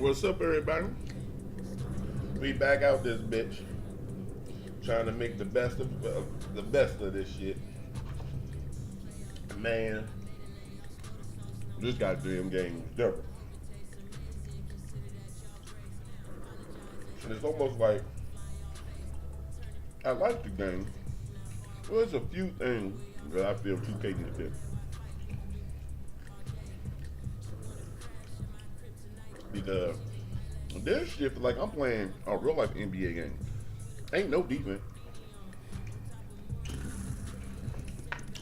What's up, everybody? We back out this bitch, trying to make the best of this shit. Man, this goddamn game is different. And it's almost like I like the game. Well, there's a few things that I feel 2K needs to do. Because this shit feel like I'm playing a real life NBA game. Ain't no defense.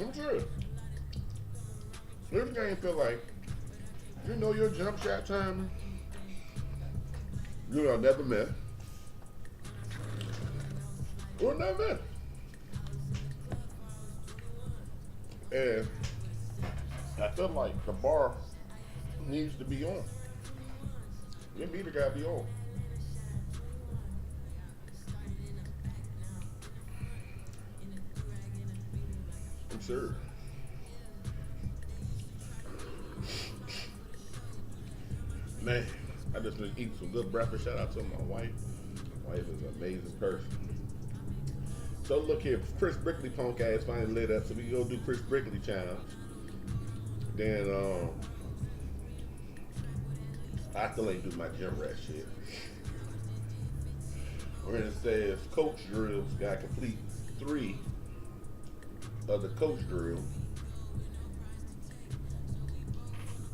I'm serious. This game feel like you know your jump shot timing. You'll never miss. Or never miss. And I feel like the bar needs to be on. Your meter gotta be on. I'm sure. Man, I just been eating some good breakfast. Shout out to my wife. My wife is an amazing person. So look here, Chris Brickley punk ass finally lit up, so we go do Chris Brickley challenge. Then I still ain't do my gym rat shit. Where it says coach drills, gotta complete 3 of the coach drill.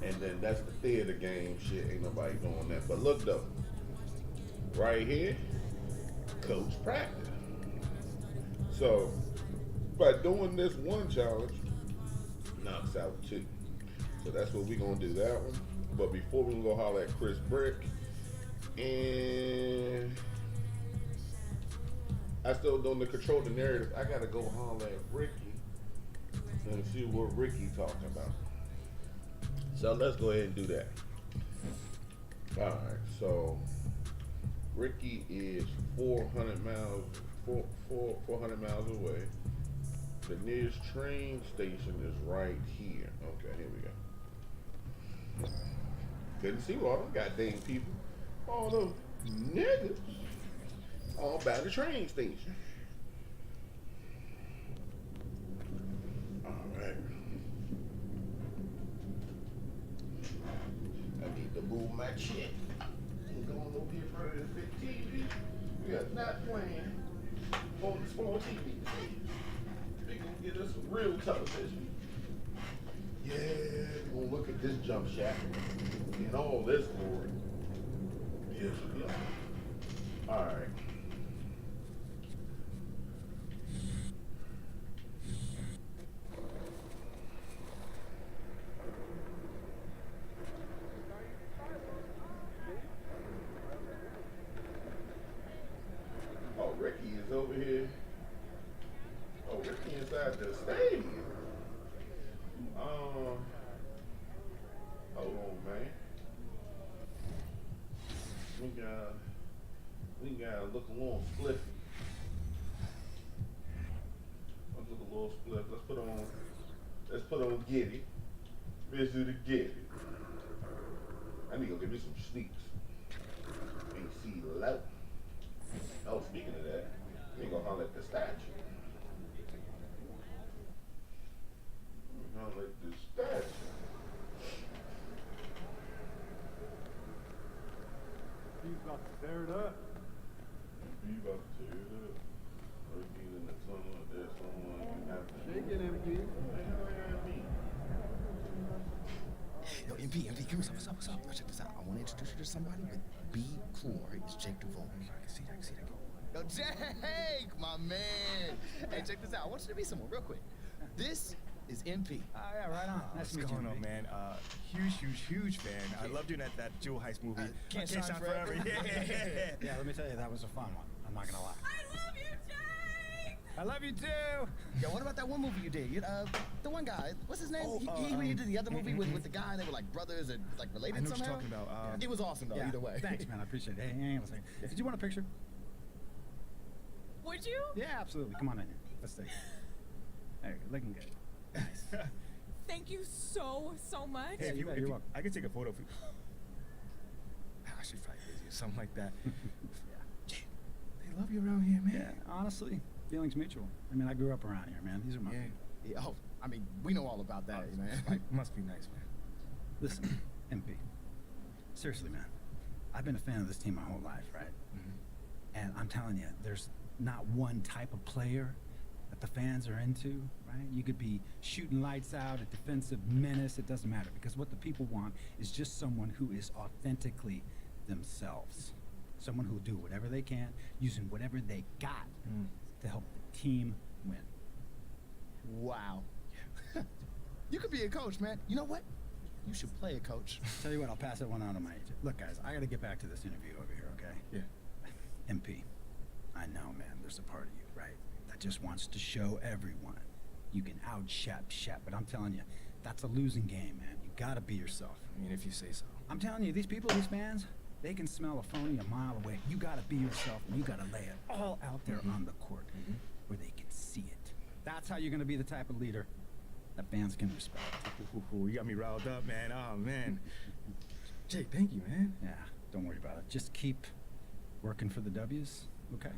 And then that's the theater game shit. Ain't nobody doing that. But look though, right here, coach practice. So by doing this one challenge, knocks out 2. So that's what we're gonna do, that one. But before we can go holler at Chris Brick, and I still don't control the narrative. I gotta go holler at Ricky and see what Ricky talking about. So let's go ahead and do that. All right. So Ricky is 400 miles, 400 miles away. The nearest train station is right here. Okay, here we go. Couldn't see all them goddamn people. All those niggas all by the train station. Alright. I need to move my shit. I'm going over here for this big TV. We are not playing on the small TV. They gonna get us some real television. Yeah, we're gonna look at this jump shot and all this glory. Yes, yeah. All right. Oh, Ricky is over here. Oh, Ricky inside the stadium. Hold on, man. We gotta look a little spliffy. Let's look a little spliff. Let's put on Giddy. Let's do the Giddy. I need to go get me some sneaks. AC low. Oh, speaking of that, we gonna holler at the statue. Holler at the statue. He's about to tear it up. Be about to tear it up. Working in the tunnel, there's someone you have to. Shake it, MP. Yo, MP, come on, what's up? Yo, check this out. I want to introduce you to somebody with B. Cool. It's Jake Duvall. I can see that. Yo, Jake, my man. Hey, check this out. I want you to meet someone real quick. This is MP. Oh, yeah, right on. Nice to meet you, What's going on, man? Huge fan. I love doing that Jewel Heist movie. Can't Shine Forever. Yeah. Yeah, let me tell you, that was a fun one. I'm not gonna lie. I love you, Jake! I love you too. Yo, what about that one movie you did? The one guy. What's his name? Oh, he did the other movie with the guy. They were like brothers and like related I know what somehow. you're talking about. It was awesome though. Yeah, Either way. Thanks, man. I appreciate it. Hey, hang on a second. Did you want a picture? Would you? Yeah, absolutely. Come on in here. Let's take it. There you go. Looking good. Nice. Thank you so much. Hey, Yeah, you're welcome. I can take a photo for you. Ah, she's probably busy or something like that. Yeah. Jay, they love you around here, man. Yeah, honestly, feelings mutual. I mean, I grew up around here, man. These are my Yeah. people. Yeah, oh, I mean, we know all about that, man. Like, must be nice, man. Listen, MP. Seriously, man. I've been a fan of this team my whole life, right? And I'm telling you, there's not one type of player that the fans are into, right? You could be shooting lights out, a defensive menace, it doesn't matter. Because what the people want is just someone who is authentically themselves. Someone who will do whatever they can, using whatever they got to help the team win. Wow. You could be a coach, man. You know what? You should play a coach. Tell you what, I'll pass that one on to my agent. Look, guys, I gotta get back to this interview over here, okay? Yeah. MP, I know, man, there's a part of you, right, that just wants to show everyone you can out-Shep, but I'm telling you, that's a losing game, man. You gotta be yourself. I mean, if you say so. I'm telling you, these people, these fans, they can smell a phony a mile away. You gotta be yourself, and you gotta lay it all out there on the court where they can see it. That's how you're gonna be the type of leader that fans can respect. Ooh, you got me riled up, man. Oh, man. Jay, thank you, man. Yeah, don't worry about it. Just keep working for the W's, okay?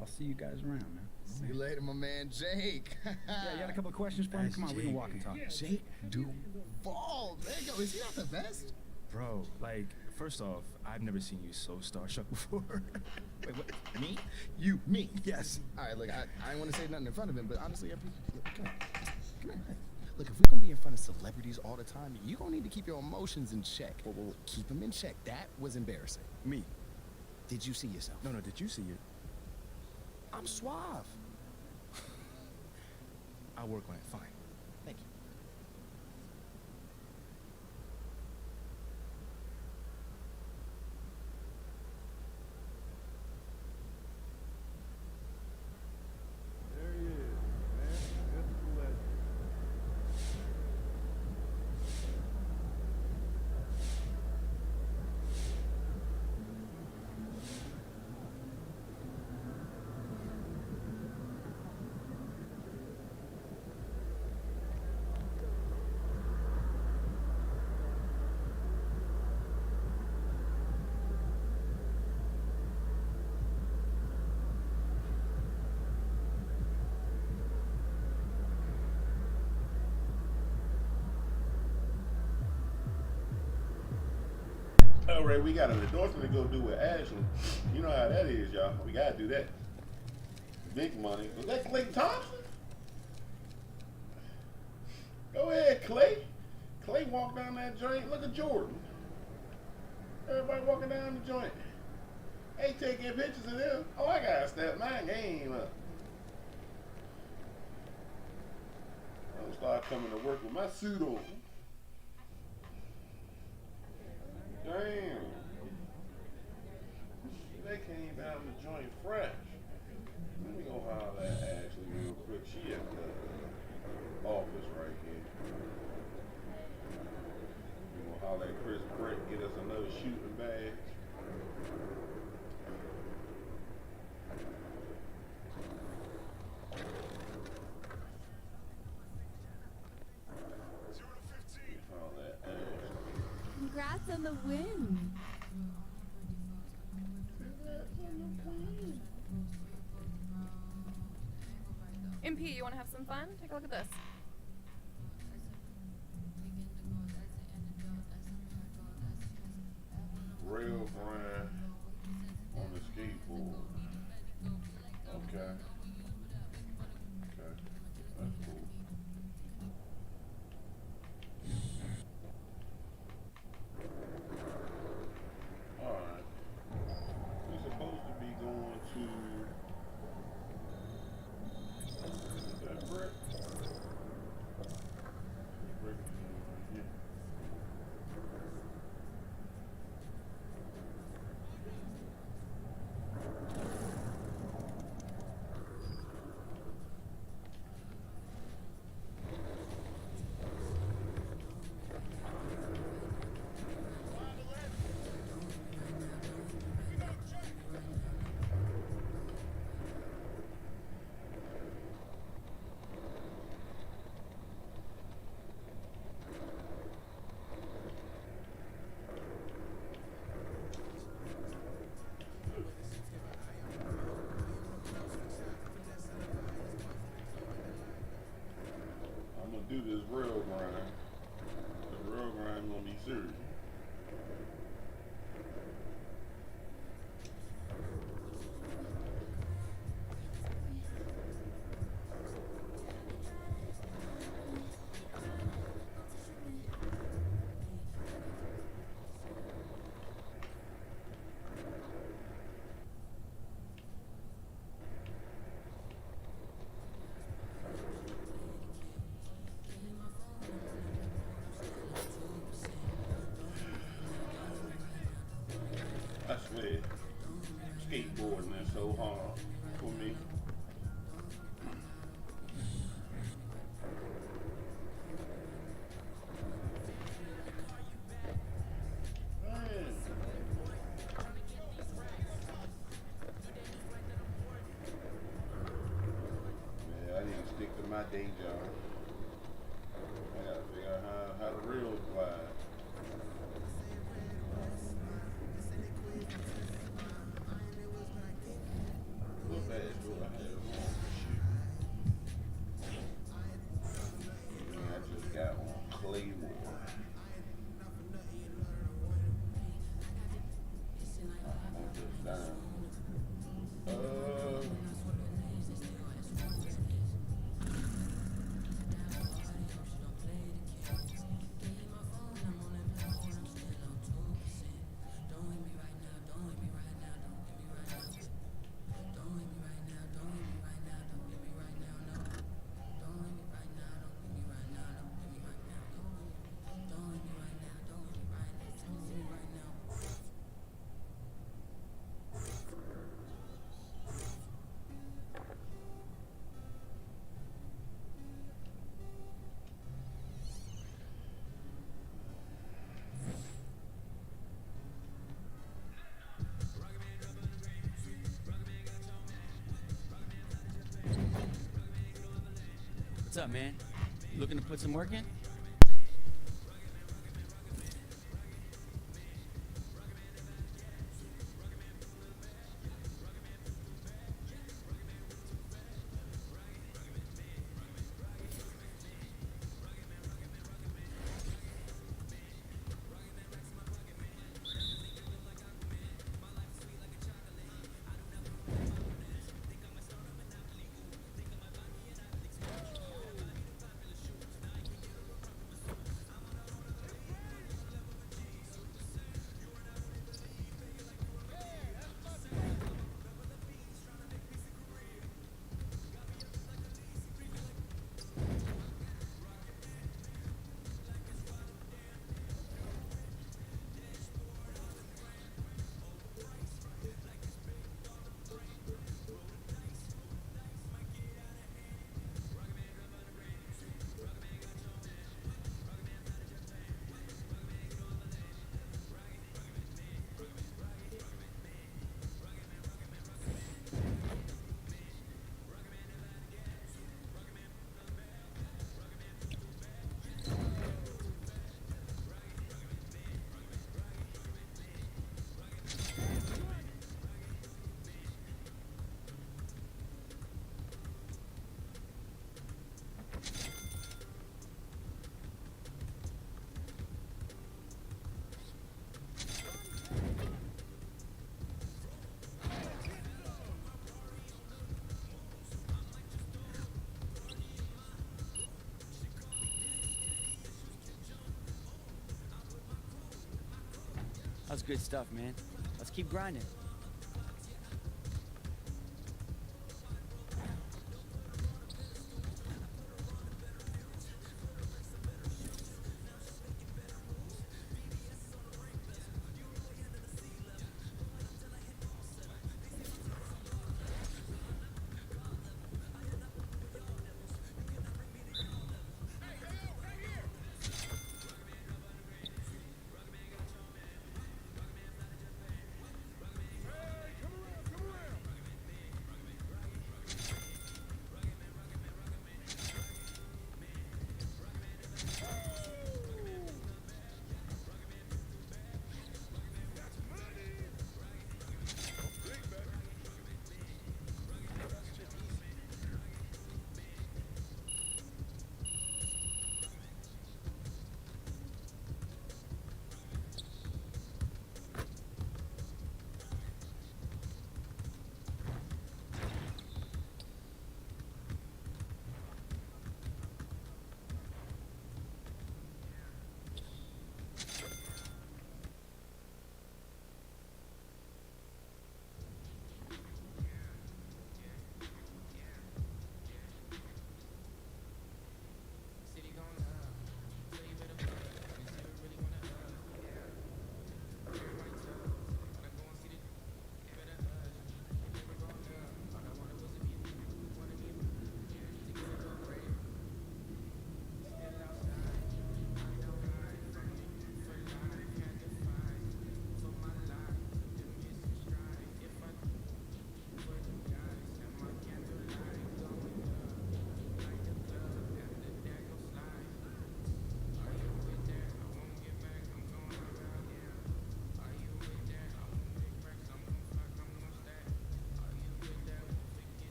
I'll see you guys around, man. See you later, my man, Jake. Yeah, you got a couple of questions for me? That's Come on, we can walk and talk. Jake Duval. There you go. Is he not the best? Bro, like, first off, I've never seen you so starstruck before. Wait, what? Me? You, me, yes. All right, look, I didn't want to say nothing in front of him, but honestly, look, come here. Come here. Look, if we're going to be in front of celebrities all the time, you're going to need to keep your emotions in check. Well, keep them in check. That was embarrassing. Me. Did you see yourself? No, did you see it? I'm suave. I'll work on it, fine. Thank you. There he is, man. That's the legend. All right, we got an endorsement to go do with Ashley. You know how that is, y'all. We gotta do that. Big money. Was that Clay Thompson? Go ahead, Clay. Clay walked down that joint. Look at Jordan. Everybody walking down the joint. Hey, taking pictures of them. Oh, I gotta step my game up. I'm gonna start coming to work with my suit on. Damn. They came down the joint fresh. Let me go holler at Ashley real quick. She at the office right here. We gonna holler at Chris Brett, get us another shooting badge. Holler at Ashley. Congrats on the win. MP, you want to have some fun? Take a look at this. Rail grind on the skateboard. Okay. Okay. That's cool. Alright. We're supposed to be going to... Is that Brett? do this real grind. The real grind gonna be serious. I swear, skateboarding is so hard for me. Man. Yeah, I need to stick to my day job. I gotta figure out how to real glide. What badge do I have on? Shoot. I just got on Claymore. I'm just down. What's up, man? You looking to put some work in? That's good stuff, man. Let's keep grinding.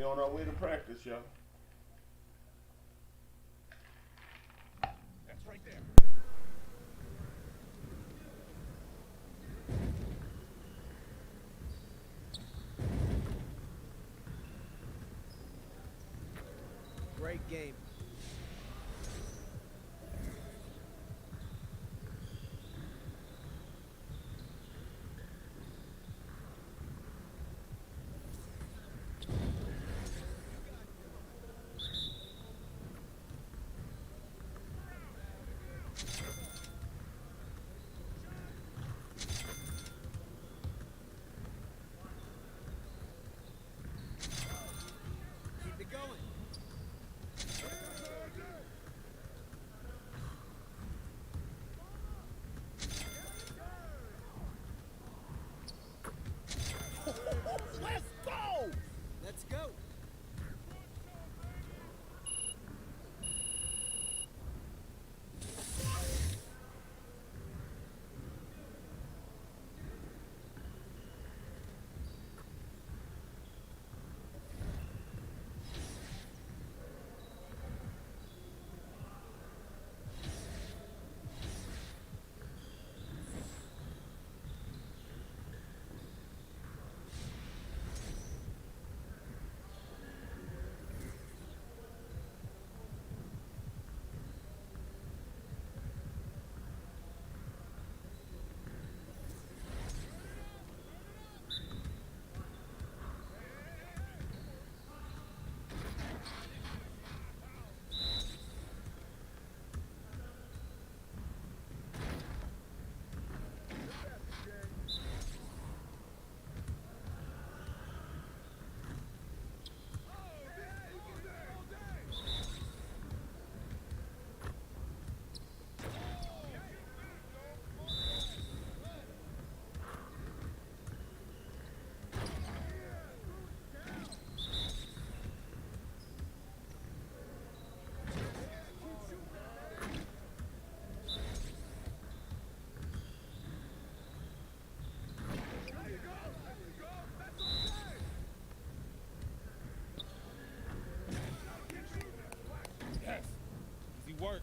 on our way to practice, y'all. That's right there. Great game. Keep it going. Let's go! Let's go. Yes. Easy work.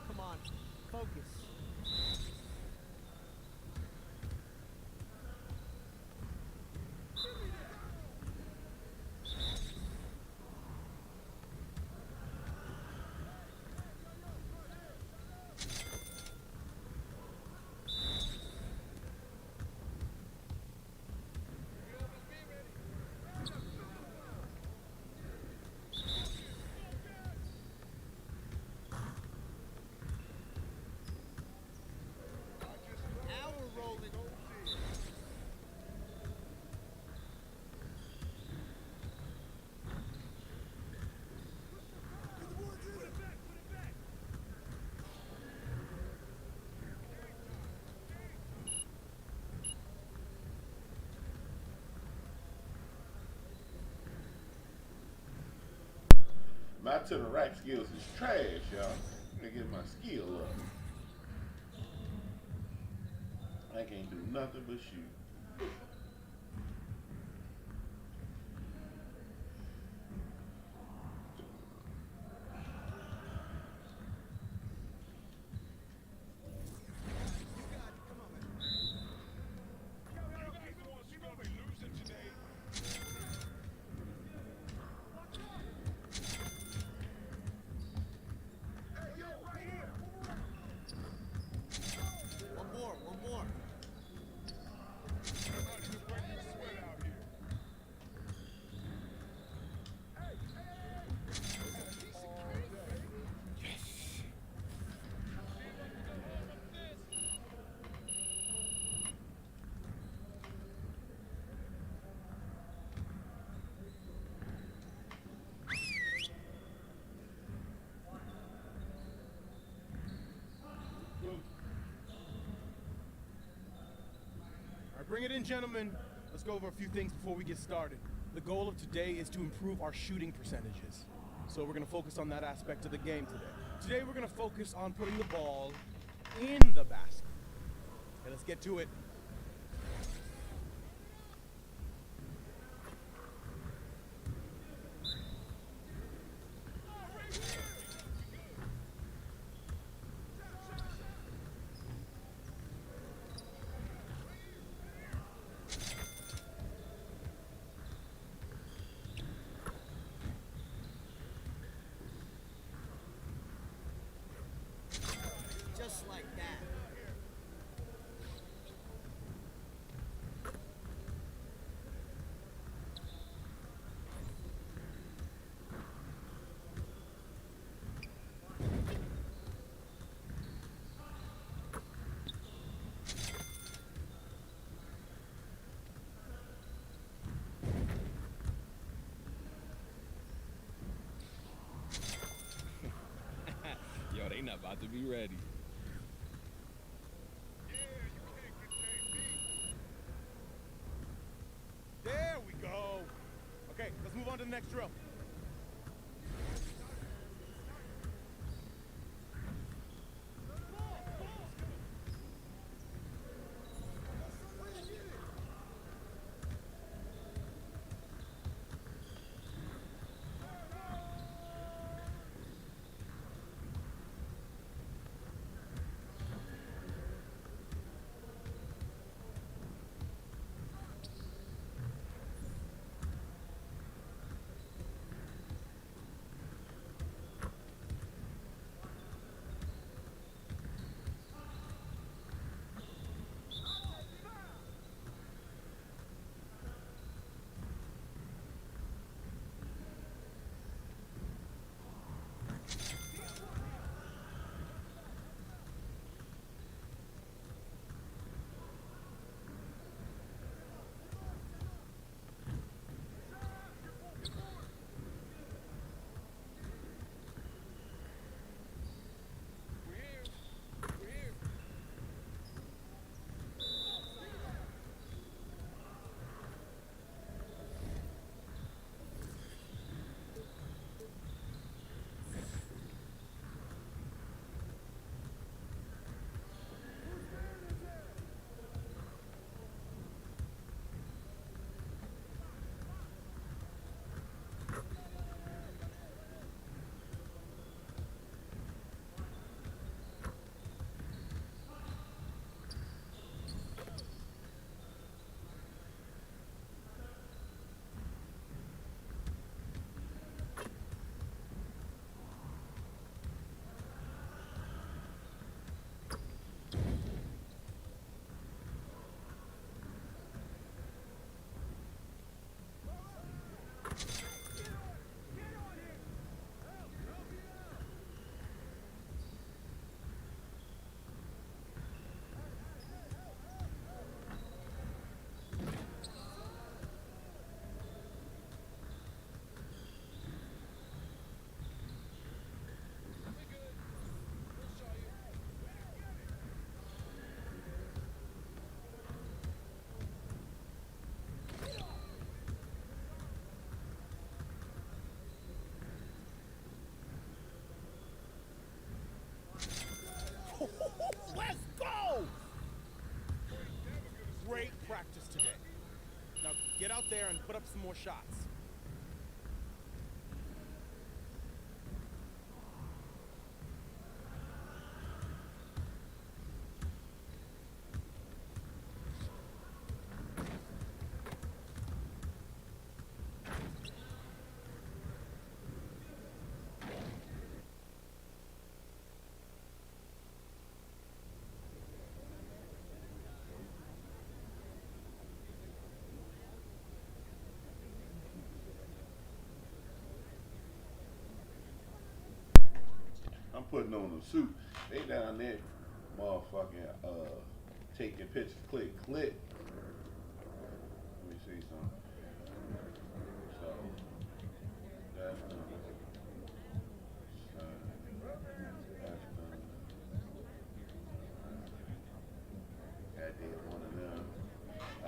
Come on. Focus. Now we're rolling. My to the right skills is trash, y'all. I gotta get my skill up. I can't do nothing but shoot. bring it in, gentlemen. Let's go over a few things before we get started. The goal of today is to improve our shooting percentages. So we're gonna focus on that aspect of the game today. Today we're gonna focus on putting the ball in the basket. Okay, let's get to it. Just like that. Yo, they not about to be ready. There we go. Okay, let's move on to the next drill. Let's go! Great practice today. Now get out there and put up some more shots. I'm putting on a suit. They down there, motherfucking, taking pictures, click. Let me see something. So, that's done. That's done. I did one of them. I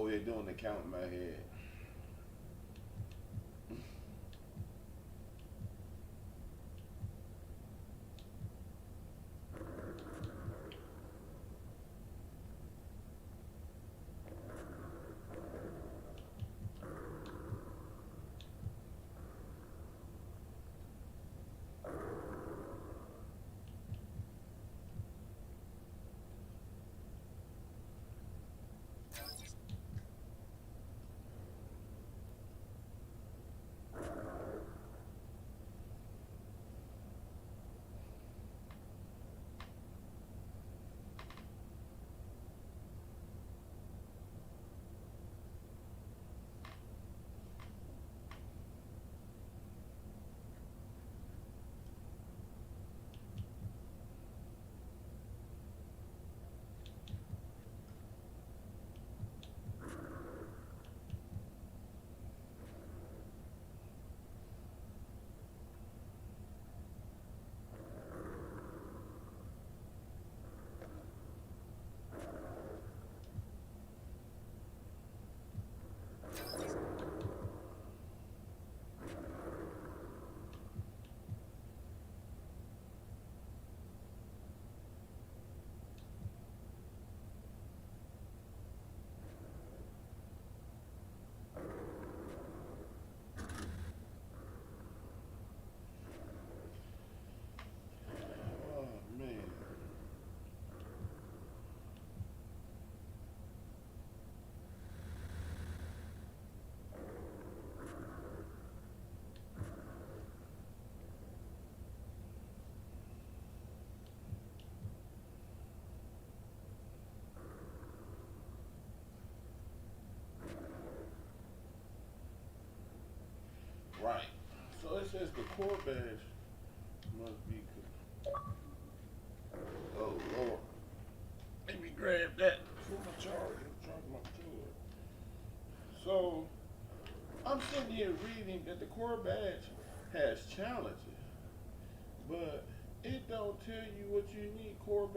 over here doing the count in my head. Oh man. Right. So it says the core badge must be. Oh Lord. Let me grab that for my charger. Charge my tool. So I'm sitting here reading that the core badge has challenges, but it don't tell you what you need. Core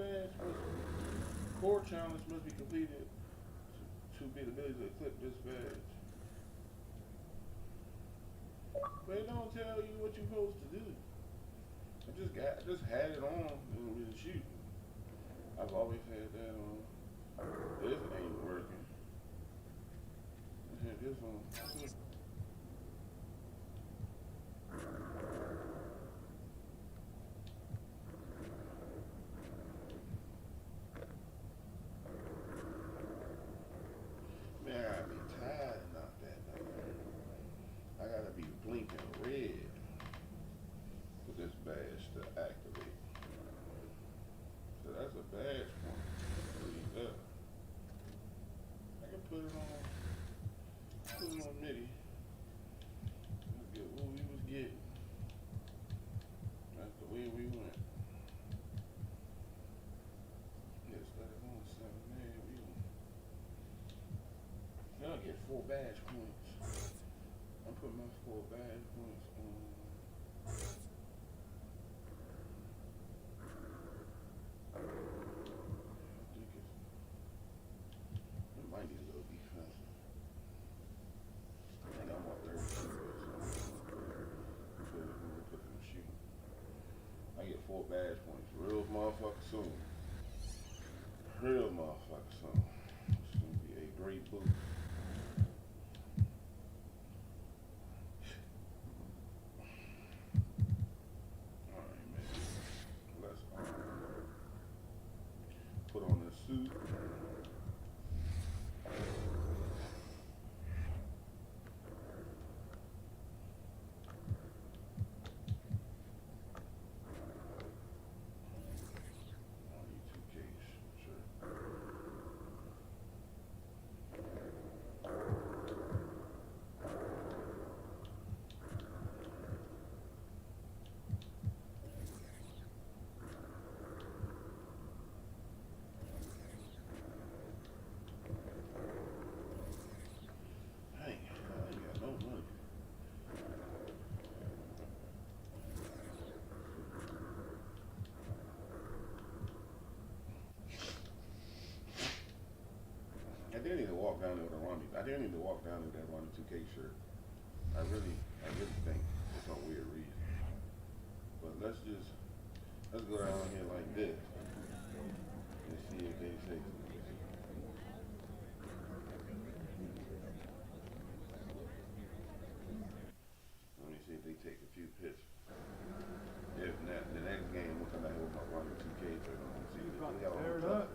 challenge must be completed to be the ability to equip this badge. But it don't tell you what you're supposed to do. I just had it on and was shooting. I've always had that on. This ain't working. I had this on. Man, I gotta be tired enough that night. I gotta be blinking red for this badge to activate. So that's a badge point. Read up. I can put it on MIDI. Let's get what we was getting. That's the way we went. Yes, that is on 7. Man, now I get 4 badge points. I'm putting my 4 badge points on. I think it might need a little defense. I think I'm up there. Put it in the shooting. I get 4 badge points. Real motherfucker soon. Real motherfucker soon. It's gonna be a great boost. Alright, man. Let's put on this suit. On you 2K, sure. down there with a Ronnie. I didn't need to walk down there with that Ronnie 2K shirt. I really think for some weird reason. But let's go down here like this and see if they say something. Let me see if they take a few pictures. If not, the next game we'll come back with my Ronnie 2K shirt on and see if they got all the stuff.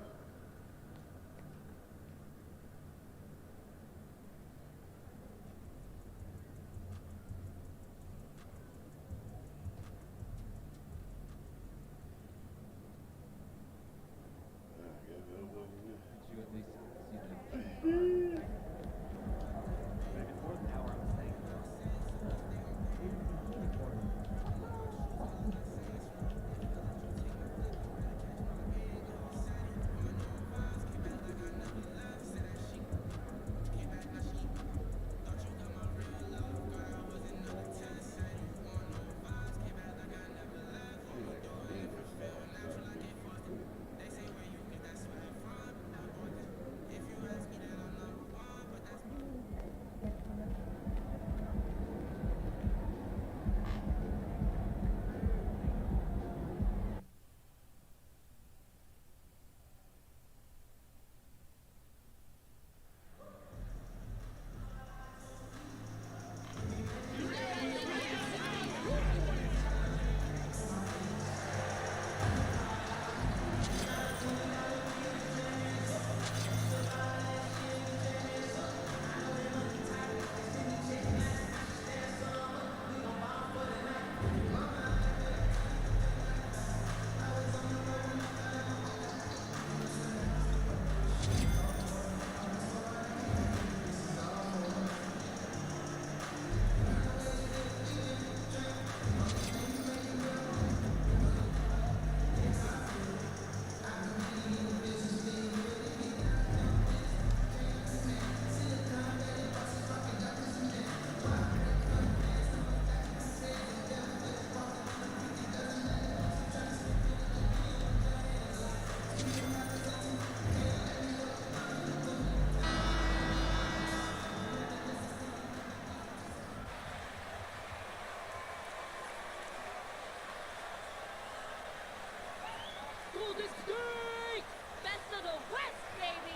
Best of the West, baby!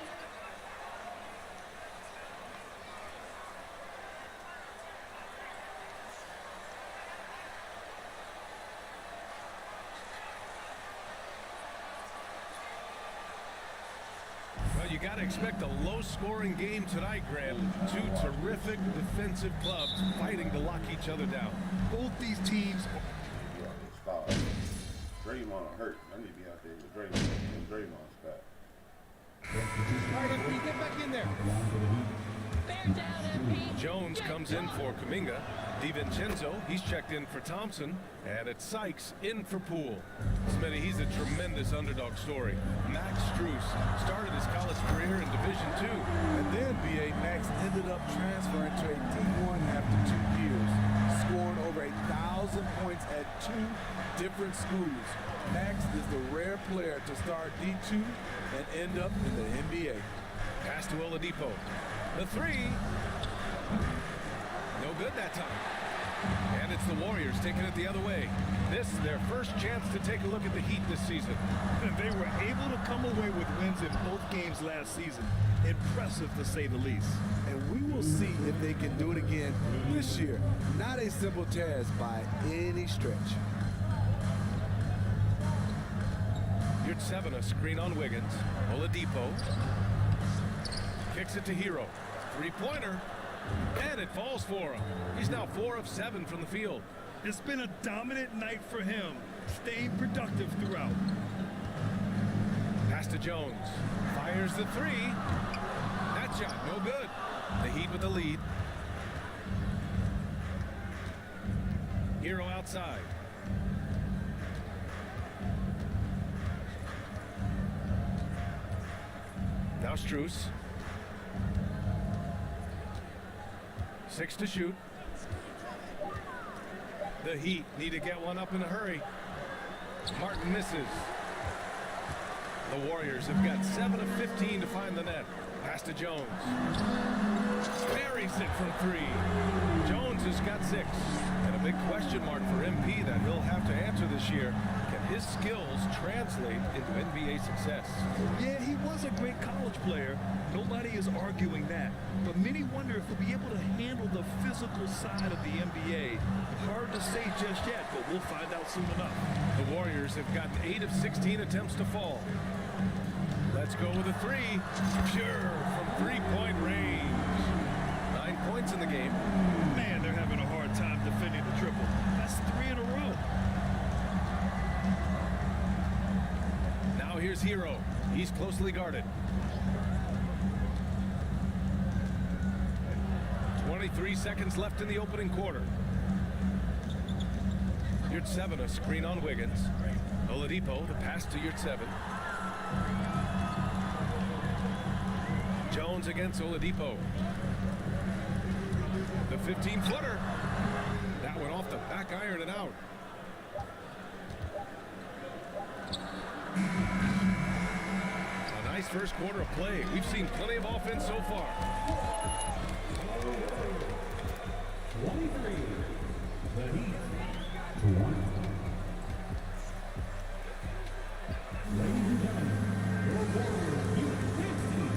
Well, you got to expect a low-scoring game tonight, Graham. Two terrific defensive clubs fighting to lock each other down. Both these teams Draymond hurt. I need to be out there with Draymond and Draymond's back. All right, MP, get back in there. Bear down, MP. Jones comes in for Kuminga. DiVincenzo, he's checked in for Thompson. And it's Sykes in for Poole. Smitty, he's a tremendous underdog story. Max Strus started his college career in Division II. And then B.A. Max ended up transferring to a D1 after 2 years, scoring over 1,000 points at 2 different schools. Max is the rare player to start D2 and end up in the NBA. Pass to Oladipo. The three. No good that time. And it's the Warriors taking it the other way. This is their first chance to take a look at the Heat this season. And they were able to come away with wins in both games last season. Impressive, to say the least. And we will see if they can do it again this year. Not a simple task by any stretch. Here's 7, a screen on Wiggins. Oladipo kicks it to Hero. Three-pointer, and it falls for him. He's now 4 of 7 from the field. It's been a dominant night for him, staying productive throughout. Pass to Jones. Fires the three. That shot, no good. The Heat with the lead. Hero outside. Now Strus. 6 to shoot. The Heat need to get one up in a hurry. Martin misses. The Warriors have got 7 of 15 to find the net. Pass to Jones. Buries it from 3. Jones has got 6. And a big question mark for MP that he'll have to answer this year. Can his skills translate into NBA success? Yeah, he was a great college player. Nobody is arguing that. But many wonder if he'll be able to handle the physical side of the NBA. Hard to say just yet, but we'll find out soon enough. The Warriors have gotten 8 of 16 attempts to fall. Let's go with a 3. Pure from 3-point range. 9 points in the game. Man, they're having a hard time defending the triple. That's 3 in a row. Now here's Hero. He's closely guarded. 23 seconds left in the opening quarter. Yurt-7, a screen on Wiggins. Oladipo, the pass to Yurt-7. Jones against Oladipo. The 15-footer. That went off the back iron and out. A nice first quarter of play. We've seen plenty of offense so far. 23. The Heat. 1. Ladies and gentlemen, your Warriors Youth 16.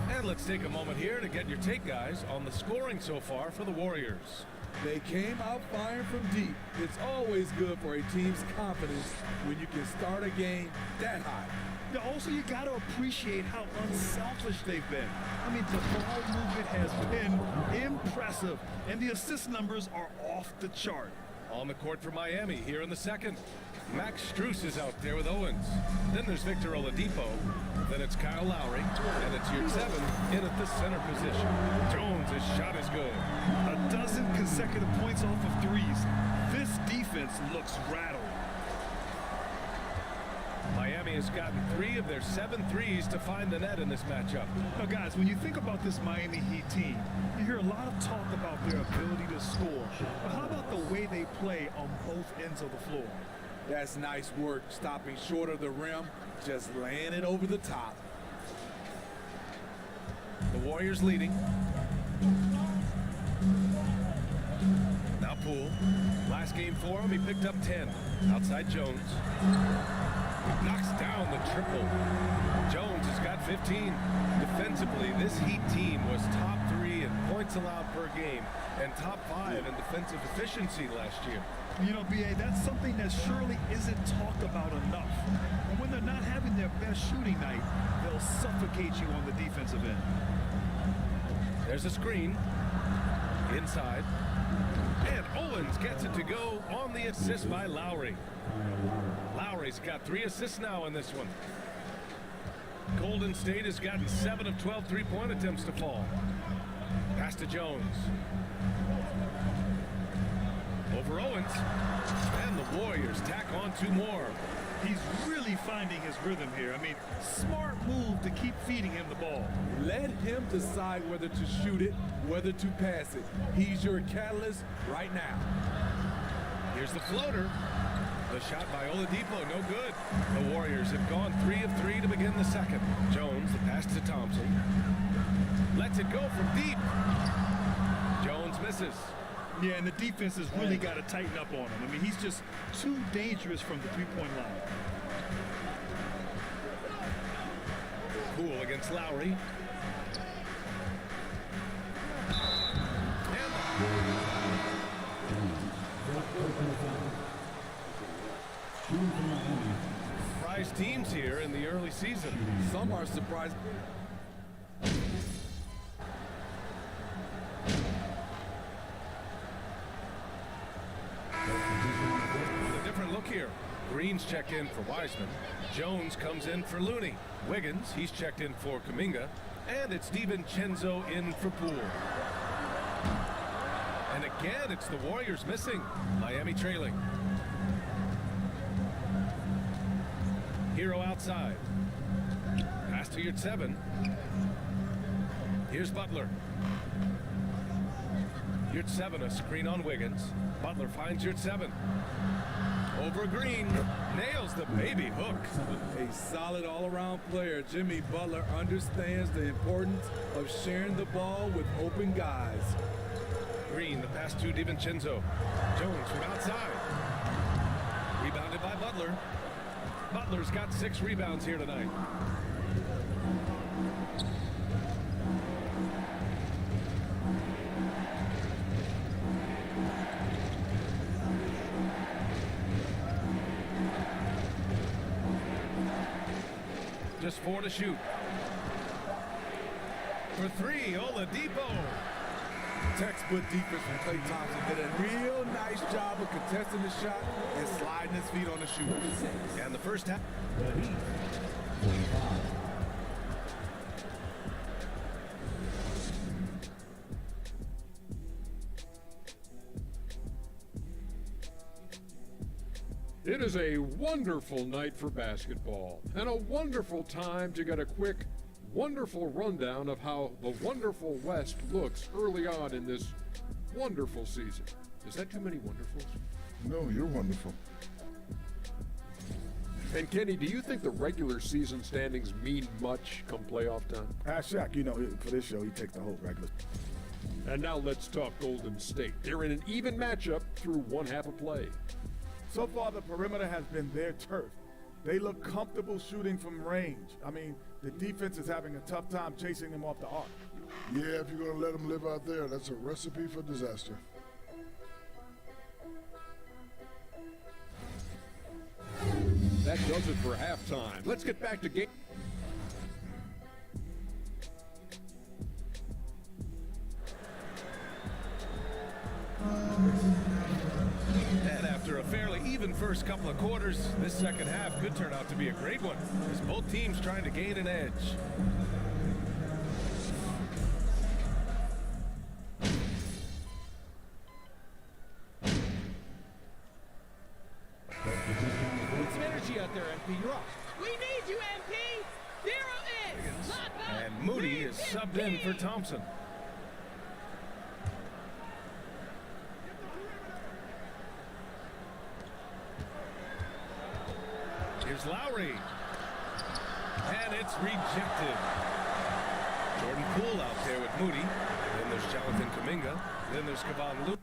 And let's take a moment here to get your take, guys, on the scoring so far for the Warriors. They came out firing from deep. It's always good for a team's confidence when you can start a game that high. Now, also, you got to appreciate how unselfish they've been. I mean, the ball movement has been impressive, and the assist numbers are off the chart. On the court for Miami here in the second. Max Strus is out there with Owens. Then there's Victor Oladipo. Then it's Kyle Lowry. And it's Yurt-7 in at the center position. Jones' shot is good. A dozen consecutive points off of threes. This defense looks rattled. Miami has gotten 3 of their 7 threes to find the net in this matchup. Now, guys, when you think about this Miami Heat team, you hear a lot of talk about their ability to score. But how about the way they play on both ends of the floor? That's nice work, stopping short of the rim, just laying it over the top. The Warriors leading. Now Poole. Last game for him, he picked up 10. Outside Jones. Knocks down the triple. Jones has got 15. Defensively, this Heat team was top 3 in points allowed per game and top 5 in defensive efficiency last year. You know, B.A., that's something that surely isn't talked about enough. And when they're not having their best shooting night, they'll suffocate you on the defensive end. There's a screen. Inside. And Owens gets it to go on the assist by Lowry. Lowry's got 3 assists now in this one. Golden State has gotten 7 of 12 three-point attempts to fall. Pass to Jones. Over Owens. And the Warriors tack on 2 more. He's really finding his rhythm here. I mean, smart move to keep feeding him the ball. Let him decide whether to shoot it, whether to pass it. He's your catalyst right now. Here's the floater. The shot by Oladipo, no good. The Warriors have gone 3 of 3 to begin the second. Jones, the pass to Thompson. Lets it go from deep. Jones misses. Yeah, and the defense has really got to tighten up on him. I mean, he's just too dangerous from the three-point line. Poole against Lowry. Surprise teams here in the early season. Some are surprised. A different look here. Green's checked in for Wiseman. Jones comes in for Looney. Wiggins, he's checked in for Kuminga. And it's DiVincenzo in for Poole. And again, it's the Warriors missing. Miami trailing. Hero outside. Pass to Yurt-7. Here's Butler. Yurt7, a screen on Wiggins. Butler finds Yurt7. Over Green, nails the baby hook. A solid all-around player, Jimmy Butler understands the importance of sharing the ball with open guys. Green, the pass to DiVincenzo. Jones from outside. Rebounded by Butler. Butler's got 6 rebounds here tonight. Just 4 to shoot. For 3, Oladipo. Textbook defense from Klay Thompson did a real nice job of contesting the shot and sliding his feet on the shooter. And the first half. The Heat, 25. It is a wonderful night for basketball and a wonderful time to get a quick, wonderful rundown of how the wonderful West looks early on in this wonderful season. Is that too many wonderfuls? No, you're wonderful. And Kenny, do you think the regular season standings mean much come playoff time? Ask Shaq, you know, for this show, he takes the whole regular. And now let's talk Golden State. They're in an even matchup through one half of play. So far, the perimeter has been their turf. They look comfortable shooting from range. I mean, the defense is having a tough time chasing them off the arc. Yeah, if you're going to let them live out there, that's a recipe for disaster. That does it for halftime. Let's get back to game. And after a fairly even first couple of quarters, this second half could turn out to be a great one, as both teams trying to gain an edge. Put some energy out there, MP. You're up. We need you, MP. Zero in. And Moody is subbed in for Thompson. Here's Lowry. And it's rejected. Jordan Poole out there with Moody. Then there's Jonathan Kuminga. Then there's Kevon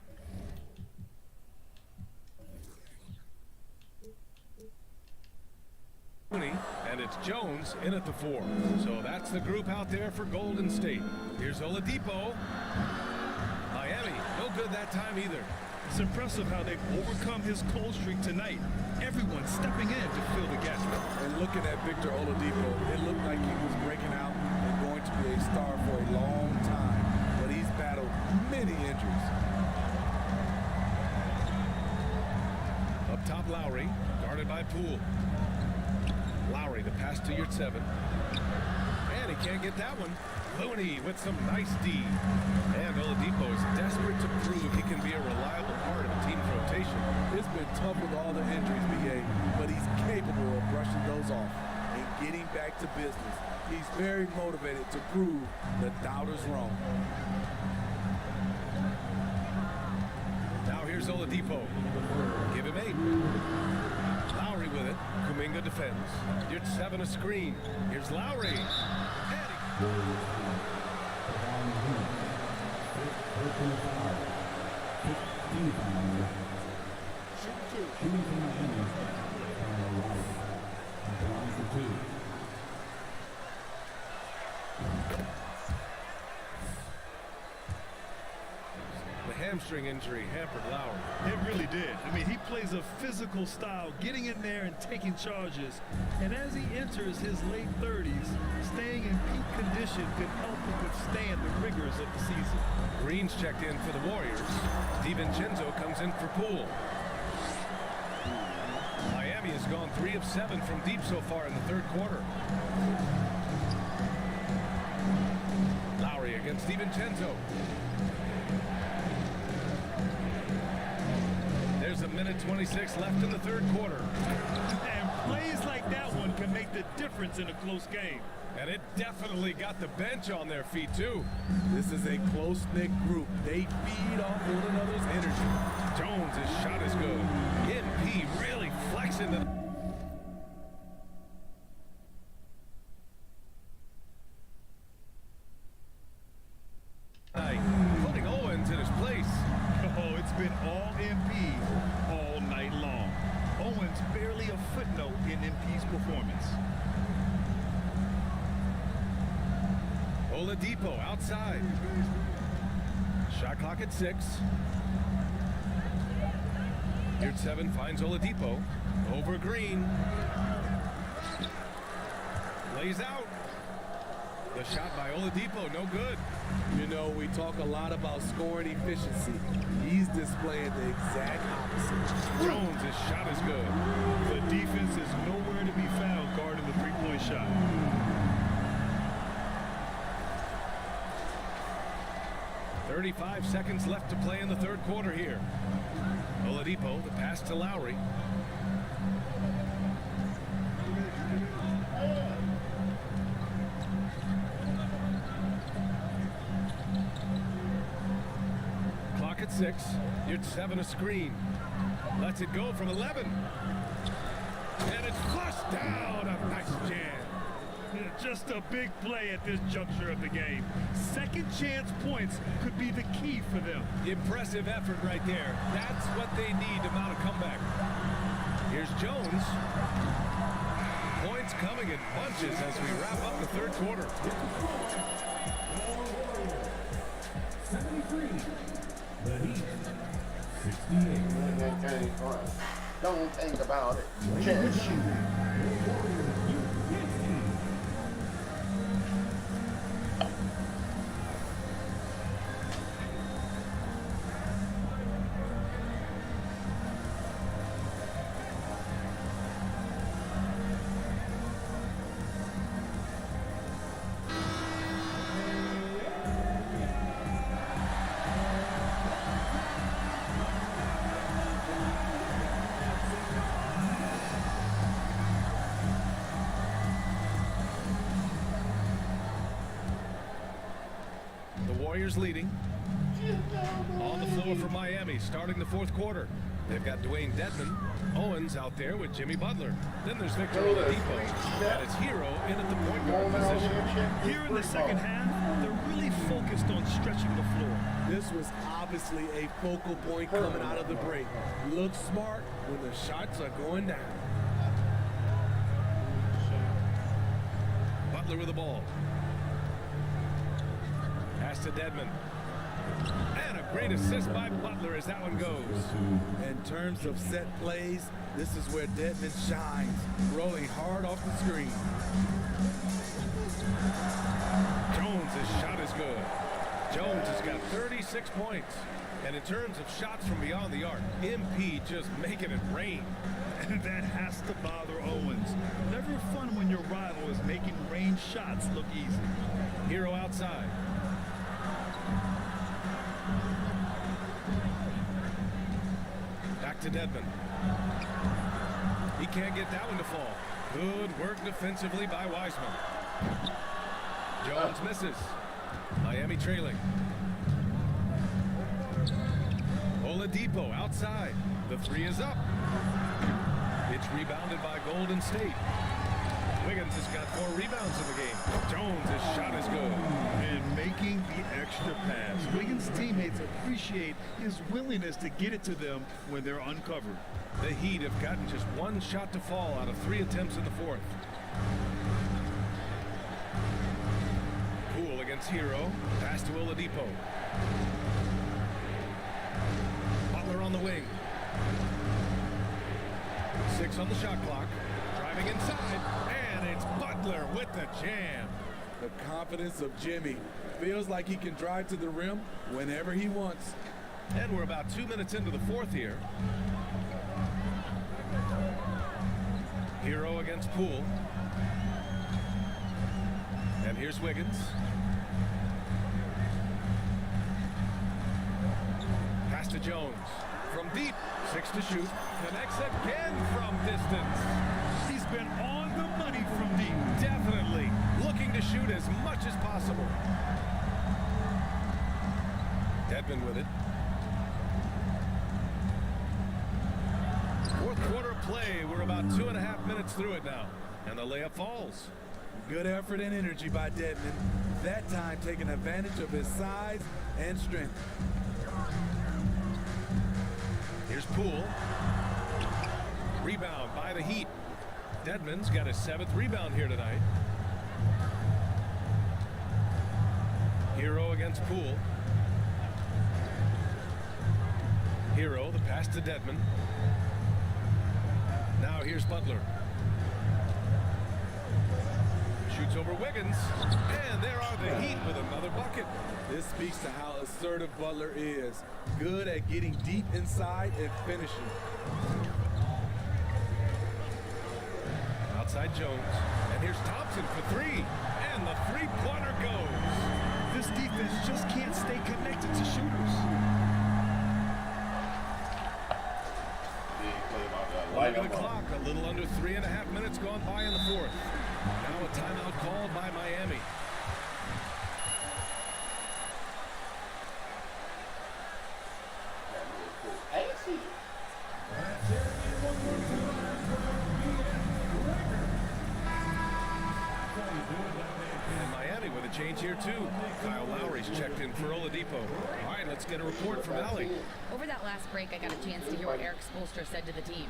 Looney. And it's Jones in at the 4. So that's the group out there for Golden State. Here's Oladipo. Miami, no good that time either. It's impressive how they've overcome his cold streak tonight. Everyone stepping in to fill the gap. And looking at Victor Oladipo, it looked like he was breaking out and going to be a star for a long time. But he's battled many injuries. Up top, Lowry, guarded by Poole. Lowry, the pass to Yurt7. And he can't get that one. Looney with some nice D. And Oladipo is desperate to prove he can be a reliable part of the team's rotation. It's been tough with all the injuries, BA, but he's capable of brushing those off and getting back to business. He's very motivated to prove the doubters wrong. Now here's Oladipo. Give him 8. Lowry with it. Kuminga defends. Yurt7 a screen. Here's Lowry. The hamstring injury hampered Lowry. It really did. I mean, he plays a physical style, getting in there and taking charges. And as he enters his late 30s, staying in peak condition could help him withstand the rigors of the season. Green's checked in for the Warriors. DiVincenzo comes in for Poole. Miami has gone 3 of 7 from deep so far in the third quarter. Lowry against DiVincenzo. There's a minute 26 left in the third quarter. And plays like that one can make the difference in a close game. And it definitely got the bench on their feet, too. This is a close-knit group. They feed off one another's energy. Jones' shot is good. MP really flexing the... Putting Owens in his place. Oh, it's been all MP all night long. Owens barely a footnote in MP's performance. Oladipo outside. Shot clock at 6. Here's 7 finds Oladipo. Over Green. Lays out. The shot by Oladipo, no good. You know, we talk a lot about scoring efficiency. He's displaying the exact opposite. Jones' shot is good. The defense is nowhere to be found guarding the three-point shot. .35 seconds left to play in the third quarter here. Oladipo, the pass to Lowry. Clock at 6. Here's 7 a screen. Lets it go from 11. And it's flushed down. A nice jam. Just a big play at this juncture of the game. Second chance points could be the key for them. Impressive effort right there. That's what they need to mount a comeback. Here's Jones. Points coming in bunches as we wrap up the third quarter. 73. The Heat. 68. Don't think about it. Just shoot. Warriors leading. On the floor for Miami, starting the fourth quarter. They've got Dwayne Dedmon, Owens out there with Jimmy Butler. Then there's Victor Oladipo, and it's Hero in at the point guard position. Here in the second half, they're really focused on stretching the floor. This was obviously a focal point coming out of the break. Look smart when the shots are going down. Butler with the ball. Pass to Dedmon. And a great assist by Butler as that one goes. In terms of set plays, this is where Dedmon shines, rolling hard off the screen. Jones' shot is good. Jones has got 36 points. And in terms of shots from beyond the arc, MP just making it rain. And that has to bother Owens. Never fun when your rival is making range shots look easy. Hero outside. Back to Dedmon. He can't get that one to fall. Good work defensively by Wiseman. Jones misses. Miami trailing. Oladipo outside. The three is up. It's rebounded by Golden State. Wiggins has got 4 rebounds in the game. Jones' shot is good. And making the extra pass. Wiggins' teammates appreciate his willingness to get it to them when they're uncovered. The Heat have gotten just 1 shot to fall out of 3 attempts in the fourth. Poole against Hero. Pass to Oladipo. Butler on the wing. 6 on the shot clock. Driving inside. And it's Butler with the jam. The confidence of Jimmy. Feels like he can drive to the rim whenever he wants. And we're about 2 minutes into the fourth here. Hero against Poole. And here's Wiggins. Pass to Jones. From deep. 6 to shoot. Connects again from distance. He's been on the money as much as possible. Dedmon with it. Fourth quarter play. We're about 2.5 minutes through it now. And the layup falls. Good effort and energy by Dedmon. That time taking advantage of his size and strength. Here's Poole. Rebound by the Heat. Dedmon's got his 7th rebound here tonight. Hero against Poole. Hero, the pass to Dedmon. Now here's Butler. Shoots over Wiggins. And there are the Heat with another bucket. This speaks to how assertive Butler is. Good at getting deep inside and finishing. Outside Jones. And here's Thompson for 3. And the three-pointer goes. This defense just can't stay connected to shooters. Look at the clock. A little under 3.5 minutes gone by in the fourth. Now a timeout called by Miami. And Miami with a change here too. Kyle Lowry's checked in for Oladipo. All right, let's get a report from Allie. Over that last break, I got a chance to hear what Eric Spoelstra said to the team.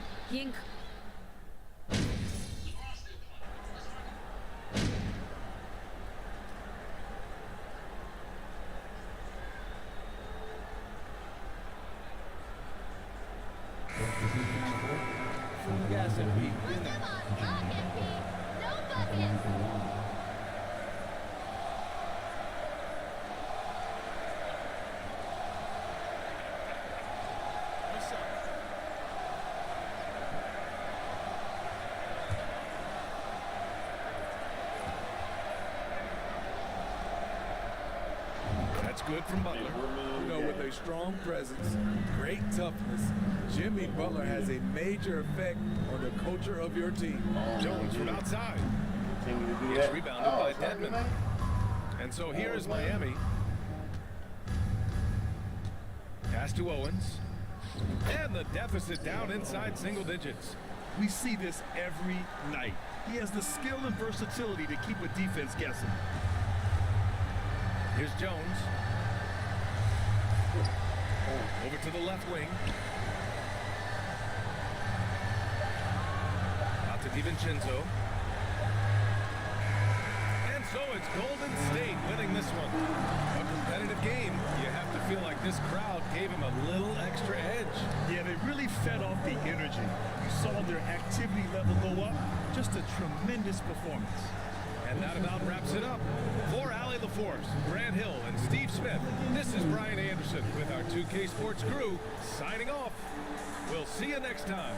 That's good from Butler. You know, with a strong presence, great toughness, Jimmy Butler has a major effect on the culture of your team. Jones from outside. It's rebounded by Dedmon. And so here is Miami. Pass to Owens. And the deficit down inside single digits. We see this every night. He has the skill and versatility to keep a defense guessing. Here's Jones. Over to the left wing. Out to DiVincenzo. And so it's Golden State winning this one. A competitive game. You have to feel like this crowd gave him a little extra edge. Yeah, they really fed off the energy. You saw their activity level go up. Just a tremendous performance. And that about wraps it up. For Allie LaForce, Grant Hill, and Steve Smith, this is Brian Anderson with our 2K Sports crew signing off. We'll see you next time.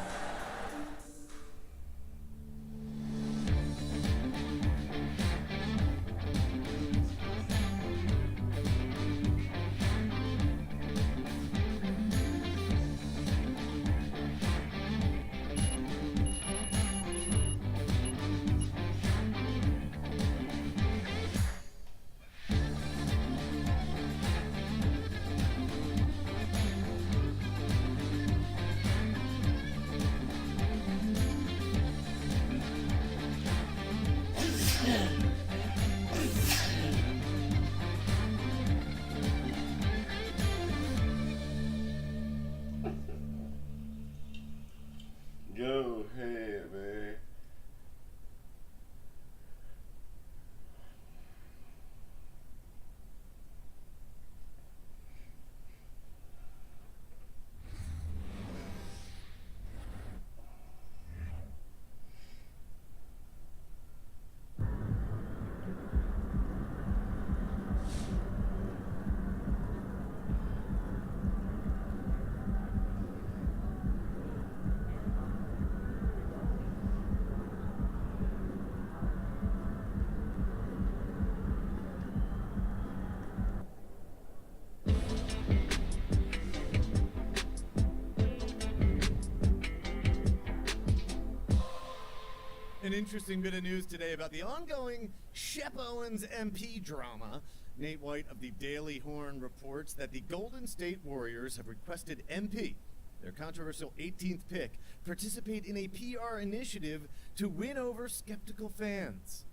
An interesting bit of news today about the ongoing Shep Owens MP drama. Nate White of the Daily Horn reports that the Golden State Warriors have requested MP, their controversial 18th pick, participate in a PR initiative to win over skeptical fans.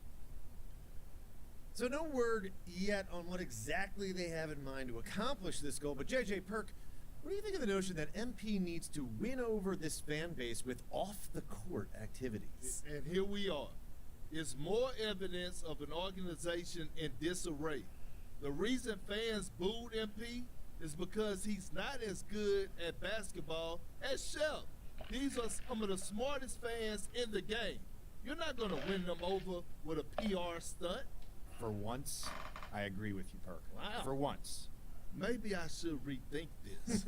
So no word yet on what exactly they have in mind to accomplish this goal, but JJ Perk, what do you think of the notion that MP needs to win over this fan base with off-the-court activities? And here we are. It's more evidence of an organization in disarray. The reason fans booed MP is because he's not as good at basketball as Shep. These are some of the smartest fans in the game. You're not going to win them over with a PR stunt. For once, I agree with you, Perk. Wow. For once. Maybe I should rethink this.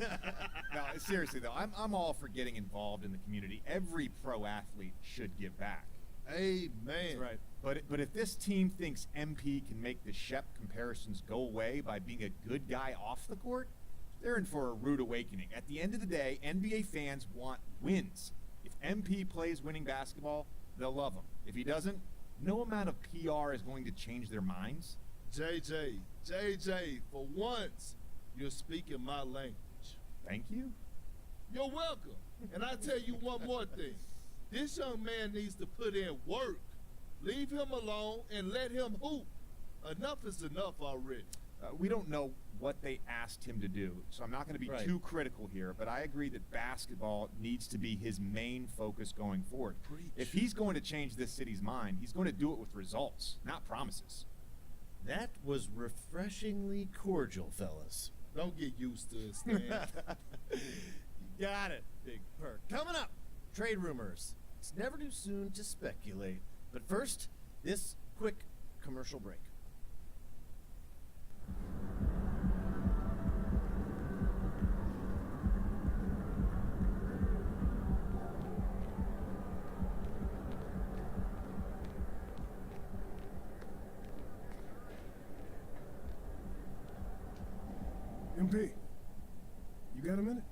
No, seriously though, I'm all for getting involved in the community. Every pro athlete should give back. Amen. That's right. But if this team thinks MP can make the Shep comparisons go away by being a good guy off the court, they're in for a rude awakening. At the end of the day, NBA fans want wins. If MP plays winning basketball, they'll love him. If he doesn't, no amount of PR is going to change their minds. JJ, for once, you're speaking my language. Thank you. You're welcome. And I tell you one more thing. This young man needs to put in work. Leave him alone and let him hoop. Enough is enough already. We don't know what they asked him to do, so I'm not going to be too critical here, but I agree that basketball needs to be his main focus going forward. If he's going to change this city's mind, he's going to do it with results, not promises. That was refreshingly cordial, fellas. Don't get used to it, Stan. You got it, Big Perk. Coming up, trade rumors. It's never too soon to speculate. But first, this quick commercial break. MP, you got a minute?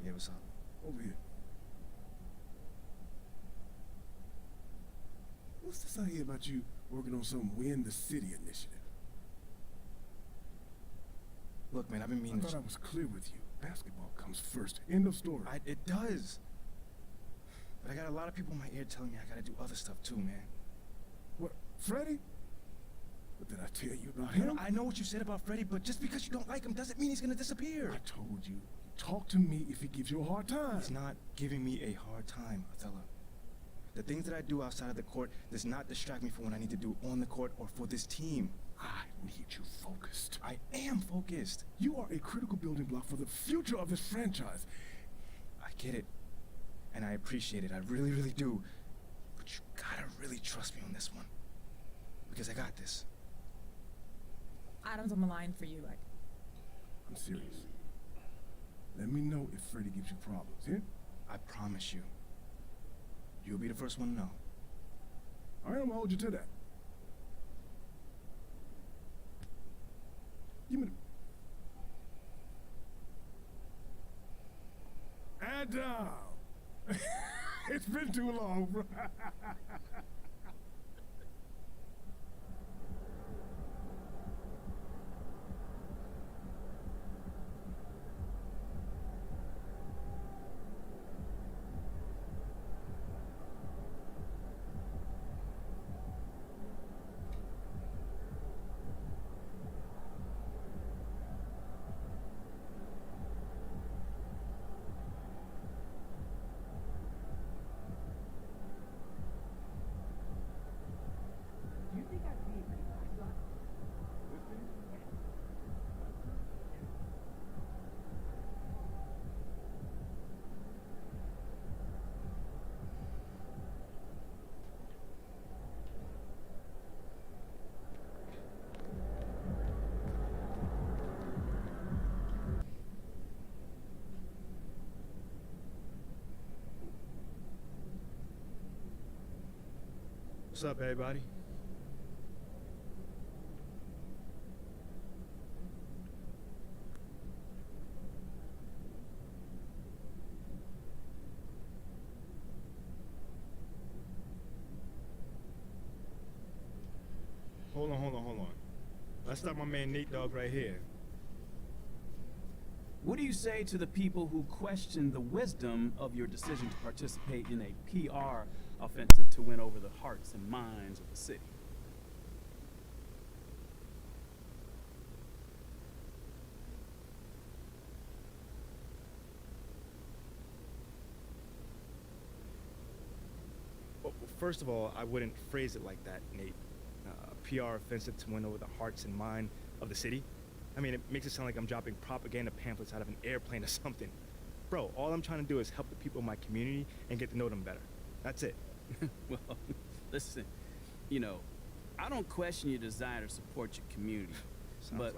Yeah, what's up? Over here. What's this I hear about you working on some Win the City initiative? Look, man, I've been meaning I thought I was clear with you. Basketball comes first. End of story. It does. But I got a lot of people in my ear telling me I gotta do other stuff too, man. What, Freddie? What did I tell you about him? I know what you said about Freddie, but just because you don't like him doesn't mean he's gonna disappear. I told you. Talk to me if he gives you a hard time. He's not giving me a hard time, Othello. The things that I do outside of the court does not distract me from what I need to do on the court or for this team. I need you focused. I am focused. You are a critical building block for the future of this franchise. I get it. And I appreciate it. I really, really do. But you gotta really trust me on this one. Because I got this. Adam's on the line for you. I'm serious. Let me know if Freddie gives you problems, yeah? I promise you. You'll be the first one to know. All right, I'm gonna hold you to that. Give me the... Adam! It's been too long, bro. What's up, everybody? Hold on. Let's start my man Nate Dogg right here. What do you say to the people who question the wisdom of your decision to participate in a PR offensive to win over the hearts and minds of the city? Well, first of all, I wouldn't phrase it like that, Nate. PR offensive to win over the hearts and mind of the city. I mean, it makes it sound like I'm dropping propaganda pamphlets out of an airplane or something. Bro, all I'm trying to do is help the people in my community and get to know them better. That's it. Well, listen, you know, I don't question your desire to support your community, but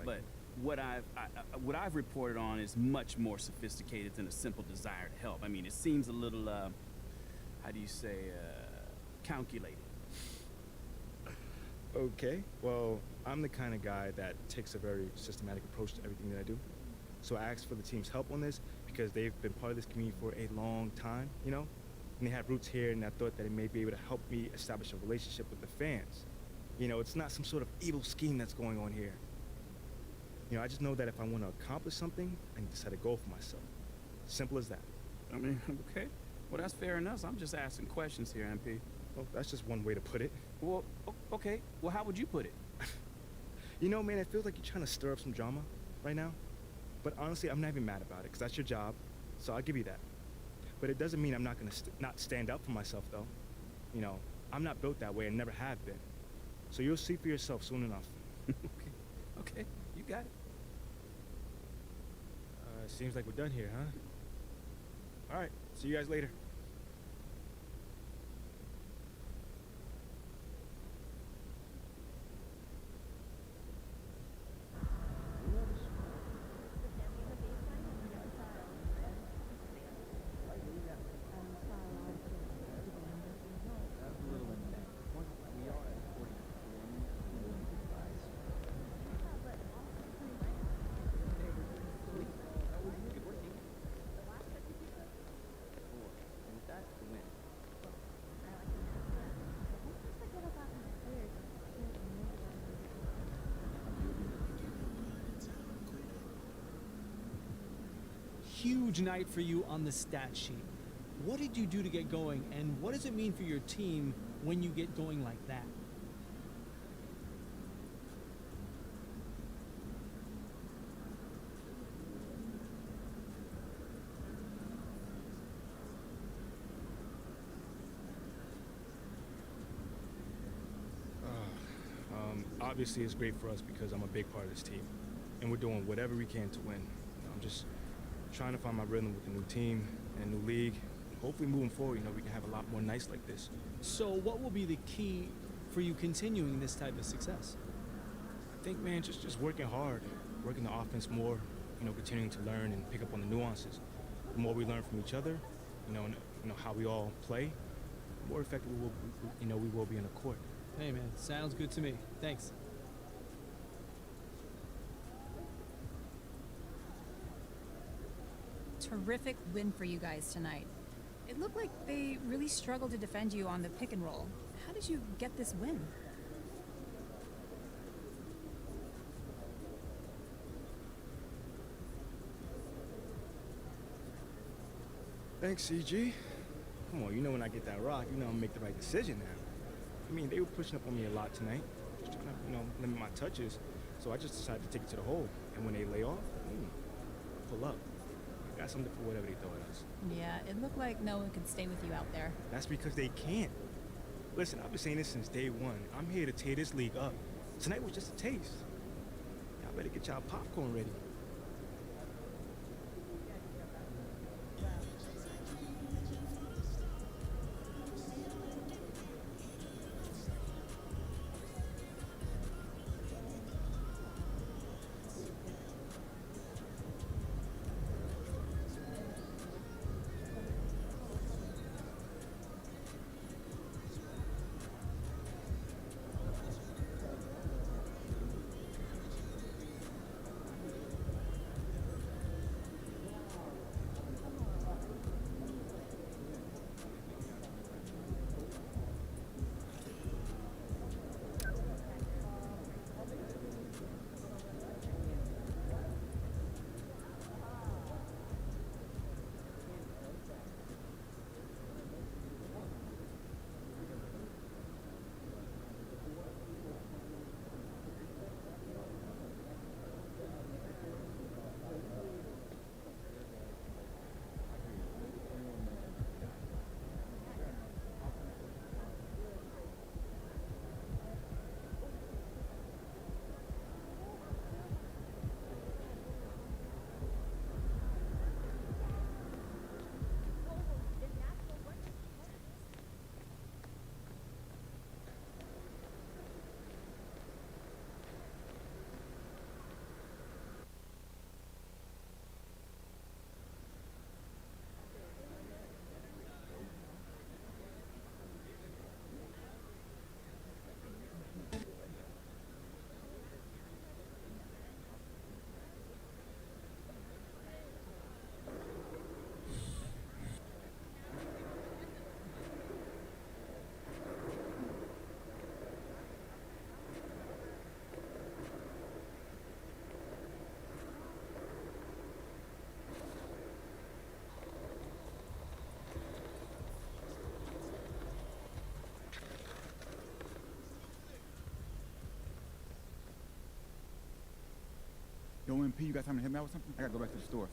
what I've reported on is much more sophisticated than a simple desire to help. I mean, it seems a little, how do you say, calculated. Okay, well, I'm the kind of guy that takes a very systematic approach to everything that I do. So I asked for the team's help on this because they've been part of this community for a long time, you know? And they have roots here, and I thought that it may be able to help me establish a relationship with the fans. You know, it's not some sort of evil scheme that's going on here. You know, I just know that if I want to accomplish something, I need to set a goal for myself. Simple as that. I mean, okay. Well, that's fair enough. I'm just asking questions here, MP. Well, that's just one way to put it. Well, okay. Well, how would you put it? You know, man, it feels like you're trying to stir up some drama right now. But honestly, I'm not even mad about it, because that's your job, so I'll give you that. But it doesn't mean I'm not going to not stand up for myself, though. You know, I'm not built that way and never have been. So you'll see for yourself soon enough. Okay, you got it. Seems like we're done here, huh? All right, see you guys later. Huge night for you on the stat sheet. What did you do to get going, and what does it mean for your team when you get going like that? Obviously, it's great for us because I'm a big part of this team, and we're doing whatever we can to win. I'm just trying to find my rhythm with the new team and a new league. Hopefully moving forward, you know, we can have a lot more nights like this. So what will be the key for you continuing this type of success? I think, man, just working hard, working the offense more, you know, continuing to learn and pick up on the nuances. The more we learn from each other, you know, how we all play, the more effective we will be in the court. Hey, man, sounds good to me. Thanks. Terrific win for you guys tonight. It looked like they really struggled to defend you on the pick and roll. How did you get this win? Thanks, CG. Come on, you know when I get that rock, you know I'm gonna make the right decision now. I mean, they were pushing up on me a lot tonight, just trying to, you know, limit my touches. So I just decided to take it to the hole. And when they lay off, pull up. Got something for whatever they throw at us. Yeah, it looked like no one could stay with you out there. That's because they can't. Listen, I've been saying this since day one. I'm here to tear this league up. Tonight was just a taste. Y'all better get y'all popcorn ready. Yo, MP, you got time to help me out with something? I gotta go back to the store.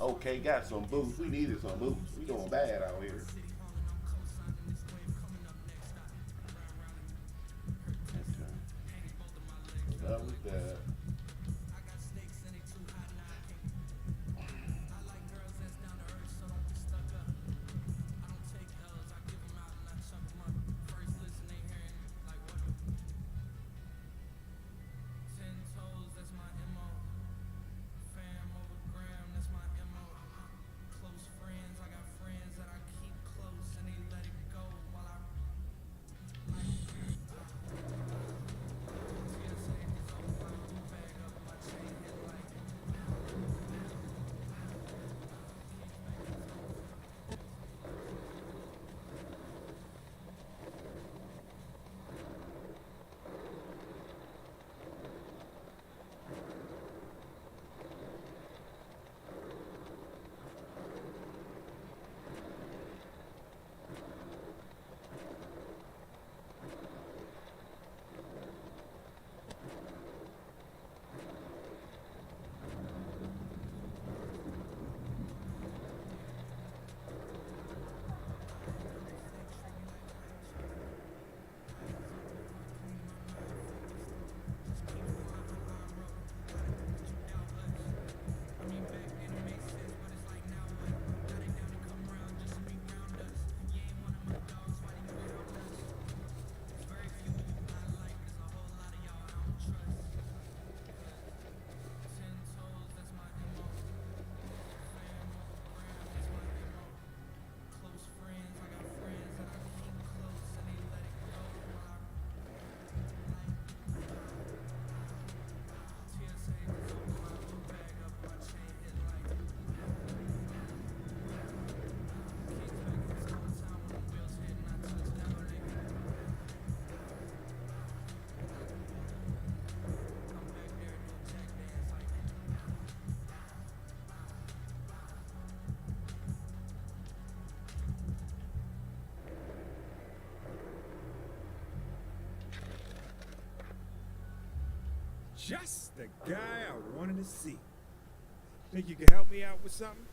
Okay, got some boots. We needed some boots. We doing bad out here. Okay. That was that. just the guy I wanted to see. Think you can help me out with something?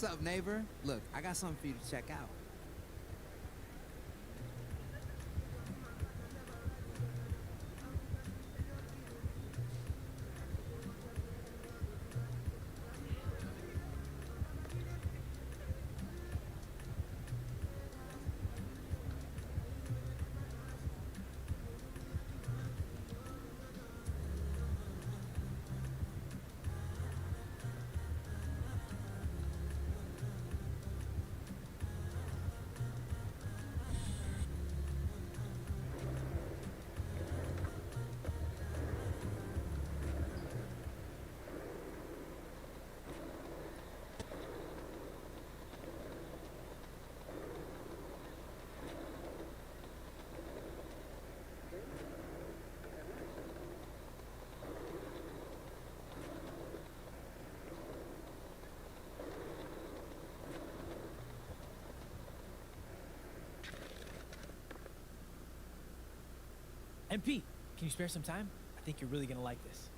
What's up, neighbor? Look, I got something for you to check out. MP, can you spare some time? I think you're really gonna like this.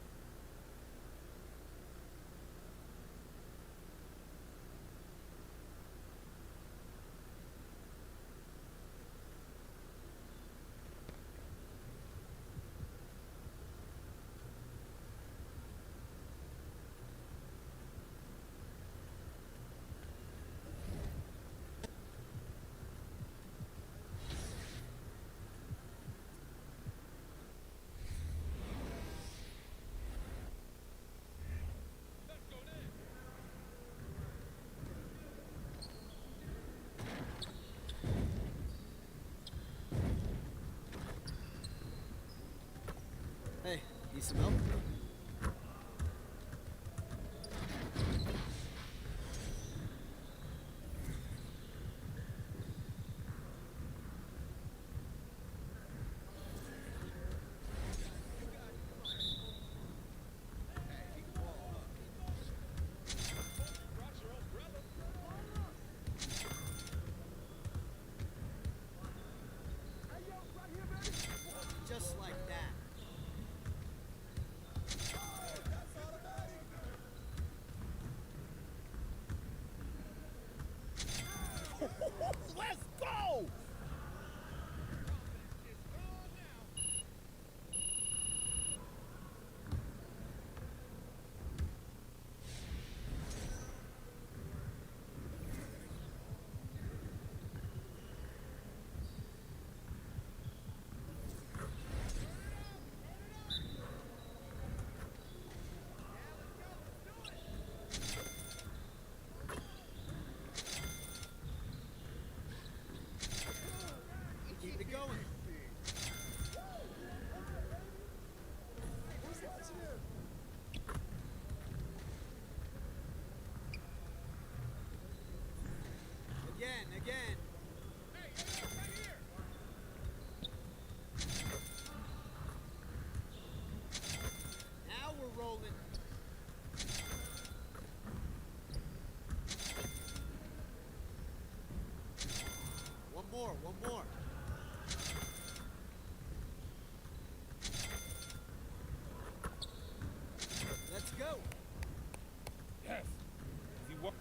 Hey, need some milk? Just like that. One more. Let's go. Yes. He wa-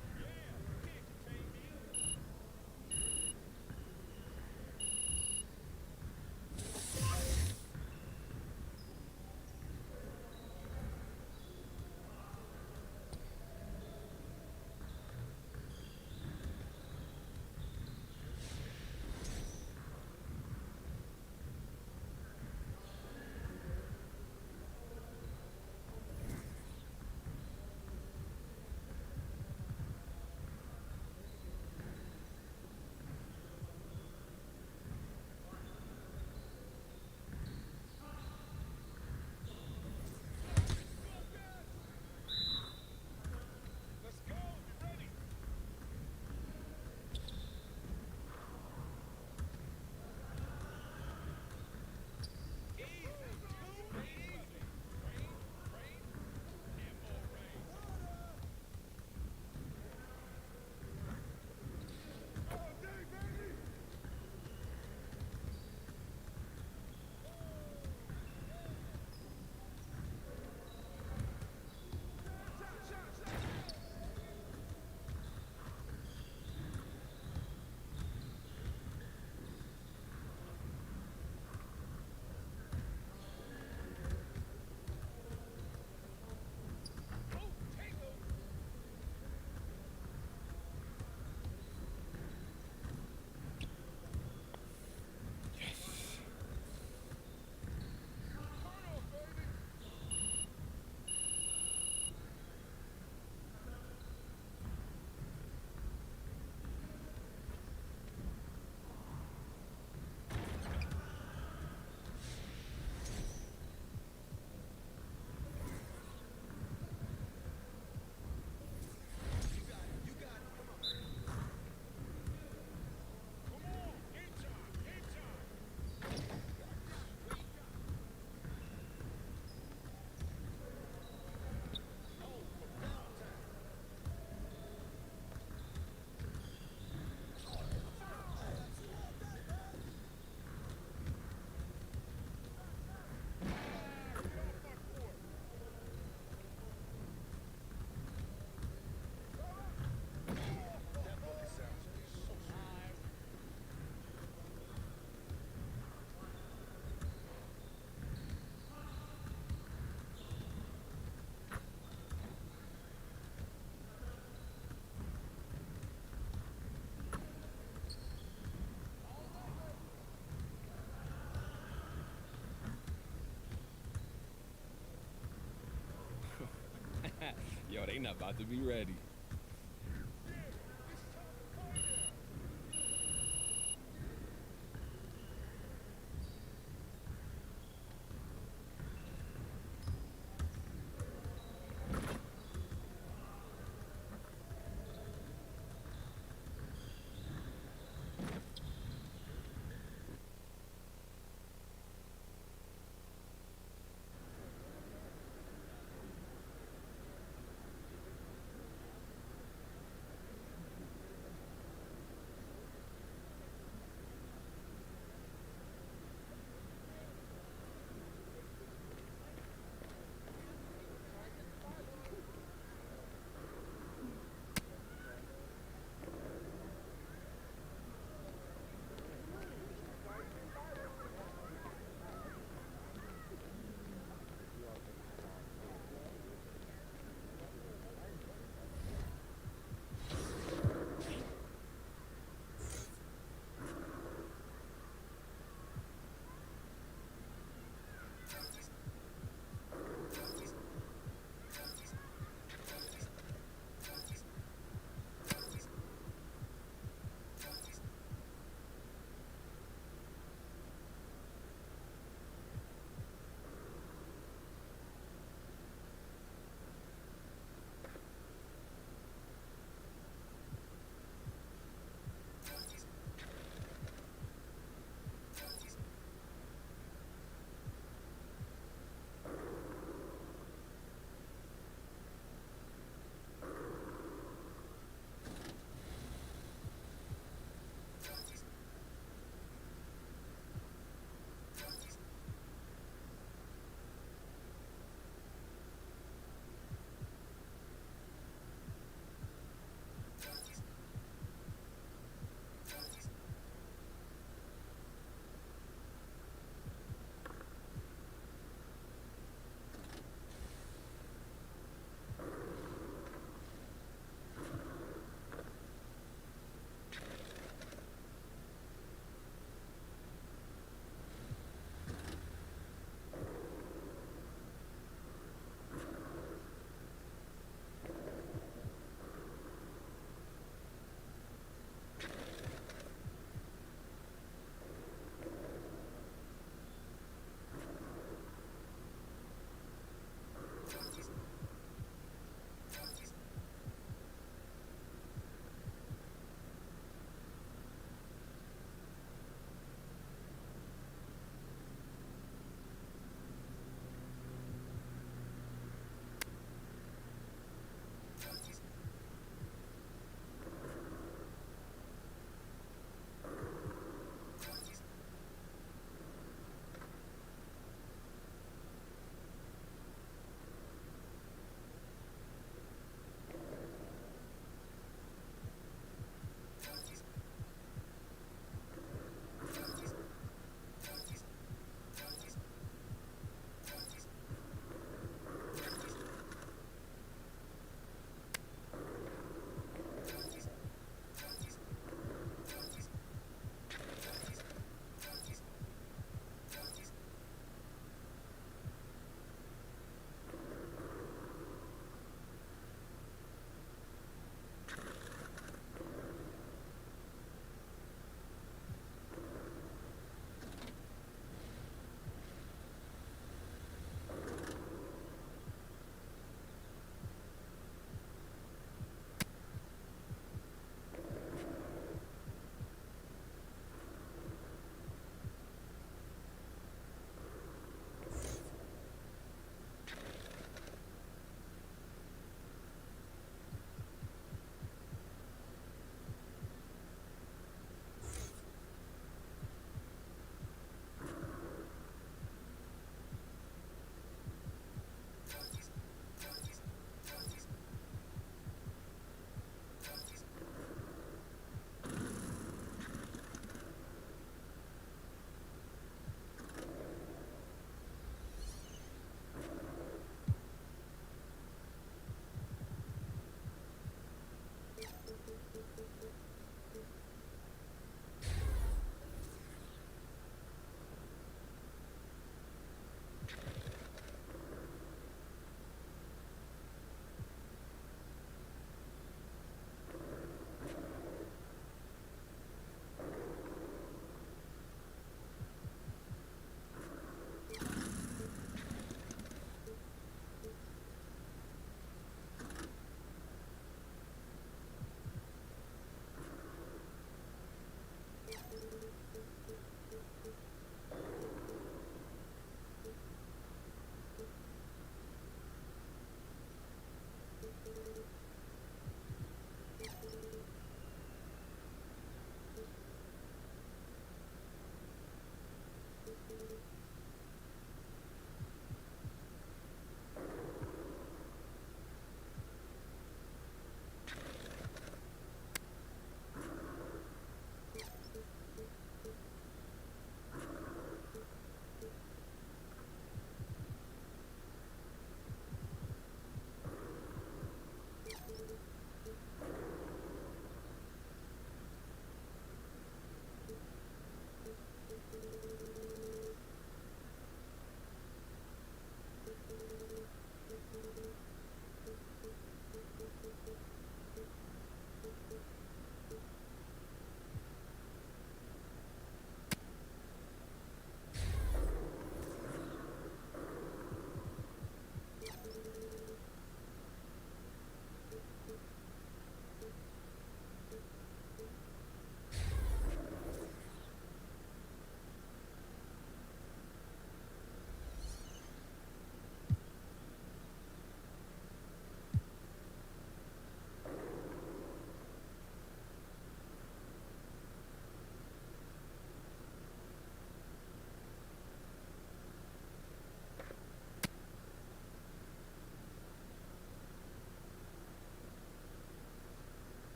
Yo, they not about to be ready.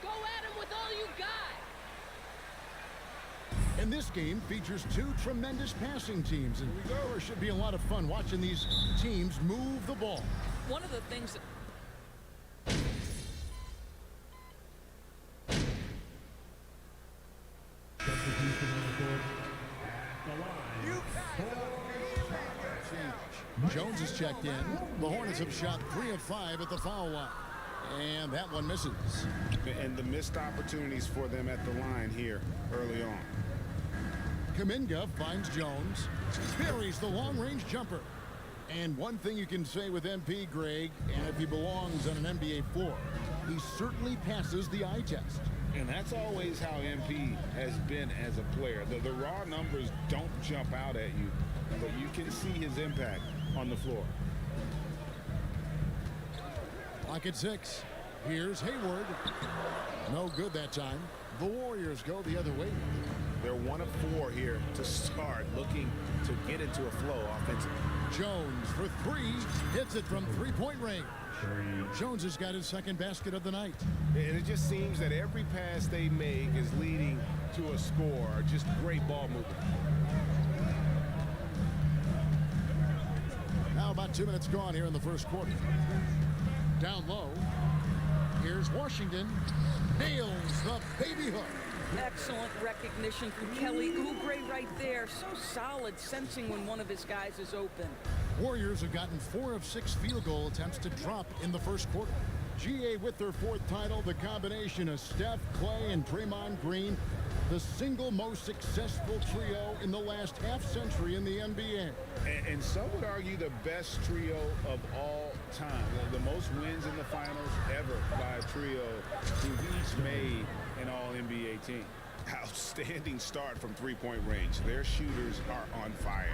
Go at him with all you got. And this game features two tremendous passing teams, and there should be a lot of fun watching these teams move the ball. One of the things that... Jones is checked in. The Hornets have shot 3 of 5 at the foul line. And that one misses. And the missed opportunities for them at the line here early on. Kuminga finds Jones, buries the long-range jumper. And one thing you can say with MP, Greg, and if he belongs on an NBA floor, he certainly passes the eye test. And that's always how MP has been as a player. The raw numbers don't jump out at you, but you can see his impact on the floor. Clock at 6. Here's Hayward. No good that time. The Warriors go the other way. They're 1 of 4 here to start, looking to get into a flow offensively. Jones for 3, hits it from three-point range. Jones has got his second basket of the night. And it just seems that every pass they make is leading to a score. Just great ball movement. Now about 2 minutes gone here in the first quarter. Down low. Here's Washington. Nails the baby hook. Excellent recognition from Kelly Oubre right there. So solid, sensing when one of his guys is open. Warriors have gotten 4 of 6 field goal attempts to drop in the first quarter. GA with their 4th title, the combination of Steph, Clay, and Draymond Green, the single most successful trio in the last half-century in the NBA. And some would argue the best trio of all time. The most wins in the finals ever by a trio who each made an all-NBA team. Outstanding start from three-point range. Their shooters are on fire.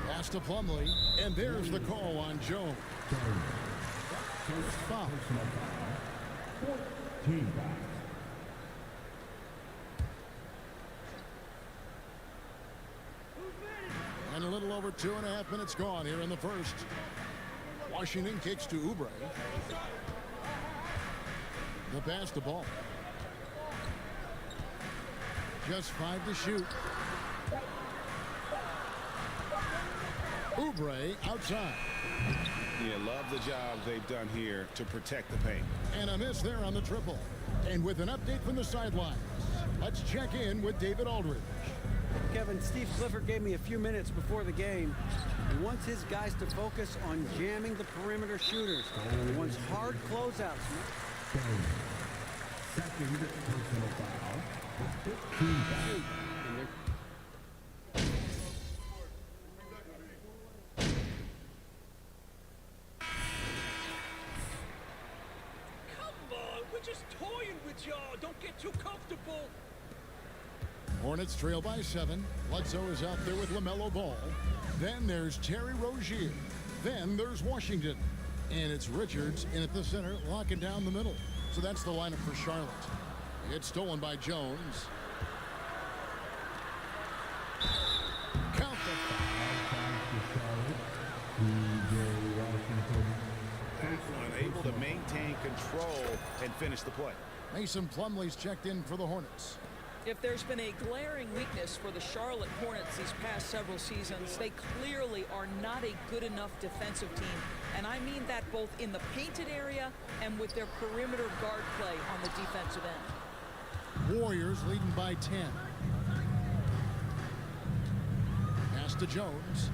Pass to Plumlee, and there's the call on Jones. Foul. And a little over 2.5 minutes gone here in the first. Washington kicks to Oubre. The pass to Ball. Just 5 to shoot. Oubre outside. Yeah, love the job they've done here to protect the paint. And a miss there on the triple. And with an update from the sidelines, let's check in with David Aldridge. Kevin, Steve Clifford gave me a few minutes before the game. He wants his guys to focus on jamming the perimeter shooters. He wants hard closeouts. Second personal foul. Don't get too comfortable. Hornets trail by 7. Bledsoe is out there with LaMelo Ball. Then there's Terry Rozier. Then there's Washington. And it's Richards in at the center, locking down the middle. So that's the lineup for Charlotte. It's stolen by Jones. Count Able to maintain control and finish the play. Mason Plumlee's checked in for the Hornets. If there's been a glaring weakness for the Charlotte Hornets these past several seasons, they clearly are not a good enough defensive team. And I mean that both in the painted area and with their perimeter guard play on the defensive end. Warriors leading by 10. Pass to Jones.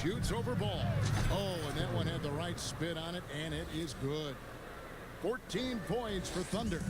Shoots over Ball. Oh, and that one had the right spin on it, and it is good. 14 points for Thunder.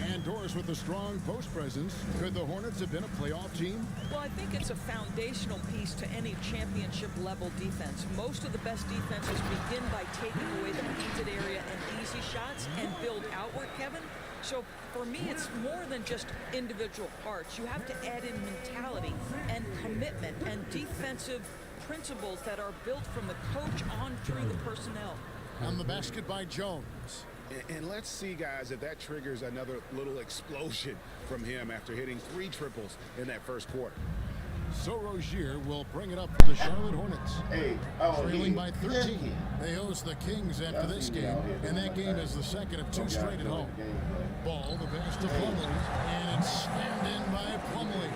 And Doris with a strong post presence. Could the Hornets have been a playoff team? Well, I think it's a foundational piece to any championship level defense. Most of the best defenses begin by taking away the painted area and easy shots and build outward, Kevin. So for me, it's more than just individual parts. You have to add in mentality and commitment and defensive principles that are built from the coach on through the personnel. On the basket by Jones. And let's see, guys, if that triggers another little explosion from him after hitting 3 triples in that first quarter. So Rozier will bring it up for the Charlotte Hornets. Trailing by 13. They host the Kings after this game, and that game is the second of 2 straight at home. Ball, the pass to Plumlee, and it's slammed in by Plumlee.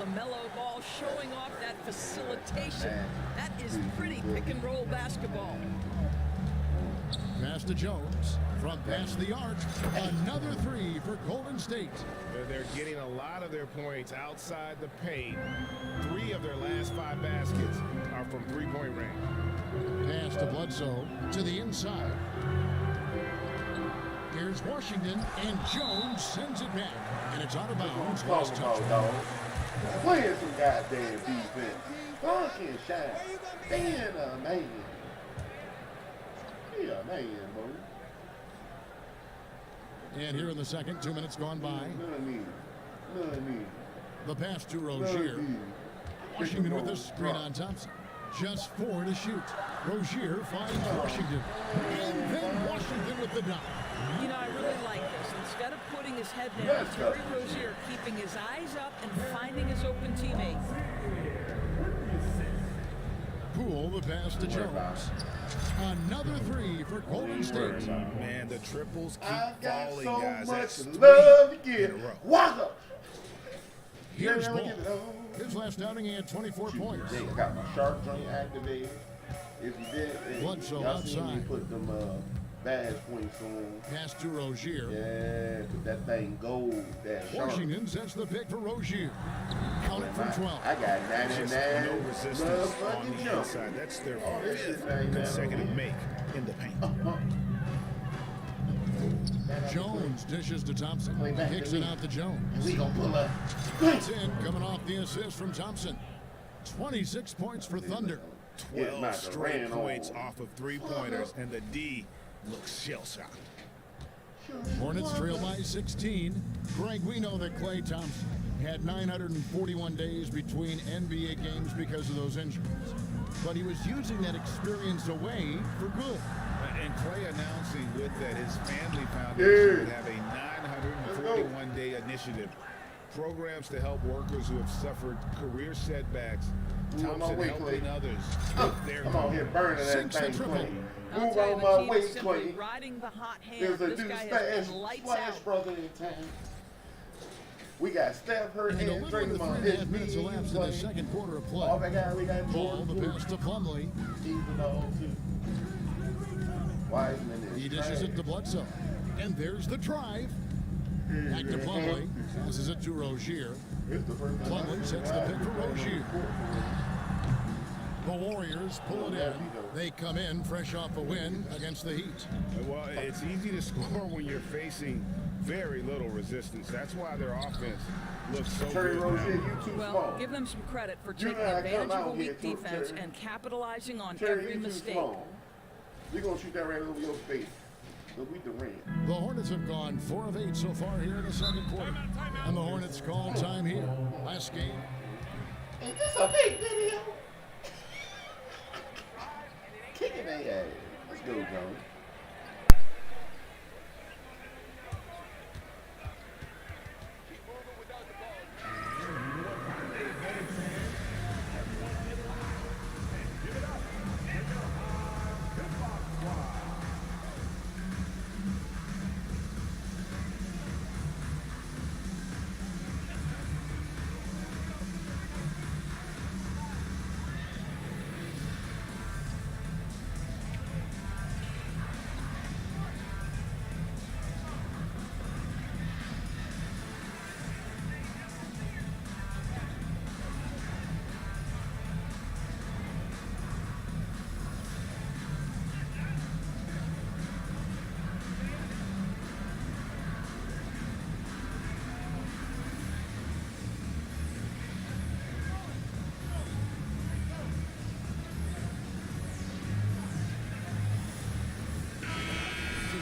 LaMelo Ball showing off that facilitation. That is pretty pick-and-roll basketball. Pass to Jones. From past the arc, another 3 for Golden State. They're getting a lot of their points outside the paint. 3 of their last 5 baskets are from three-point range. Pass to Bledsoe to the inside. Here's Washington, and Jones sends it back. And it's out of bounds. Last touchdown. Playing some goddamn defense. Fucking shine. Being a man. Be a man, bro. And here in the second, 2 minutes gone by. None The pass to Rozier. Washington with a screen on Thompson. Just 4 to shoot. Rozier finds Washington. And then Washington with the dunk. You know, I really like this. Instead of putting his head down, Terry Rozier keeping his eyes up and finding his open teammate. Poole, the pass to Jones. Another 3 for Golden State. Man, the triples keep falling, so guys. much That's 3 love to in give. a row. Walk up. Here's Ball. His last outing, he had 24 points. I got my sharp joint activated. If you did, Bledsoe y'all seen me outside. put them badge points on. Pass to Rozier. Yeah, 'cause that thing gold. That sharp. Washington sets the pick for Rozier. Count it from 12. I got 99. No resistance on the inside. That's their 5th consecutive make in the paint. Jones dishes to Thompson. Kicks it out to Jones. We gonna pull up. That's in, coming off the assist from Thompson. 26 points for Thunder. 12 straight points off of 3-pointers, and the D looks shell-shocked. Hornets trail by 16. Greg, we know that Klay Thompson had 941 days between NBA games because of those injuries. But he was using that experience away for good. And Klay announcing with that his family foundation would have a 941-day initiative. Programs to help workers who have suffered career setbacks. Thompson helping others with their I'm out here burning that thing, Clay. Move on my way, Clay. Riding the hot hand. There's a This dude guy has been lights Splash out. brother in town. We got Steph Hurt And a and little under Draymond. 3.5 minutes elapsed in the second quarter of play. Oh my God, we got Ball, the pass to Plumlee. He dishes it to Bledsoe. And there's the drive. Back to Plumlee. Passes it to Rozier. Plumlee sets the pick for Rozier. The Warriors pull it in. They come in fresh off a win against the Heat. Well, it's easy to score when you're facing very little resistance. That's why their offense looks so good now. Well, give them some credit for taking advantage of a weak defense and capitalizing on every mistake. We're going to shoot that right over your face. Look, we the ring. The Hornets have gone 4 of 8 so far here in the second quarter. And the Hornets call time here. Last game. Is this a fake video? Kicking their ass. Let's go, Jones.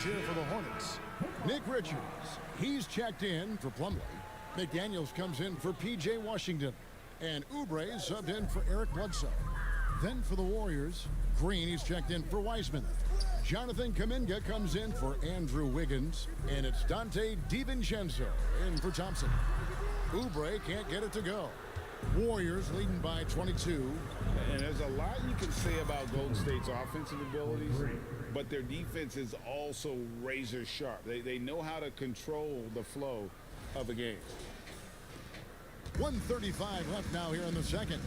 Here for the Hornets. Nick Richards, he's checked in for Plumlee. McDaniels comes in for P.J. Washington. And Oubre subbed in for Eric Bledsoe. Then for the Warriors, Green, he's checked in for Wiseman. Jonathan Kuminga comes in for Andrew Wiggins. And it's Dante DiVincenzo in for Thompson. Oubre can't get it to go. Warriors leading by 22. And there's a lot you can say about Golden State's offensive abilities, but their defense is also razor sharp. They know how to control the flow of a game. 1:35 left now here in the second.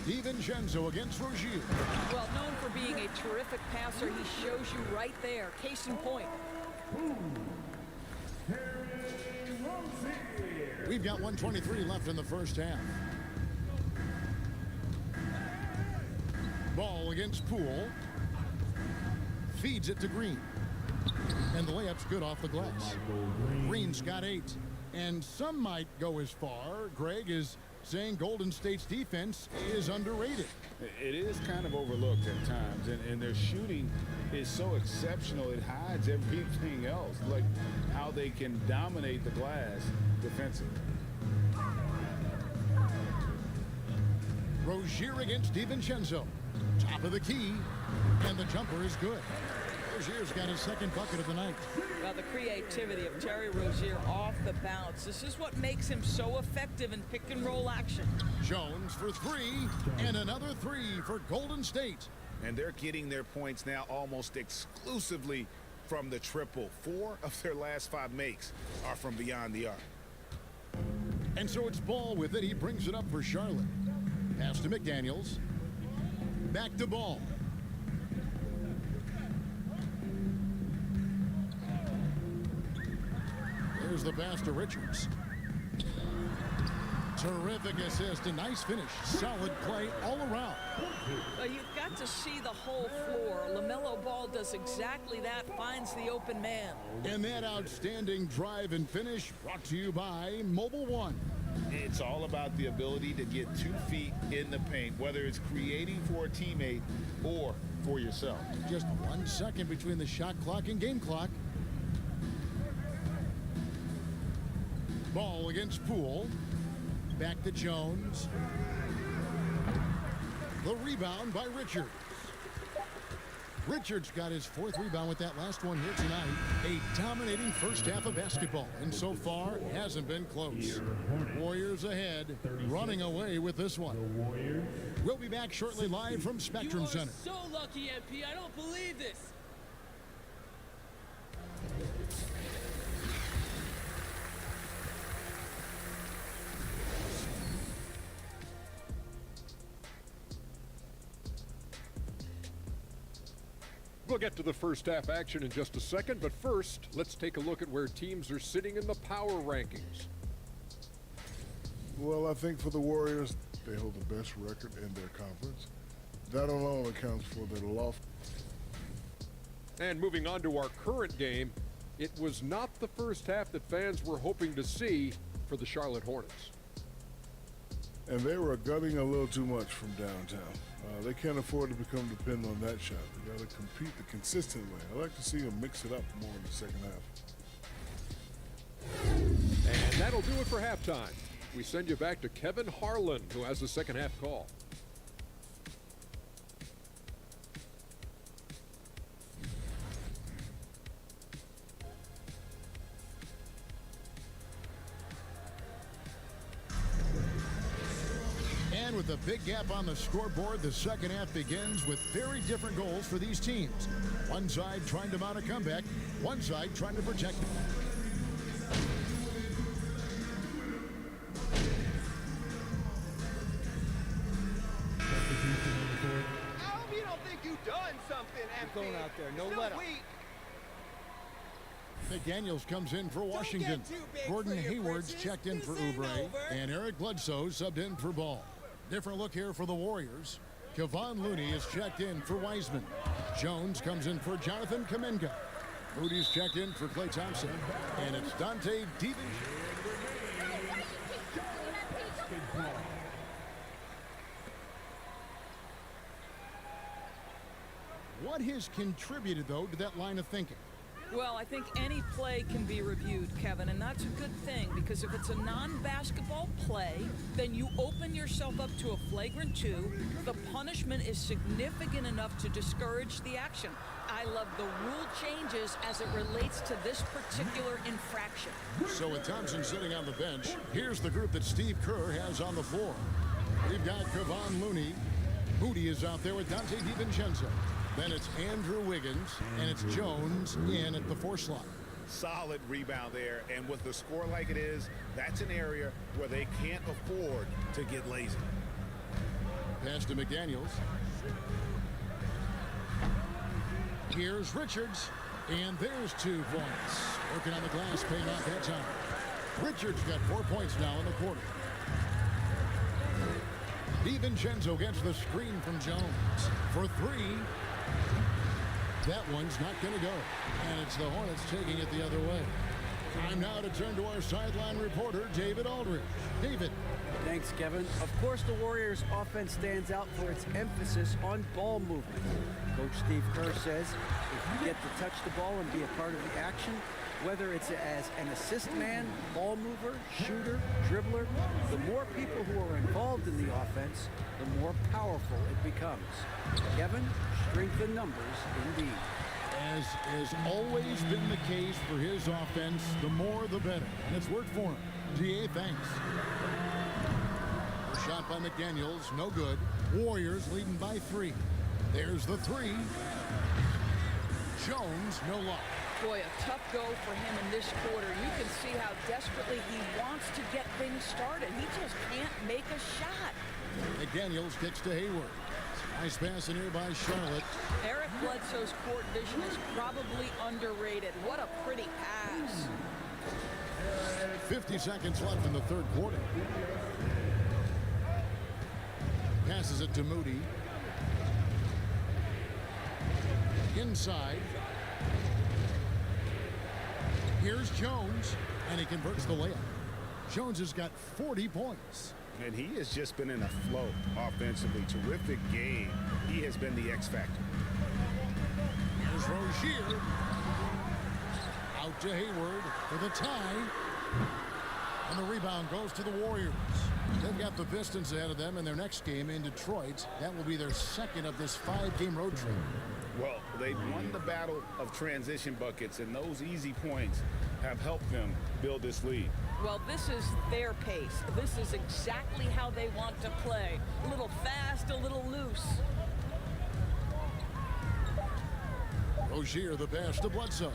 DiVincenzo against Rozier. Well, known for being a terrific passer, he shows you right there. Case in point. We've got 1:23 left in the first half. Ball against Poole. Feeds it to Green. And the layup's good off the glass. Green's got 8. And some might go as far, Greg, is saying Golden State's defense is underrated. It is kind of overlooked at times, and their shooting is so exceptional it hides everything else, like how they can dominate the glass defensively. Rozier against DiVincenzo. Top of the key, and the jumper is good. Rozier's got his second bucket of the night. Well, the creativity of Terry Rozier off the bounce. This is what makes him so effective in pick-and-roll action. Jones for 3, and another 3 for Golden State. And they're getting their points now almost exclusively from the triple. 4 of their last 5 makes are from beyond the arc. And so it's Ball with it. He brings it up for Charlotte. Pass to McDaniels. Back to Ball. There's the pass to Richards. Terrific assist, a nice finish. Solid play all around. Well, you've got to see the whole floor. LaMelo Ball does exactly that, finds the open man. And that outstanding drive and finish brought to you by Mobile One. It's all about the ability to get 2 feet in the paint, whether it's creating for a teammate or for yourself. Just 1 second between the shot clock and game clock. Ball against Poole. Back to Jones. The rebound by Richards. Richards got his 4th rebound with that last one here tonight. A dominating first half of basketball, and so far hasn't been close. Warriors ahead, running away with this one. We'll be back shortly live from Spectrum Center. So lucky, MP. I don't believe this. We'll get to the first half action in just a second, but first, let's take a look at where teams are sitting in the power rankings. Well, I think for the Warriors, they hold the best record in their conference. That alone accounts for their loft. And moving on to our current game, it was not the first half that fans were hoping to see for the Charlotte Hornets. And they were gutting a little too much from downtown. They can't afford to become dependent on that shot. They got to compete the consistent way. I like to see them mix it up more in the second half. And that'll do it for halftime. We send you back to Kevin Harlan, who has the second half call. With a big gap on the scoreboard, the second half begins with very different goals for these teams. One side trying to mount a comeback, one side trying to protect it. I hope you don't think you've done something, MP. Going out there, no let up. McDaniels comes in for Washington. Gordon Hayward's checked in for Oubre, and Eric Bledsoe subbed in for Ball. Different look here for the Warriors. Kevon Looney is checked in for Wiseman. Jones comes in for Jonathan Kuminga. Moody's checked in for Klay Thompson. And it's Dante DiVincenzo. What has contributed, though, to that line of thinking? Well, I think any play can be reviewed, Kevin, and that's a good thing because if it's a non-basketball play, then you open yourself up to a flagrant 2. The punishment is significant enough to discourage the action. I love the rule changes as it relates to this particular infraction. So with Thompson sitting on the bench, here's the group that Steve Kerr has on the floor. We've got Kevon Looney. Moody is out there with Dante DiVincenzo. Then it's Andrew Wiggins, and it's Jones in at the 4 slot. Solid rebound there, and with the score like it is, that's an area where they can't afford to get lazy. Pass to McDaniels. Here's Richards, and there's 2 points. Working on the glass, paying off that time. Richards got 4 points now in the quarter. DiVincenzo gets the screen from Jones for 3. That one's not going to go, and it's the Hornets taking it the other way. Time now to turn to our sideline reporter, David Aldridge. David. Thanks, Kevin. Of course, the Warriors' offense stands out for its emphasis on ball movement. Coach Steve Kerr says if you get to touch the ball and be a part of the action, whether it's as an assist man, ball mover, shooter, dribbler, the more people who are involved in the offense, the more powerful it becomes. Kevin, strength in numbers indeed. As has always been the case for his offense, the more the better. And it's worked for him. DA, thanks. Shot by McDaniels, no good. Warriors leading by 3. There's the 3. Jones, no luck. Boy, a tough go for him in this quarter. You can see how desperately he wants to get things started. He just can't make a shot. McDaniels kicks to Hayward. Nice pass in here by Charlotte. Eric Bledsoe's court vision is probably underrated. What a pretty pass. 50 seconds left in the 3rd quarter. Passes it to Moody. Inside. Here's Jones, and he converts the layup. Jones has got 40 points. And he has just been in a flow offensively. Terrific game. He has been the X factor. Here's Rozier. Out to Hayward for the tie. And the rebound goes to the Warriors. They've got the Pistons ahead of them in their next game in Detroit. That will be their 2nd of this 5-game road trip. Well, they won the battle of transition buckets, and those easy points have helped them build this lead. Well, this is their pace. This is exactly how they want to play. A little fast, a little loose. Rozier, the pass to Bledsoe.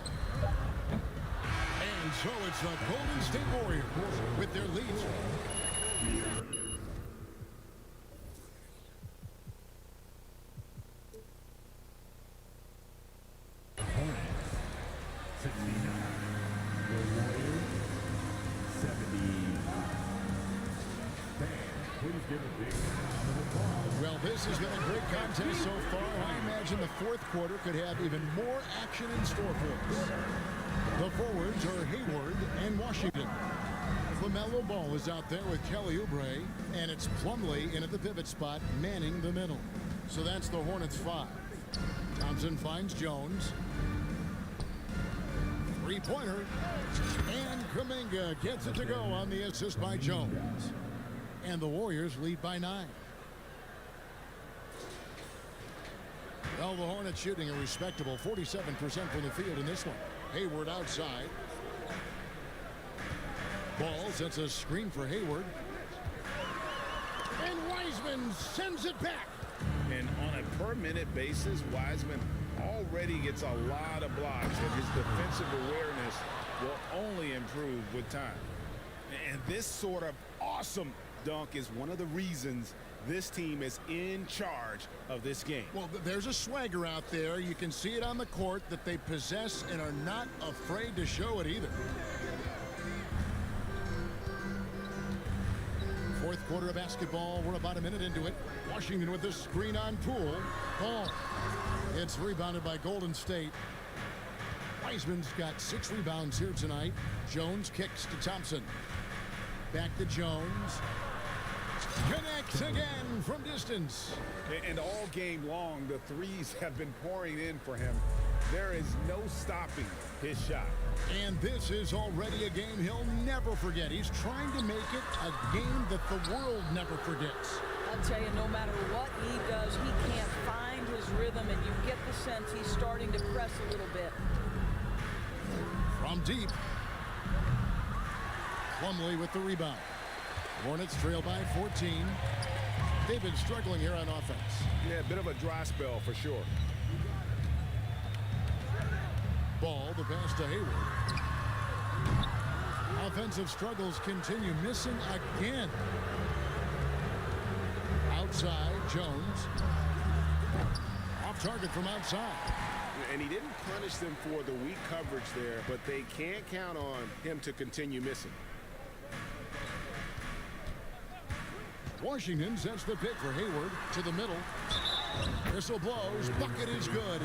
And so it's the Golden State Warriors with their lead. Well, this has been a great contest so far. I imagine the 4th quarter could have even more action in store for us. The forwards are Hayward and Washington. LaMelo Ball is out there with Kelly Oubre, and it's Plumlee in at the pivot spot, manning the middle. So that's the Hornets 5. Thompson finds Jones. 3-pointer. And Kuminga gets it to go on the assist by Jones. And the Warriors lead by 9. Well, the Hornets shooting a respectable 47% from the field in this one. Hayward outside. Ball sets a screen for Hayward. And Wiseman sends it back. And on a per-minute basis, Wiseman already gets a lot of blocks, and his defensive awareness will only improve with time. And this sort of awesome dunk is one of the reasons this team is in charge of this game. Well, there's a swagger out there. You can see it on the court that they possess and are not afraid to show it either. 4th quarter of basketball. We're about a minute into it. Washington with the screen on Poole. Ball. It's rebounded by Golden State. Wiseman's got 6 rebounds here tonight. Jones kicks to Thompson. Back to Jones. Connects again from distance. And all game long, the threes have been pouring in for him. There is no stopping his shot. And this is already a game he'll never forget. He's trying to make it a game that the world never forgets. I'll tell you, no matter what he does, he can't find his rhythm, and you get the sense he's starting to press a little bit. From deep. Plumlee with the rebound. Hornets trail by 14. They've been struggling here on offense. Yeah, a bit of a dry spell for sure. Ball, the pass to Hayward. Offensive struggles continue, missing again. Outside, Jones. Off target from outside. And he didn't punish them for the weak coverage there, but they can't count on him to continue missing. Washington sets the pick for Hayward to the middle. Whistle blows. Bucket is good.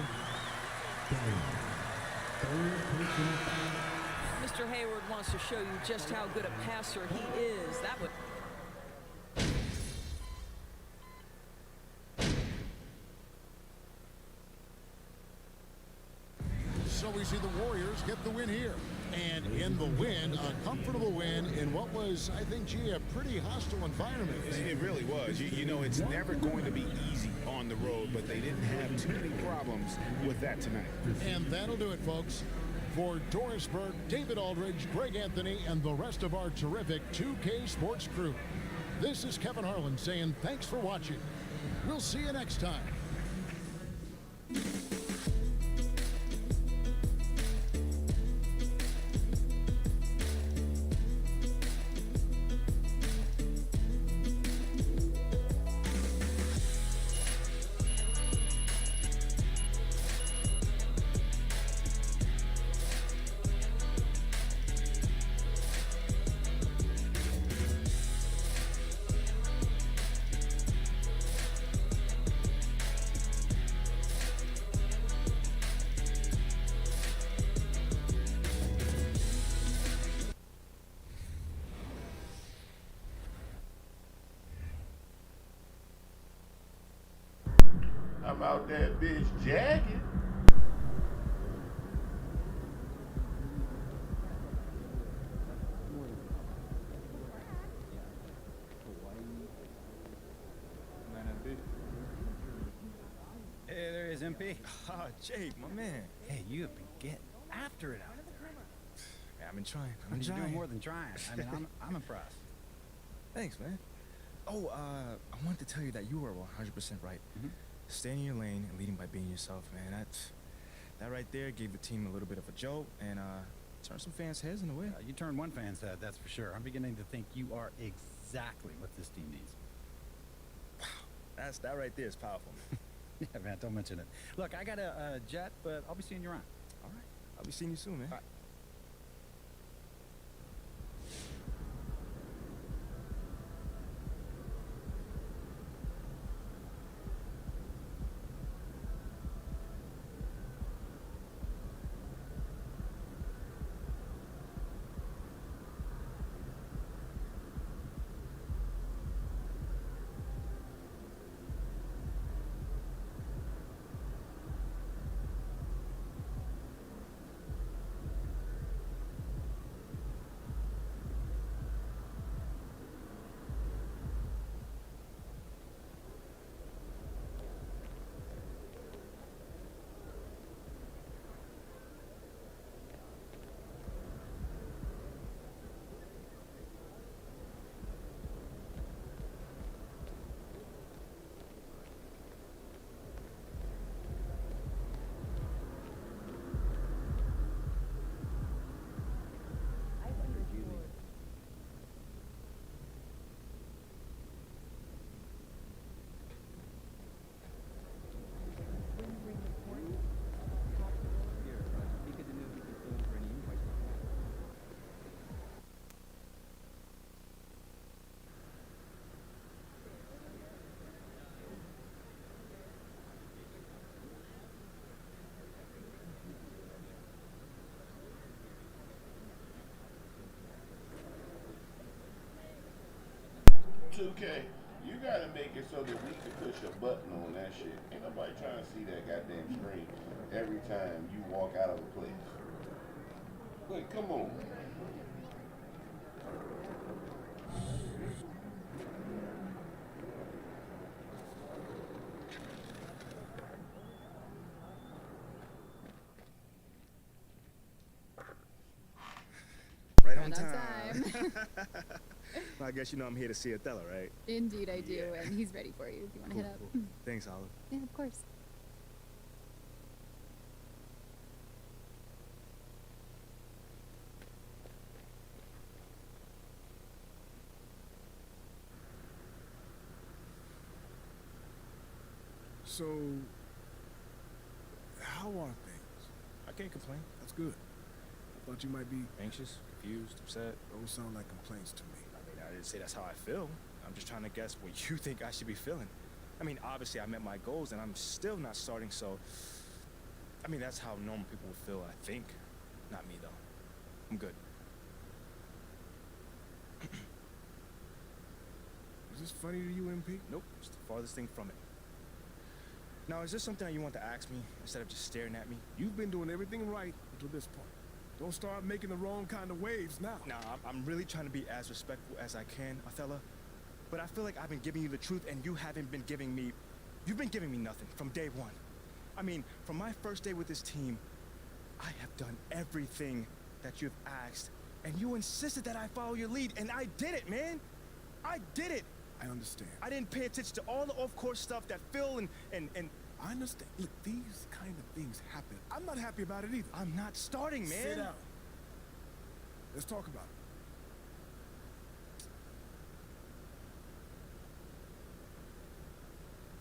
Mr. Hayward wants to show you just how good a passer he is. That would... So we see the Warriors get the win here. And in the win, a comfortable win in what was, I think, gee, a pretty hostile environment. It really was. You know, it's never going to be easy on the road, but they didn't have too many problems with that tonight. And that'll do it, folks. For Doris Burke, David Aldridge, Greg Anthony, and the rest of our terrific 2K Sports crew, this is Kevin Harlan saying thanks for watching. We'll see you next time. I'm out that bitch jagging. Hey, there he is, MP. Oh, Jake, my man. Hey, you have been getting after it out there. Yeah, I've been trying. You're doing more than trying. I mean, I'm impressed. Thanks, man. Oh, I wanted to tell you that you were 100% right. Staying in your lane and leading by being yourself, man. That right there gave the team a little bit of a jolt and turned some fans' heads in a way. You turned one fan's head, that's for sure. I'm beginning to think you are exactly what this team needs. Wow, that right there is powerful. Yeah, man, don't mention it. Look, I got a jet, but I'll be seeing you around. All right. I'll be seeing you soon, man. All right. You gotta make it so that we can put push a button on that shit. Ain't nobody trying to see that goddamn screen every time you walk out of a place. Like, come on. Right on Right on time. time. Well, I guess you know I'm here to see Othello, right? Indeed, I do, and he's ready for you if you want to Cool, head up. cool. Thanks, Olive. Yeah, of course. So, how are things? I can't complain. That's good. I thought you might be Anxious, confused, upset. Those sound like complaints to me. I mean, I didn't say that's how I feel. I'm just trying to guess what you think I should be feeling. I mean, obviously I met my goals and I'm still not starting, so... I mean, that's how normal people would feel, I think. Not me, though. I'm good. Is this funny to you, MP? Nope, it's the farthest thing from it. Now, is this something that you want to ask me instead of just staring at me? You've been doing everything right until this point. Don't start making the wrong kind of waves now. Nah, I'm really trying to be as respectful as I can, Othello. But I feel like I've been giving you the truth and you haven't been giving me... You've been giving me nothing from day one. I mean, from my first day with this team, I have done everything that you've asked. And you insisted that I follow your lead, and I did it, man. I did it. I understand. I didn't pay attention to all the off-course stuff that Phil and I understand. Look, these kind of things happen. I'm not happy about it either. I'm not starting, man. Sit down. Let's talk about it.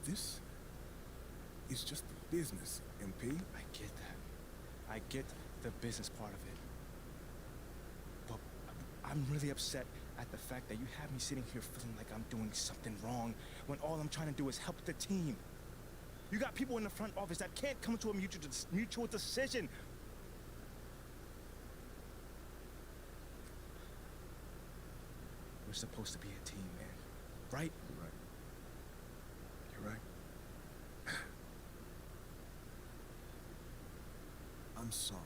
This is just the business, MP. I get that. I get the business part of it. But I'm really upset at the fact that you have me sitting here feeling like I'm doing something wrong when all I'm trying to do is help the team. You got people in the front office that can't come to a mutual decision. We're supposed to be a team, man. Right? You're right. You're right. I'm sorry.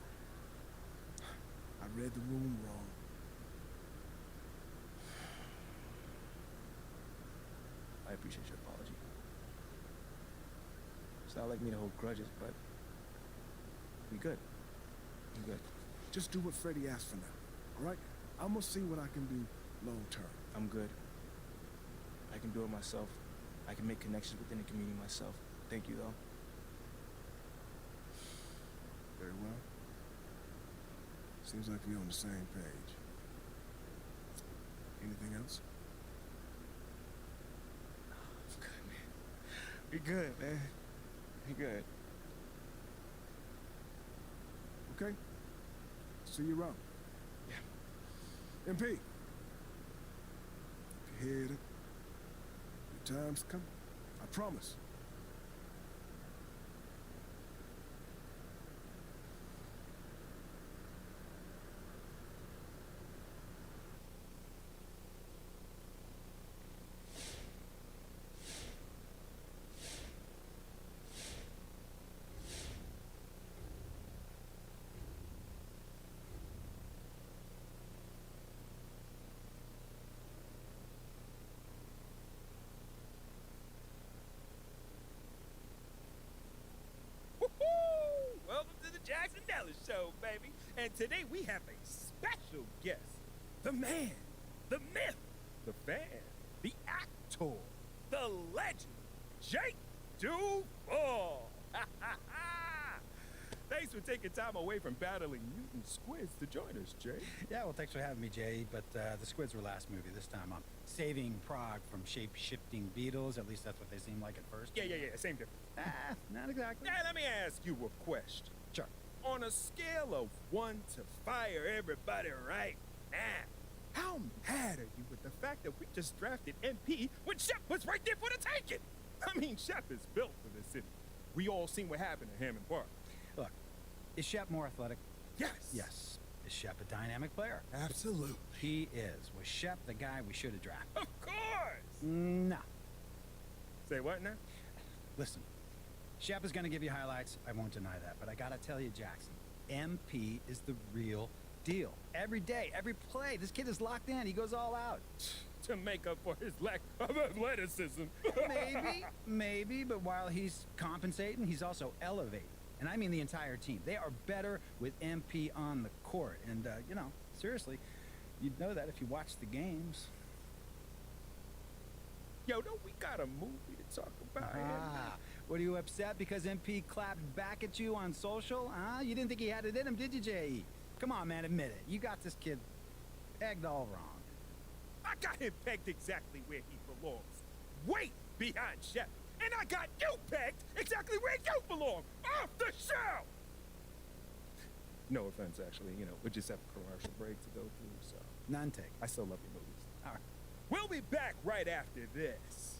I read the room wrong. I appreciate your apology. It's not like me to hold grudges, but we good. We good. Just do what Freddie asked for now, all right? I'm gonna see what I can do long term. I'm good. I can do it myself. I can make connections within the community myself. Thank you, though. Very well. Seems like we're on the same page. Anything else? I'm good, man. We good, man. We good. Okay. See you around. Yeah. MP. Keep your head up. Your time's coming. I promise. Welcome to the Jackson Dallas Show, baby. And today we have a special guest. The man, the myth, the fan, the actor, the legend, Jake Duval. Thanks for taking time away from battling mutant squids to join us, Jay. Yeah, well, thanks for having me, Jay. But the squids were last movie. This time I'm saving Prague from shape-shifting beetles. At least that's what they seem like at first. Yeah, same difference. Not exactly. Now, let me ask you a question. Sure. On a scale of 1 to fire everybody right now, how mad are you with the fact that we just drafted MP when Shep was right there for the taking? I mean, Shep is built for this city. We all seen what happened to him in Park. Look, is Shep more athletic? Yes. Yes. Is Shep a dynamic player? Absolutely. He is. Was Shep the guy we should have drafted? Of course. No. Say what now? listen. Shep is going to give you highlights. I won't deny that. But I got to tell you, Jackson, MP is the real deal. Every day, every play, this kid is locked in. He goes all out. To make up for his lack of athleticism. Maybe, but while he's compensating, he's also elevating. And I mean the entire team. They are better with MP on the court. And, you know, seriously, you'd know that if you watched the games. Yo, don't we got a movie to talk about? What, are you upset because MP clapped back at you on social? Huh? You didn't think he had it in him, did you, J.E.? Come on, man, admit it. You got this kid pegged all wrong. I got him pegged exactly where he belongs. Way behind Shep. And I got you pegged exactly where you belong. Off the show! No offense, actually. You know, we just have a commercial break to go through, so. None taken. I still love your movies. All right. We'll be back right after this.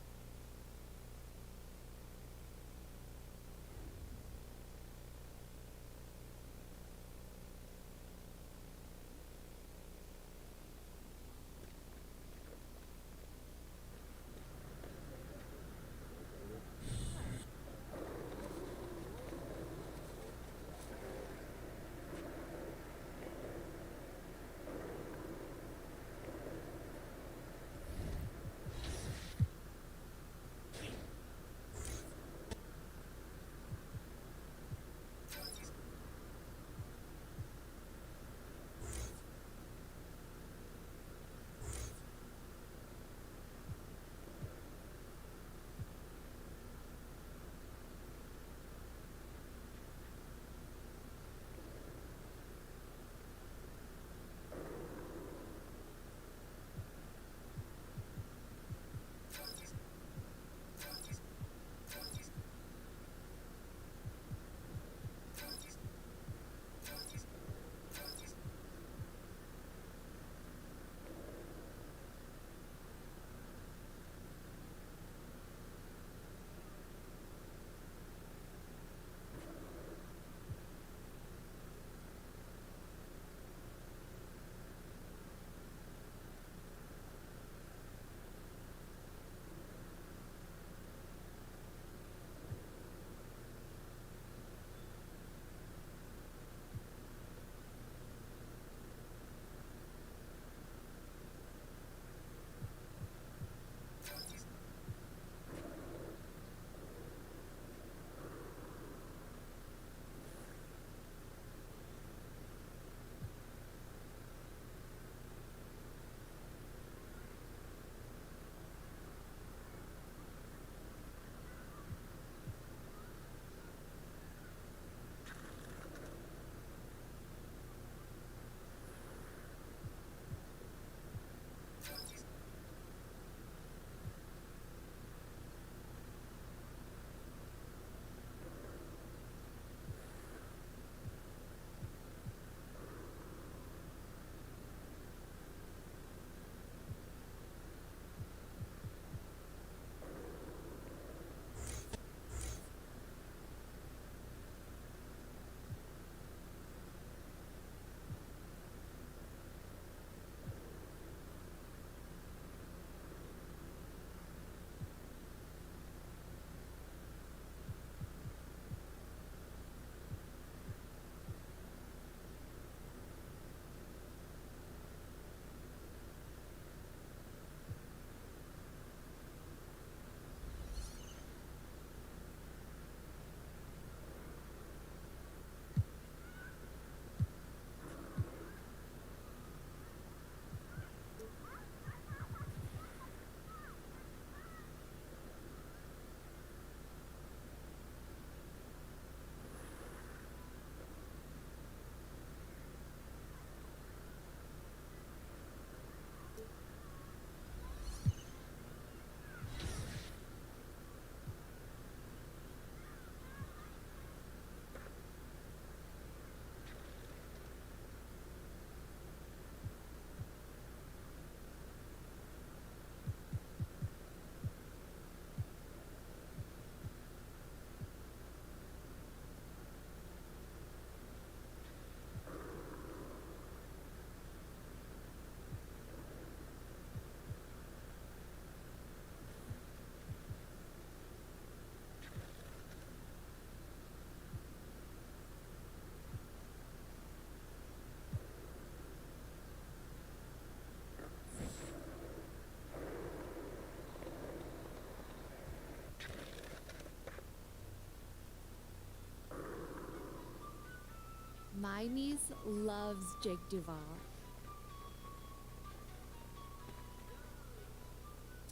My niece loves Jake Duval.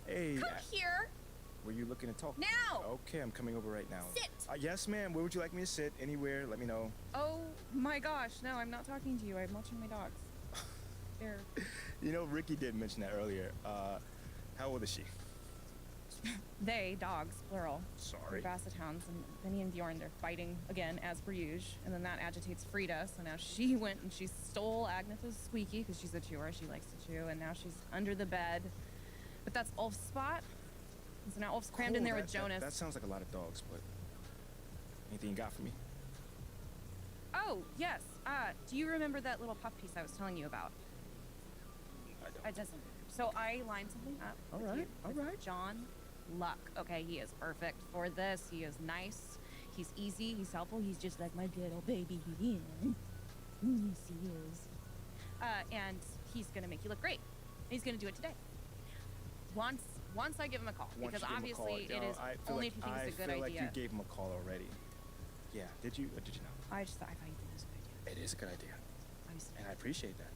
Hey. Come here. Were you looking to talk? Now! Okay, I'm coming over right now. Sit! Yes, ma'am. Where would you like me to sit? Anywhere. Let me know. Oh my gosh, no, I'm not talking to you. I'm watching my dogs. They're... You know, Ricky did mention that earlier. How old is she? They, dogs, plural. Sorry. They're Basset Hounds, and Benny and Bjorn, they're fighting again, as per usual. And then that agitates Frida, so now she went and she stole Agnes's Squeaky, because she's a chewer, she likes to chew, and now she's under the bed. But that's Ulf's spot. And so now Ulf's crammed in there with Jonas. That sounds like a lot of dogs, but anything you got for me? Oh, yes. Do you remember that little puff piece I was telling you about? I don't. It doesn't. So I lined something up. All right, all right. John Luck. Okay, he is perfect for this. He is nice. He's easy. He's helpful. He's just like my little baby. Yes, he is. And he's gonna make you look great. And he's gonna do it today. Once I give him a call, because obviously it is only if he thinks it's a good idea. I feel like you gave him a call already. Yeah. Did you or did you not? I thought you think it was a good idea. It is a good idea. And I appreciate that.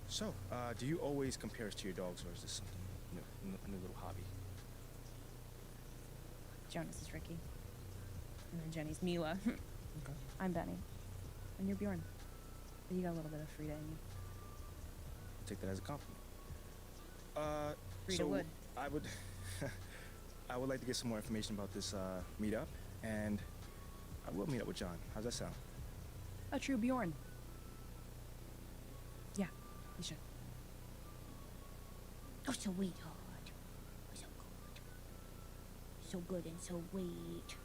So, do you always compare us to your dogs, or is this something new, a new little hobby? Jonas is Ricky. And then Jenny's Mila. Okay. I'm Benny. And you're Bjorn. But you got a little bit of Frida in you. I'll take that as a compliment. Frida so would. I would like to get some more information about this meetup, and I will meet up with John. How's that sound? A true Bjorn. Yeah, you should. Oh, sweetheart. So good. So good and so sweet.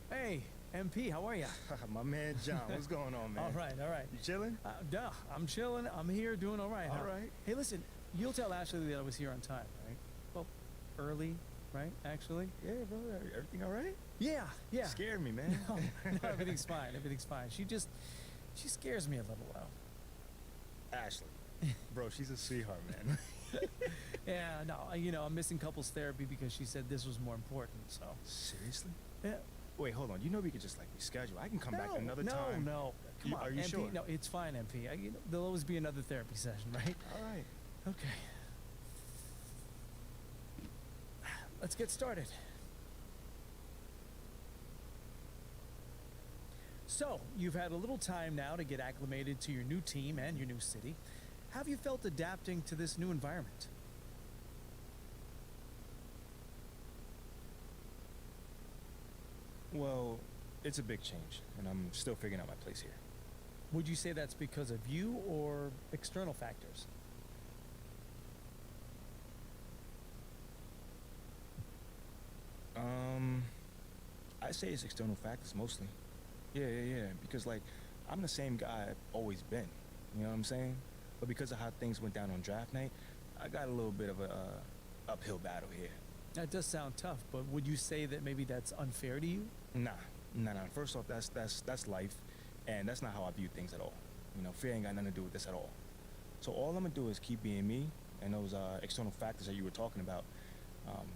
Hey, MP, how are you? My man John, what's going on, man? All right. You chilling? Yeah, I'm chilling. I'm here doing all right. All right. Hey, listen, you'll tell Ashley that I was here on time, right? Well, early, right, actually? Yeah, bro. Everything all right? Yeah. Scared me, man. No, everything's fine. Everything's fine. She scares me a little, though. Ashley. Bro, she's a sweetheart, man. Yeah, no, I'm missing couples therapy because she said this was more important, so. Seriously? Yeah. Wait, hold on. You know we could just, like, reschedule. I can come back another time. No. Come on, Are you MP, sure? No, it's fine, MP. There'll always be another therapy session, right? All right. Okay. Let's get started. So, you've had a little time now to get acclimated to your new team and your new city. How have you felt adapting to this new environment? Well, it's a big change, and I'm still figuring out my place here. Would you say that's because of you or external factors? I say it's external factors mostly. Yeah. Because, like, I'm the same guy I've always been. You know what I'm saying? But because of how things went down on draft night, I got a little bit of a uphill battle here. That does sound tough, but would you say that maybe that's unfair to you? Nah. First off, that's life, and that's not how I view things at all. You know, fear ain't got nothing to do with this at all. So all I'm gonna do is keep being me, and those external factors that you were talking about,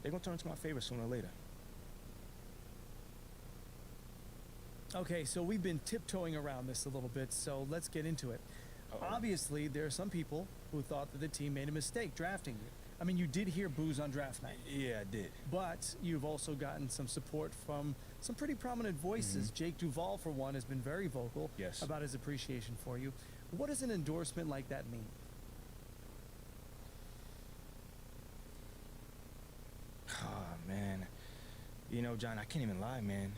they're gonna turn into my favor sooner or later. Okay, so we've been tiptoeing around this a little bit, so let's get into it. Obviously, there are some people who thought that the team made a mistake drafting you. I mean, you did hear boos on draft night. Yeah, I did. But you've also gotten some support from some pretty prominent voices. Jake Duvall, for one, has been very vocal Yes. about his appreciation for you. What does an endorsement like that mean? Oh, man. You know, John, I can't even lie, man.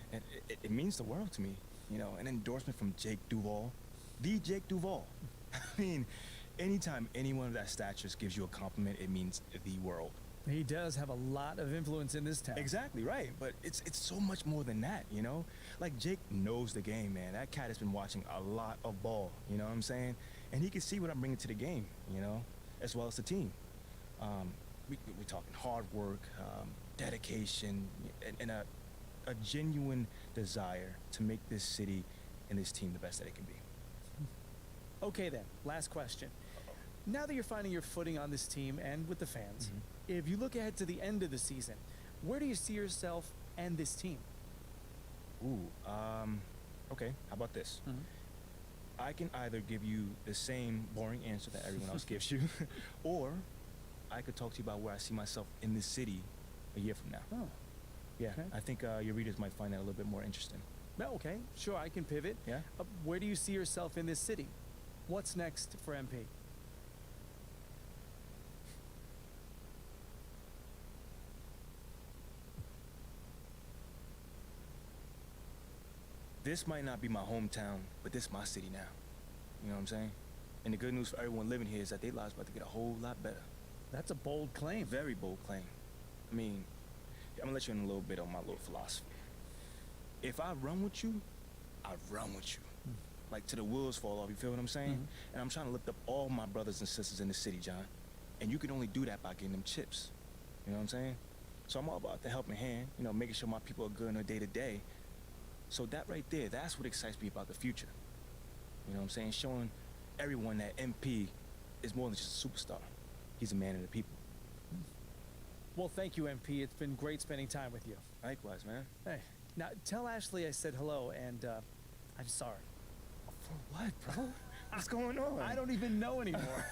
It means the world to me. You know, an endorsement from Jake Duvall. The Jake Duvall. I mean, anytime anyone of that stature gives you a compliment, it means the world. He does have a lot of influence in this town. Exactly, right. But it's so much more than that, you know? Like, Jake knows the game, man. That cat has been watching a lot of ball, you know what I'm saying? And he can see what I'm bringing to the game, you know, as well as the team. We're talking hard work, dedication, and a genuine desire to make this city and this team the best that it can be. Okay, then. Last question. Now that you're finding your footing on this team and with the fans, if you look ahead to the end of the season, where do you see yourself and this team? Ooh, okay, how about this? I can either give you the same boring answer that everyone else gives you, or I could talk to you about where I see myself in this city a year from now. Oh. Yeah, Okay. I think your readers might find that a little bit more interesting. Well, okay, sure, I can pivot. Yeah? Where do you see yourself in this city? What's next for MP? This might not be my hometown, but this my city now. You know what I'm saying? And the good news for everyone living here is that their lives about to get a whole lot better. That's a bold claim. Very bold claim. I mean, I'm gonna let you in a little bit on my little philosophy. If I run with you, I run with you. Like till the wheels fall off, you feel what I'm saying? And I'm trying to lift up all my brothers and sisters in the city, John. And you can only do that by getting them chips. You know what I'm saying? So I'm all about the helping hand, you know, making sure my people are good on a day-to-day. So that right there, that's what excites me about the future. You know what I'm saying? Showing everyone that MP is more than just a superstar. He's a man of the people. Well, thank you, MP. It's been great spending time with you. Likewise, man. Hey, now tell Ashley I said hello, and I'm sorry. For what, bro? What's going on? I don't even know anymore.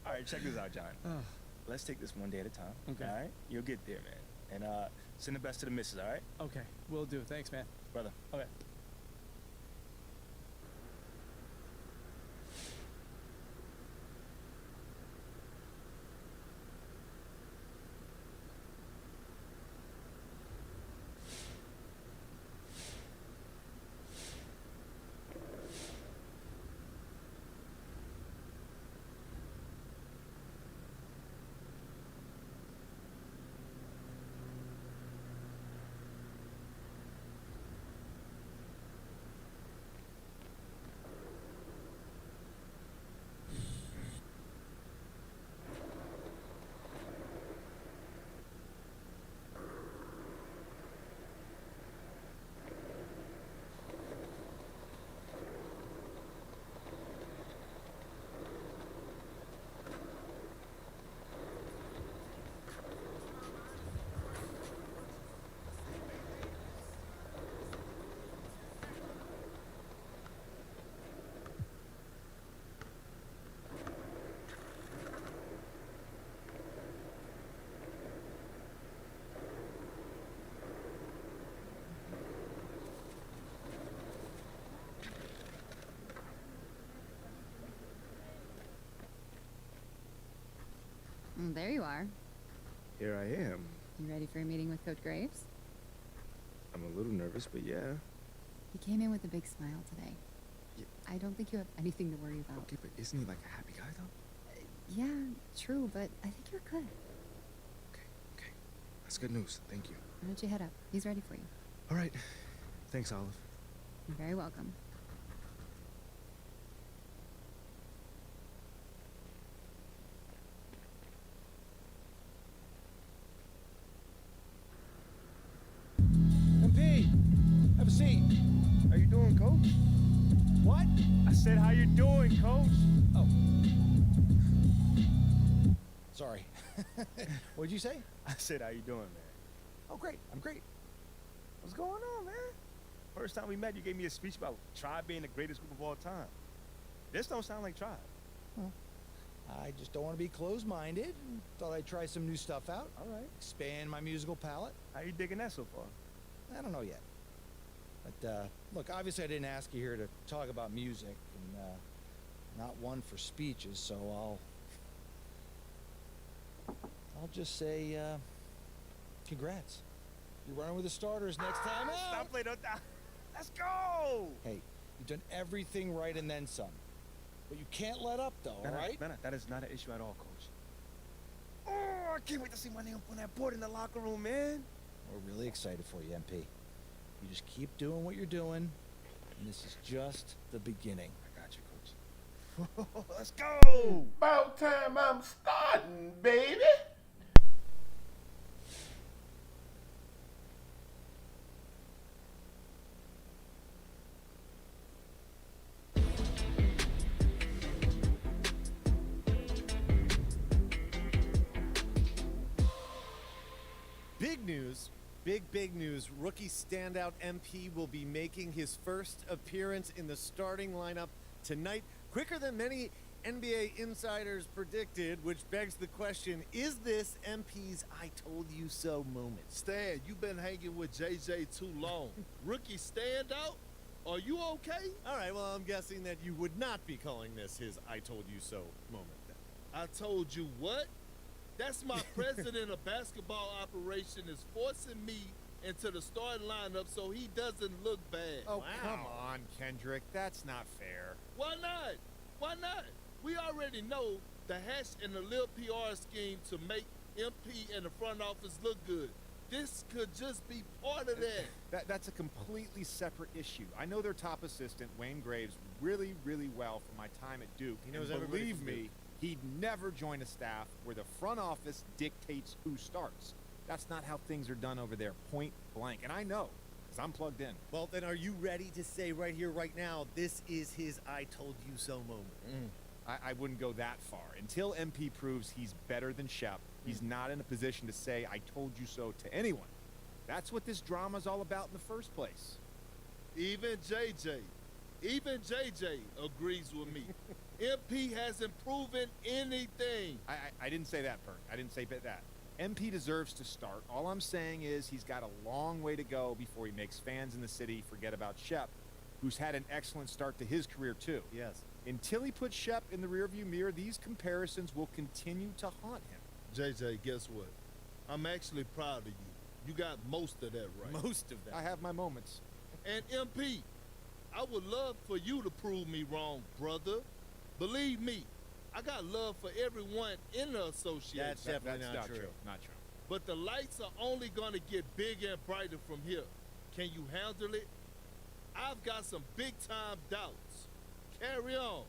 All right, check this out, John. Let's take this one day at a time. Okay. All right? You'll get there, man. And send the best to the missus, all right? Okay, will do. Thanks, man. Brother. Okay. There you are. Here I am. You ready for a meeting with Coach Graves? I'm a little nervous, but yeah. He came in with a big smile today. I don't think you have anything to worry about. Okay, but isn't he like a happy guy, though? Yeah, true, but I think you're good. Okay. That's good news. Thank you. Why don't you head up? He's ready for you. All right. Thanks, Olive. You're very welcome. MP, have a seat. How you doing, Coach? What? I said, how you doing, Coach? Oh. Sorry. What'd you say? I said, how you doing, man? Oh, great. I'm great. What's going on, man? First time we met, you gave me a speech about Tribe being the greatest group of all time. This don't sound like Tribe. Well, I just don't want to be closed-minded. Thought I'd try some new stuff out. All right. Expand my musical palette. How you digging that so far? I don't know yet. But, look, obviously I didn't ask you here to talk about music, and, not one for speeches, so I'll just say, congrats. You're running with the starters next time out. Stop playing on that. Let's go! Hey, you've done everything right and then some. But you can't let up, though, all right? No, that is not an issue at all, Coach. Oh, I can't wait to see my name on that board in the locker room, man. We're really excited for you, MP. You just keep doing what you're doing, and this is just the beginning. I got you, Coach. Let's go! About time I'm starting, baby. Big news, big news. Rookie standout MP will be making his first appearance in the starting lineup tonight, quicker than many NBA insiders predicted, which begs the question, is this MP's I told you so moment? Stan, you've been hanging with JJ too long. Rookie standout? Are you okay? All right, well, I'm guessing that you would not be calling this his I told you so moment then. I told you what? That's my president of basketball operation is forcing me into the starting lineup so he doesn't look bad. Oh, wow. Come on, Kendrick. That's not fair. Why not? Why not? We already know the hash and the little PR scheme to make MP and the front office look good. This could just be part of that. That's a completely separate issue. I know their top assistant, Wayne Graves, really well from my time at Duke. He knows and everybody believe from me, Duke. He'd never join a staff where the front office dictates who starts. That's not how things are done over there, point blank. And I know, because I'm plugged in. Well, then are you ready to say right here, right now, this is his I told you so moment? I wouldn't go that far. Until MP proves he's better than Shep, he's not in a position to say I told you so to anyone. That's what this drama's all about in the first place. Even JJ agrees with me. MP hasn't proven anything. I didn't say that, Bert. I didn't say that. MP deserves to start. All I'm saying is he's got a long way to go before he makes fans in the city forget about Shep, who's had an excellent start to his career, too. Yes. Until he puts Shep in the rearview mirror, these comparisons will continue to haunt him. JJ, guess what? I'm actually proud of you. You got most of that right. Most of that. I have my moments. And MP, I would love for you to prove me wrong, brother. Believe me, I got love for everyone in the association. That's definitely not true. Not true. But the lights are only going to get bigger and brighter from here. Can you handle it? I've got some big-time doubts. Carry on.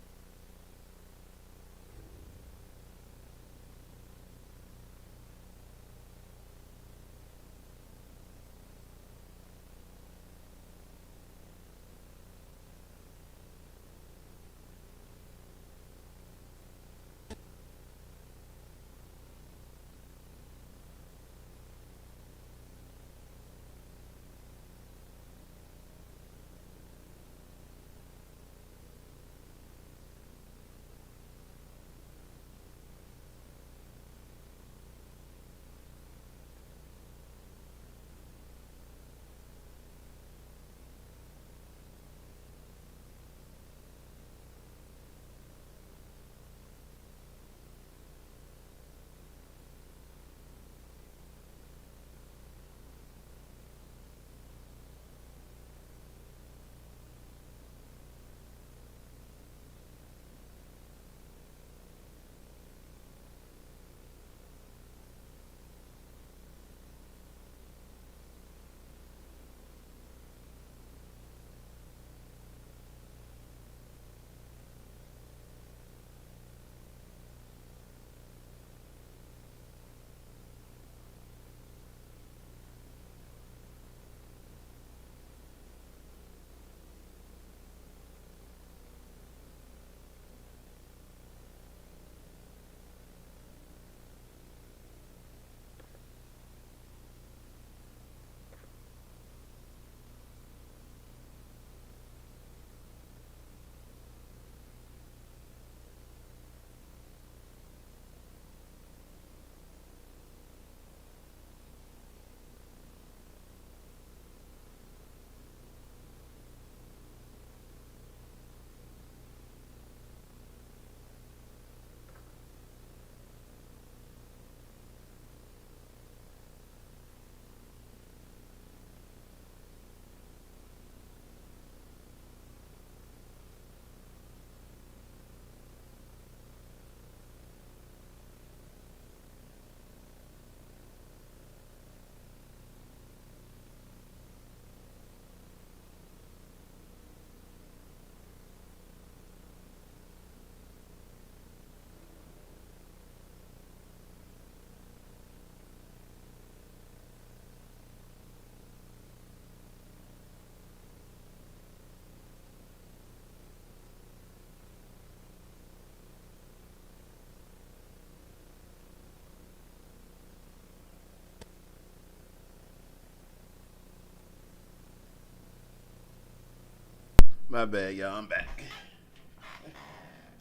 My bad, y'all. I'm back.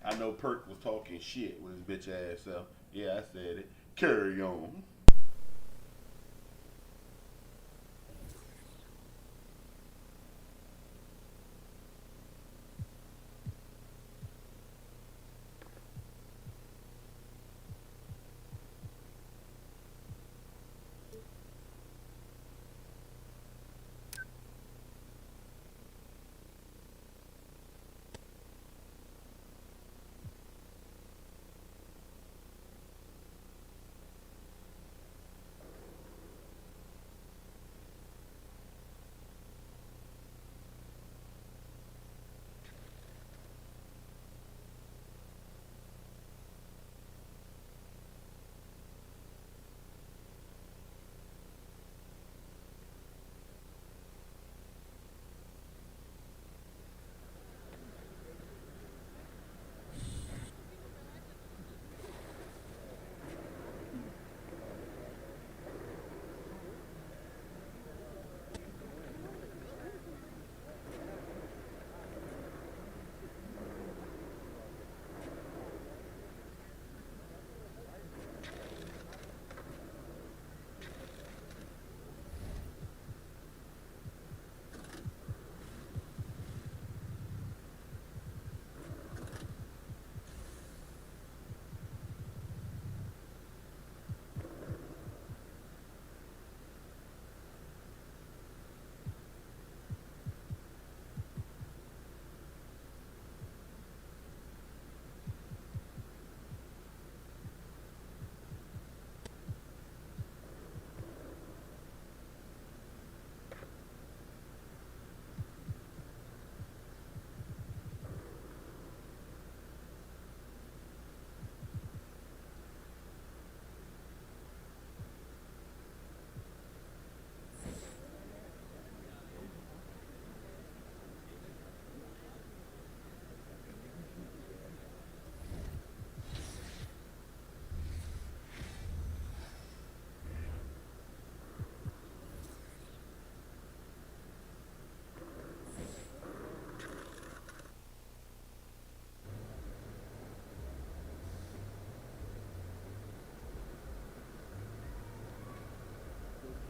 I know Perk was talking shit with his bitch ass self. Yeah, I said it. Carry on.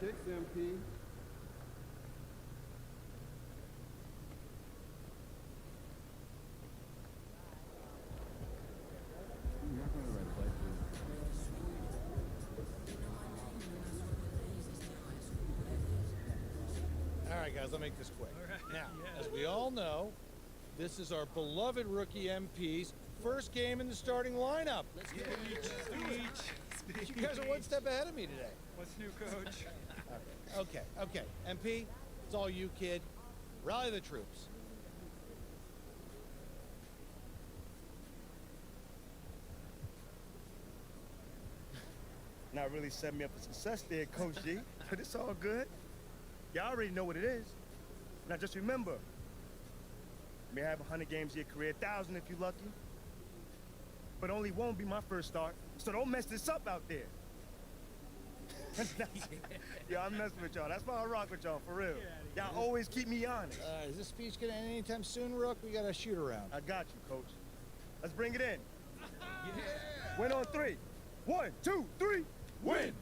Kicks, MP. All right, guys, I'll make this quick. Now, as we all know, this is our beloved rookie MP's first game in the starting lineup. Let's get speech. You guys are one step ahead of me today. What's new, Coach? Okay. MP, it's all you, kid. Rally the troops. Not really setting me up for success there, Coach G, but it's all good. Y'all already know what it is. Now just remember, you may have 100 games in your career, 1,000 if you're lucky, but only one will be my first start, so don't mess this up out there. Yeah, I'm messing with y'all. That's why I rock with y'all, for real. Y'all always keep me honest. Is this speech gonna end anytime soon, Rook? We got a shoot around. I got you, Coach. Let's bring it in. Win on 3. 1, 2, 3, win!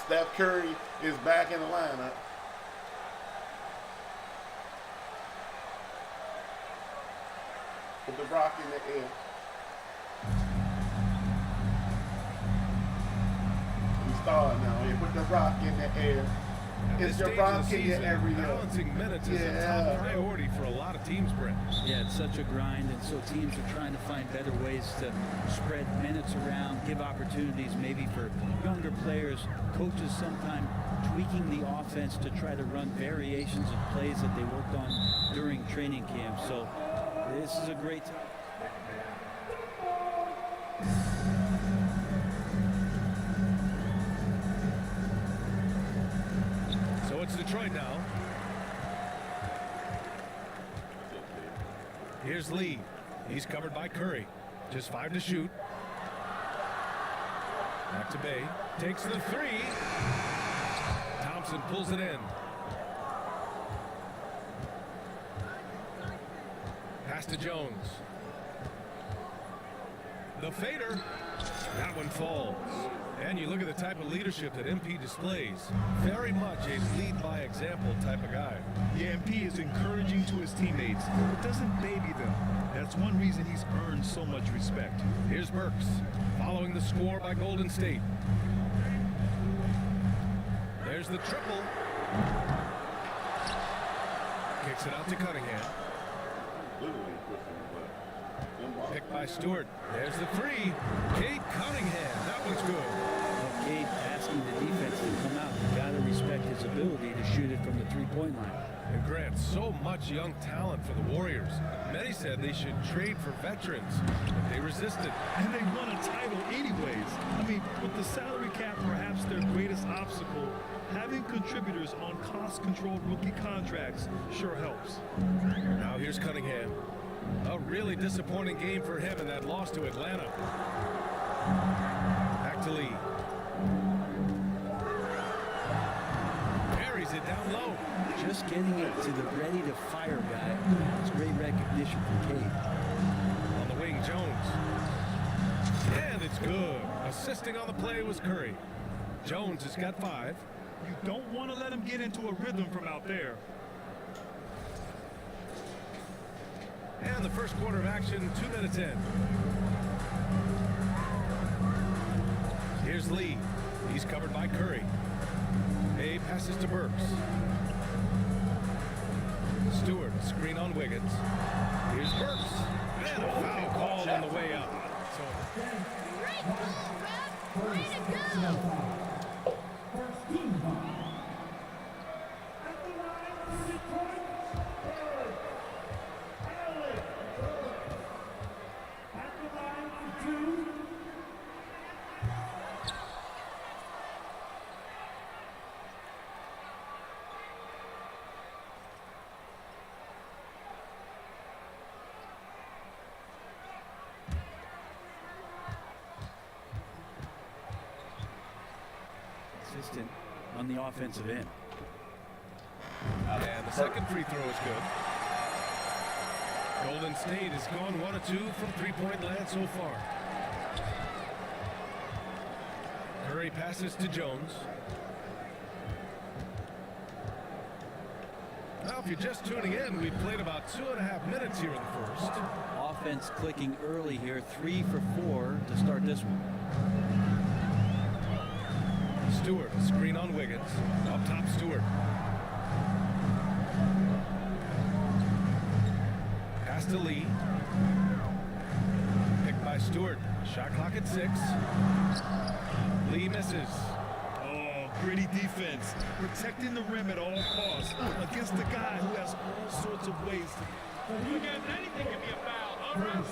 Steph Curry is back in the lineup. Put the rock in the air. We start now. You put the rock in the air. It's your rock in your area. Balancing minutes is a top priority for a lot of teams, Brett. Yeah, it's such a grind, and so teams are trying to find better ways to spread minutes around, give opportunities maybe for younger players. Coaches sometimes tweaking the offense to try to run variations of plays that they worked on during training camp. So this is a great time. It's Detroit now. Here's Lee. He's covered by Curry. Just 5 to shoot. Back to Bay. Takes the 3. Thompson pulls it in. Pass to Jones. The fader. That one falls. And you look at the type of leadership that MP displays. Very much a lead by example type of guy. Yeah, MP is encouraging to his teammates, but doesn't baby them. That's one reason he's earned so much respect. Here's Burks, following the score by Golden State. There's the triple. Kicks it out to Cunningham. Picked by Stewart. There's the 3. Cade Cunningham. That one's good. Well, Cade asking the defense to come out. You got to respect his ability to shoot it from the three-point line. And Grant, so much young talent for the Warriors. Many said they should trade for veterans, but they resisted. And they won a title anyways. I mean, with the salary cap perhaps their greatest obstacle, having contributors on cost-controlled rookie contracts sure helps. Now here's Cunningham. A really disappointing game for him in that loss to Atlanta. Back to Lee. Parries it down low. Just getting it to the ready-to-fire guy. It's great recognition from Cade. On the wing, Jones. And it's good. Assisting on the play was Curry. Jones has got 5. You don't want to let him get into a rhythm from out there. And the first quarter of action, 2 minutes in. Here's Lee. He's covered by Curry. A passes to Burks. Stewart, screen on Wiggins. Here's Burks. And a foul called on the way up. Great ball, Rob! Way to go! Consistent on the offensive end. And the second free throw is good. Golden State has gone 1 of 2 from three-point land so far. Curry passes to Jones. Now, if you're just tuning in, we've played about 2.5 minutes here in the first. Offense clicking early here, 3 for 4 to start this one. Stewart, screen on Wiggins. Up top, Stewart. Pass to Lee. Picked by Stewart. Shot clock at 6. Lee misses. Oh, gritty defense. Protecting the rim at all costs against the guy who has all sorts of ways to... Again, anything can be a foul. All right.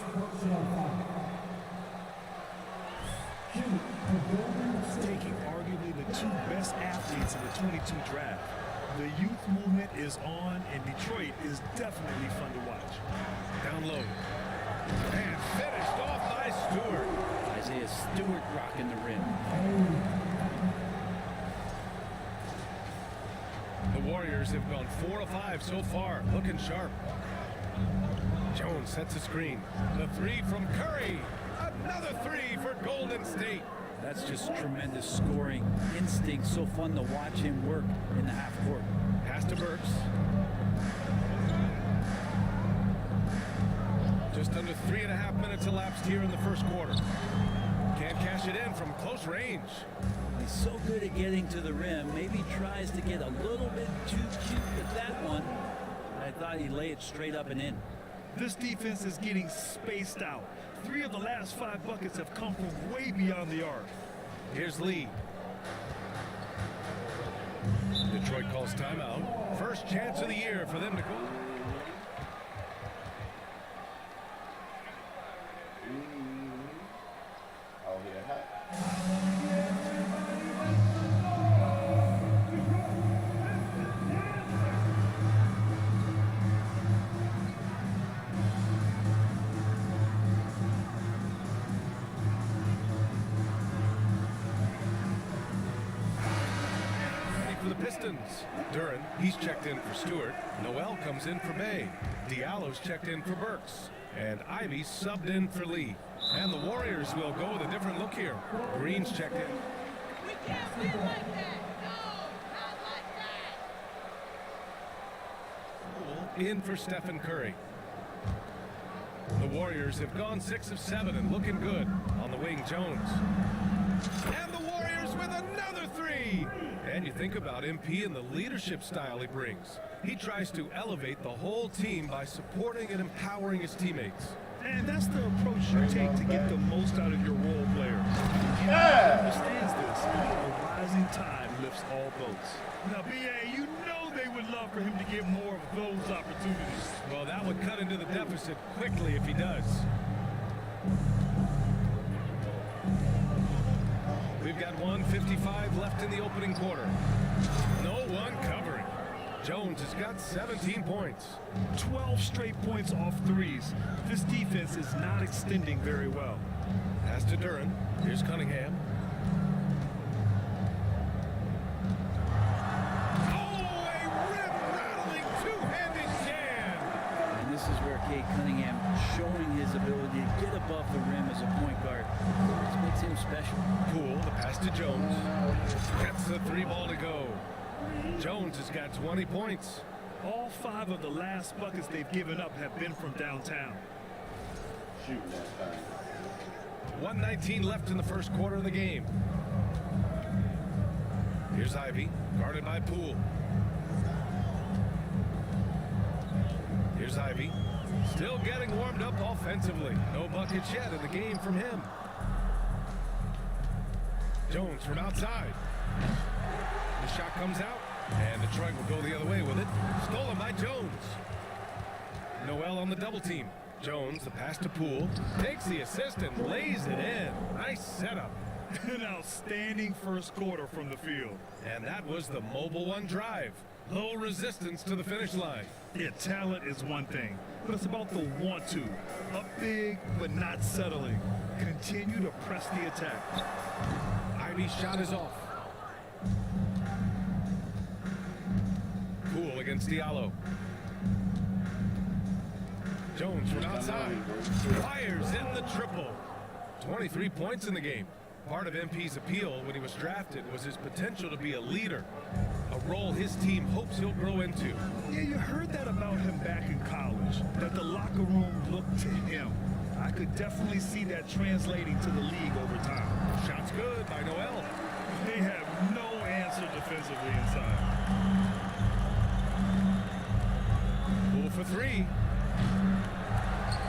Taking arguably the 2 best athletes in the 22 draft. The youth movement is on, and Detroit is definitely fun to watch. Down low. And finished off by Stewart. Isaiah Stewart rocking the rim. The Warriors have gone 4 of 5 so far, looking sharp. Jones sets a screen. The 3 from Curry. Another 3 for Golden State. That's just tremendous scoring instinct. So fun to watch him work in the half court. Pass to Burks. Just under 3.5 minutes elapsed here in the first quarter. Can't cash it in from close range. He's so good at getting to the rim. Maybe tries to get a little bit too cute with that one. I thought he'd lay it straight up and in. This defense is getting spaced out. 3 of the last 5 buckets have come from way beyond the arc. Here's Lee. Detroit calls timeout. First chance of the year for them to go. Oh, yeah. For the Pistons. Duran, he's checked in for Stewart. Noel comes in for Bay. Diallo's checked in for Burks. And Ivy subbed in for Lee. And the Warriors will go with a different look here. Green's checked in. We can't win like that. No, not like that. In for Stephen Curry. The Warriors have gone 6 of 7 and looking good. On the wing, Jones. And the Warriors with another 3. And you think about MP and the leadership style he brings. He tries to elevate the whole team by supporting and empowering his teammates. And that's the approach you take to get the most out of your role players. Yeah. He understands this. A rising tide lifts all boats. Now, BA, you know they would love for him to get more of those opportunities. Well, that would cut into the deficit quickly if he does. We've got 1:55 left in the opening quarter. No one covering. Jones has got 17 points. 12 straight points off threes. This defense is not extending very well. Pass to Duran. Here's Cunningham. Oh, a rip-rattling two-handed jam! And this is where Cade Cunningham showing his ability to get above the rim as a point guard. This makes him special. Poole, the pass to Jones. Gets the 3 ball to go. Jones has got 20 points. All 5 of the last buckets they've given up have been from downtown. Shooting that time. 1:19 left in the first quarter of the game. Here's Ivy, guarded by Poole. Here's Ivy, still getting warmed up offensively. No buckets yet in the game from him. Jones from outside. The shot comes out, and Detroit will go the other way with it. Stolen by Jones. Noel on the double team. Jones, the pass to Poole, takes the assist and lays it in. Nice setup. An outstanding first quarter from the field. And that was the mobile one drive. Low resistance to the finish line. Yeah, talent is one thing, but it's about the want to. Up big, but not settling. Continue to press the attack. Ivy's shot is off. Poole against Diallo. Jones from outside. Fires in the triple. 23 points in the game. Part of MP's appeal when he was drafted was his potential to be a leader. A role his team hopes he'll grow into. Yeah, you heard that about him back in college, that the locker room looked to him. I could definitely see that translating to the league over time. Shot's good by Noel. They have no answer defensively inside. Poole for 3.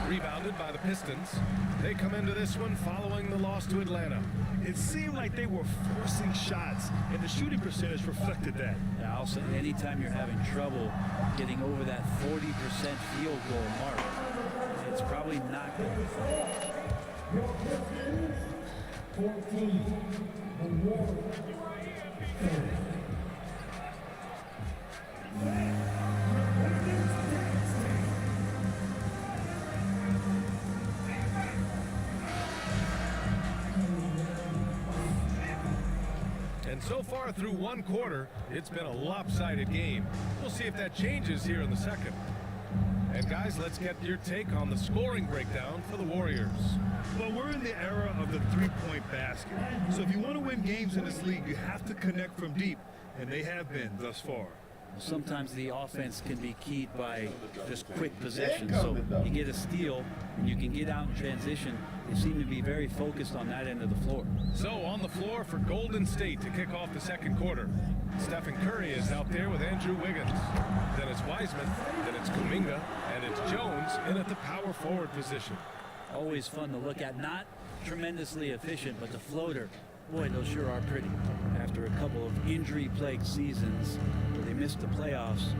Rebounded by the Pistons. They come into this one following the loss to Atlanta. It seemed like they were forcing shots, and the shooting percentage reflected that. Yeah, I'll say anytime you're having trouble getting over that 40% field goal mark, it's probably not good. 14. And so far through one quarter, it's been a lopsided game. We'll see if that changes here in the second. And guys, let's get your take on the scoring breakdown for the Warriors. Well, we're in the era of the three-point basket. So if you want to win games in this league, you have to connect from deep, and they have been thus far. Sometimes the offense can be keyed by just quick possession. So you get a steal and you can get out in transition. They seem to be very focused on that end of the floor. So on the floor for Golden State to kick off the second quarter. Stephen Curry is out there with Andrew Wiggins. Then it's Wiseman, then it's Kuminga, and it's Jones in at the power forward position. Always fun to look at. Not tremendously efficient, but the floater, boy, those sure are pretty. After a couple of injury-plagued seasons where they missed the playoffs,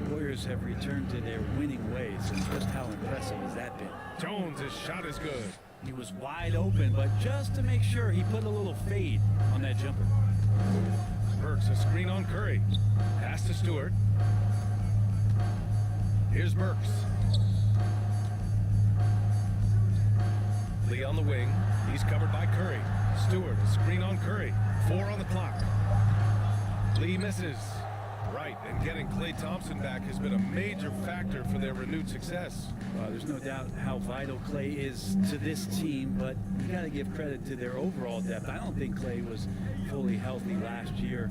the Warriors have returned to their winning ways, and just how impressive has that been? Jones' shot is good. He was wide open, but just to make sure, he put a little fade on that jumper. Burks a screen on Curry. Pass to Stewart. Here's Burks. Lee on the wing. He's covered by Curry. Stewart a screen on Curry. 4 on the clock. Lee misses. Right, and getting Klay Thompson back has been a major factor for their renewed success. There's no doubt how vital Klay is to this team, but you got to give credit to their overall depth. I don't think Klay was fully healthy last year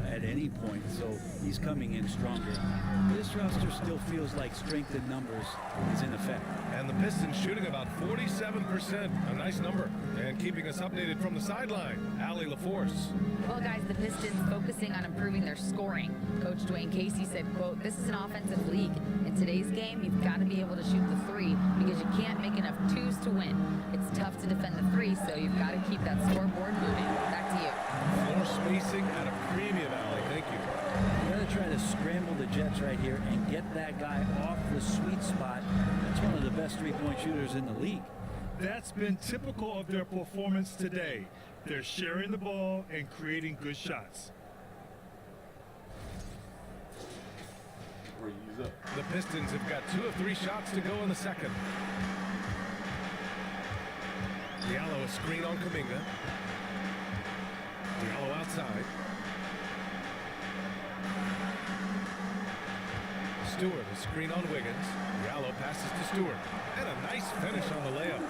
at any point, so he's coming in stronger. This roster still feels like strength in numbers is in effect. And the Pistons shooting about 47%, a nice number. And keeping us updated from the sideline, Allie LaForce. Well, guys, the Pistons focusing on improving their scoring. Coach Dwayne Casey said, quote, "This is an offensive league. In today's game, you've got to be able to shoot the three because you can't make enough twos to win. It's tough to defend the three, so you've got to keep that scoreboard moving." Back to you. Floor spacing at a premium, Allie. Thank you. You got to try to scramble the Jets right here and get that guy off the sweet spot. That's one of the best three-point shooters in the league. That's been typical of their performance today. They're sharing the ball and creating good shots. The Pistons have got 2 of 3 shots to go in the second. Diallo a screen on Kuminga. Diallo outside. Stewart a screen on Wiggins. Diallo passes to Stewart. And a nice finish on the layup.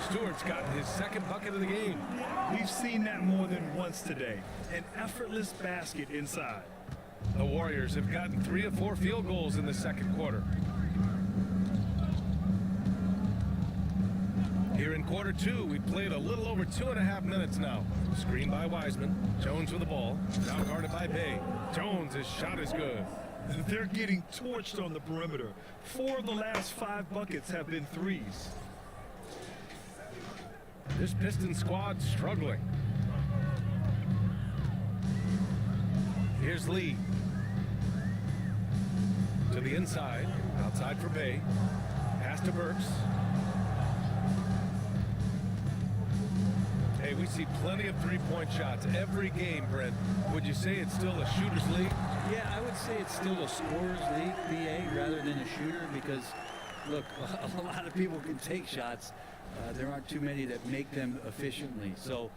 Stewart's gotten his second bucket of the game. We've seen that more than once today. An effortless basket inside. The Warriors have gotten 3 of 4 field goals in the second quarter. Here in quarter 2, we've played a little over 2.5 minutes now. Screen by Wiseman. Jones with the ball. Now guarded by Bay. Jones' shot is good. They're getting torched on the perimeter. 4 of the last 5 buckets have been threes. This Pistons squad struggling. Here's Lee. To the inside. Outside for Bay. Pass to Burks. Hey, we see plenty of three-point shots every game, Brent. Would you say it's still a shooter's league? Yeah, I would say it's still a scorer's league, BA, rather than a shooter, because, look, a lot of people can take shots. There aren't too many that make them efficiently. So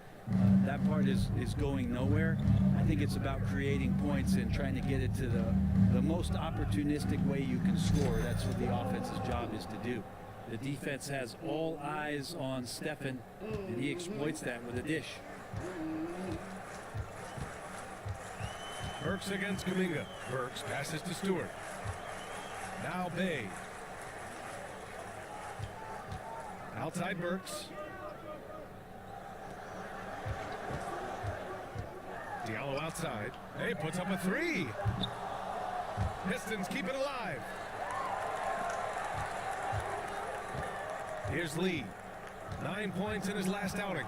that part is going nowhere. I think it's about creating points and trying to get it to the most opportunistic way you can score. That's what the offense's job is to do. The defense has all eyes on Stephen, and he exploits that with a dish. Burks against Kuminga. Burks passes to Stewart. Now Bay. Outside Burks. Diallo outside. Hey, puts up a 3. Pistons keep it alive. Here's Lee. 9 points in his last outing.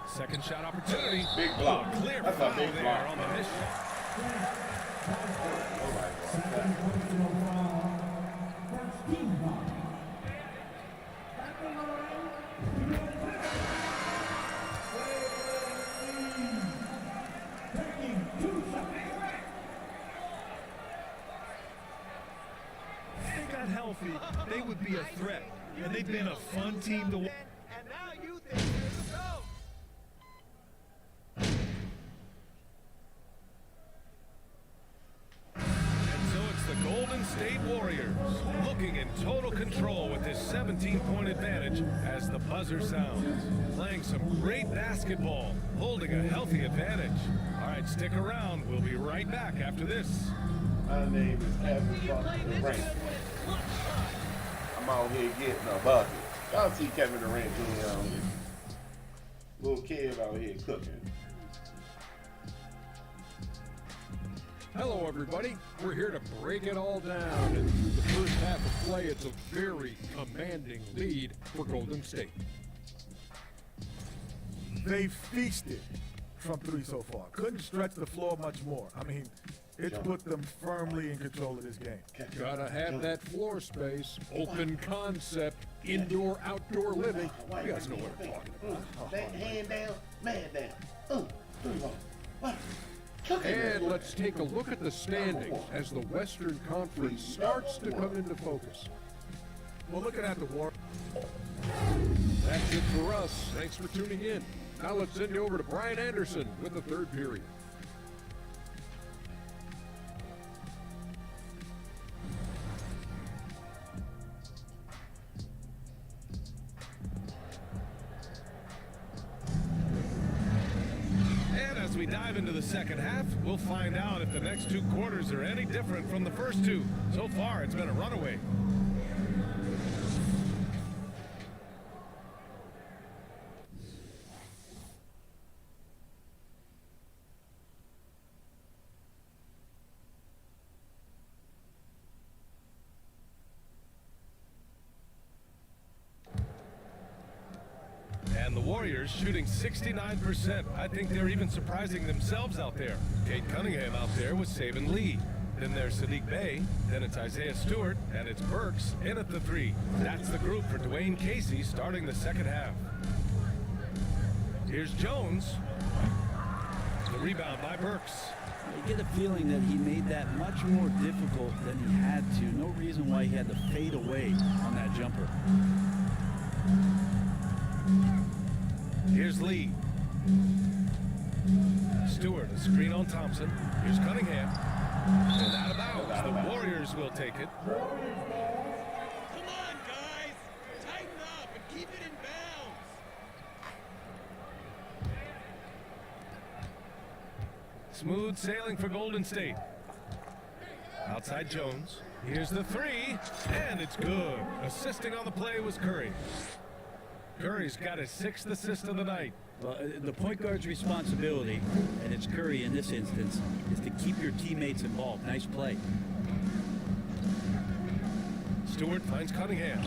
Second shot opportunity. Big block. Oh, clear That's foul a big there block. on the miss shot. If they got healthy, they would be a threat. And they've been a fun team to watch. And now you think you're the GOAT. And so it's the Golden State Warriors total control with his 17-point advantage as the buzzer sounds. Playing some great basketball, holding a healthy advantage. All right, stick around. We'll be right back after this. My name is Kevin Durant. I'm out here getting a bucket. Y'all see Kevin Durant Jr. out here. Little kid out here cooking. Hello, everybody. We're here to break it all down. In the first half of play, it's a very commanding lead for Golden State. They feasted from three so far. Couldn't stretch the floor much more. I mean, it's put them firmly in control of this game. Gotta have that floor space, open concept, indoor-outdoor living. You guys know what I'm talking about. Hand down, man down. What? And let's take a look at the standings as the Western Conference starts to come into focus. Well, looking at the war. That's it for us. Thanks for tuning in. Now let's send you over to Brian Anderson with the third period. As we dive into the second half, we'll find out if the next two quarters are any different from the first two. So far, it's been a runaway. And the Warriors shooting 69%. I think they're even surprising themselves out there. Kate Cunningham out there with saving Lee. Then there's Sadiq Bey. Then it's Isaiah Stewart. And it's Burks in at the three. That's the group for Dwayne Casey starting the second half. Here's Jones. The rebound by Burks. You get a feeling that he made that much more difficult than he had to. No reason why he had to fade away on that jumper. Here's Lee. Stewart, a screen on Thompson. Here's Cunningham. And out of bounds. The Warriors will take it. Come on, guys. Tighten up and keep it in bounds. Smooth sailing for Golden State. Outside Jones. Here's the three. And it's good. Assisting on the play was Curry. Curry's got his 6th assist of the night. Well, the point guard's responsibility, and it's Curry in this instance, is to keep your teammates involved. Nice play. Stewart finds Cunningham.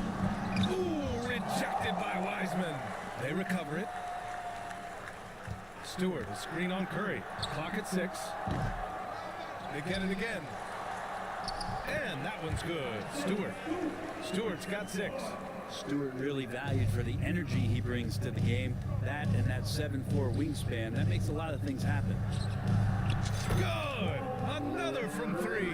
Ooh, rejected by Wiseman. They recover it. Stewart, a screen on Curry. Clock at 6. They get it again. And that one's good. Stewart's got 6. Stewart really valued for the energy he brings to the game. That and that 7'4" wingspan, that makes a lot of things happen. Good! Another from 3.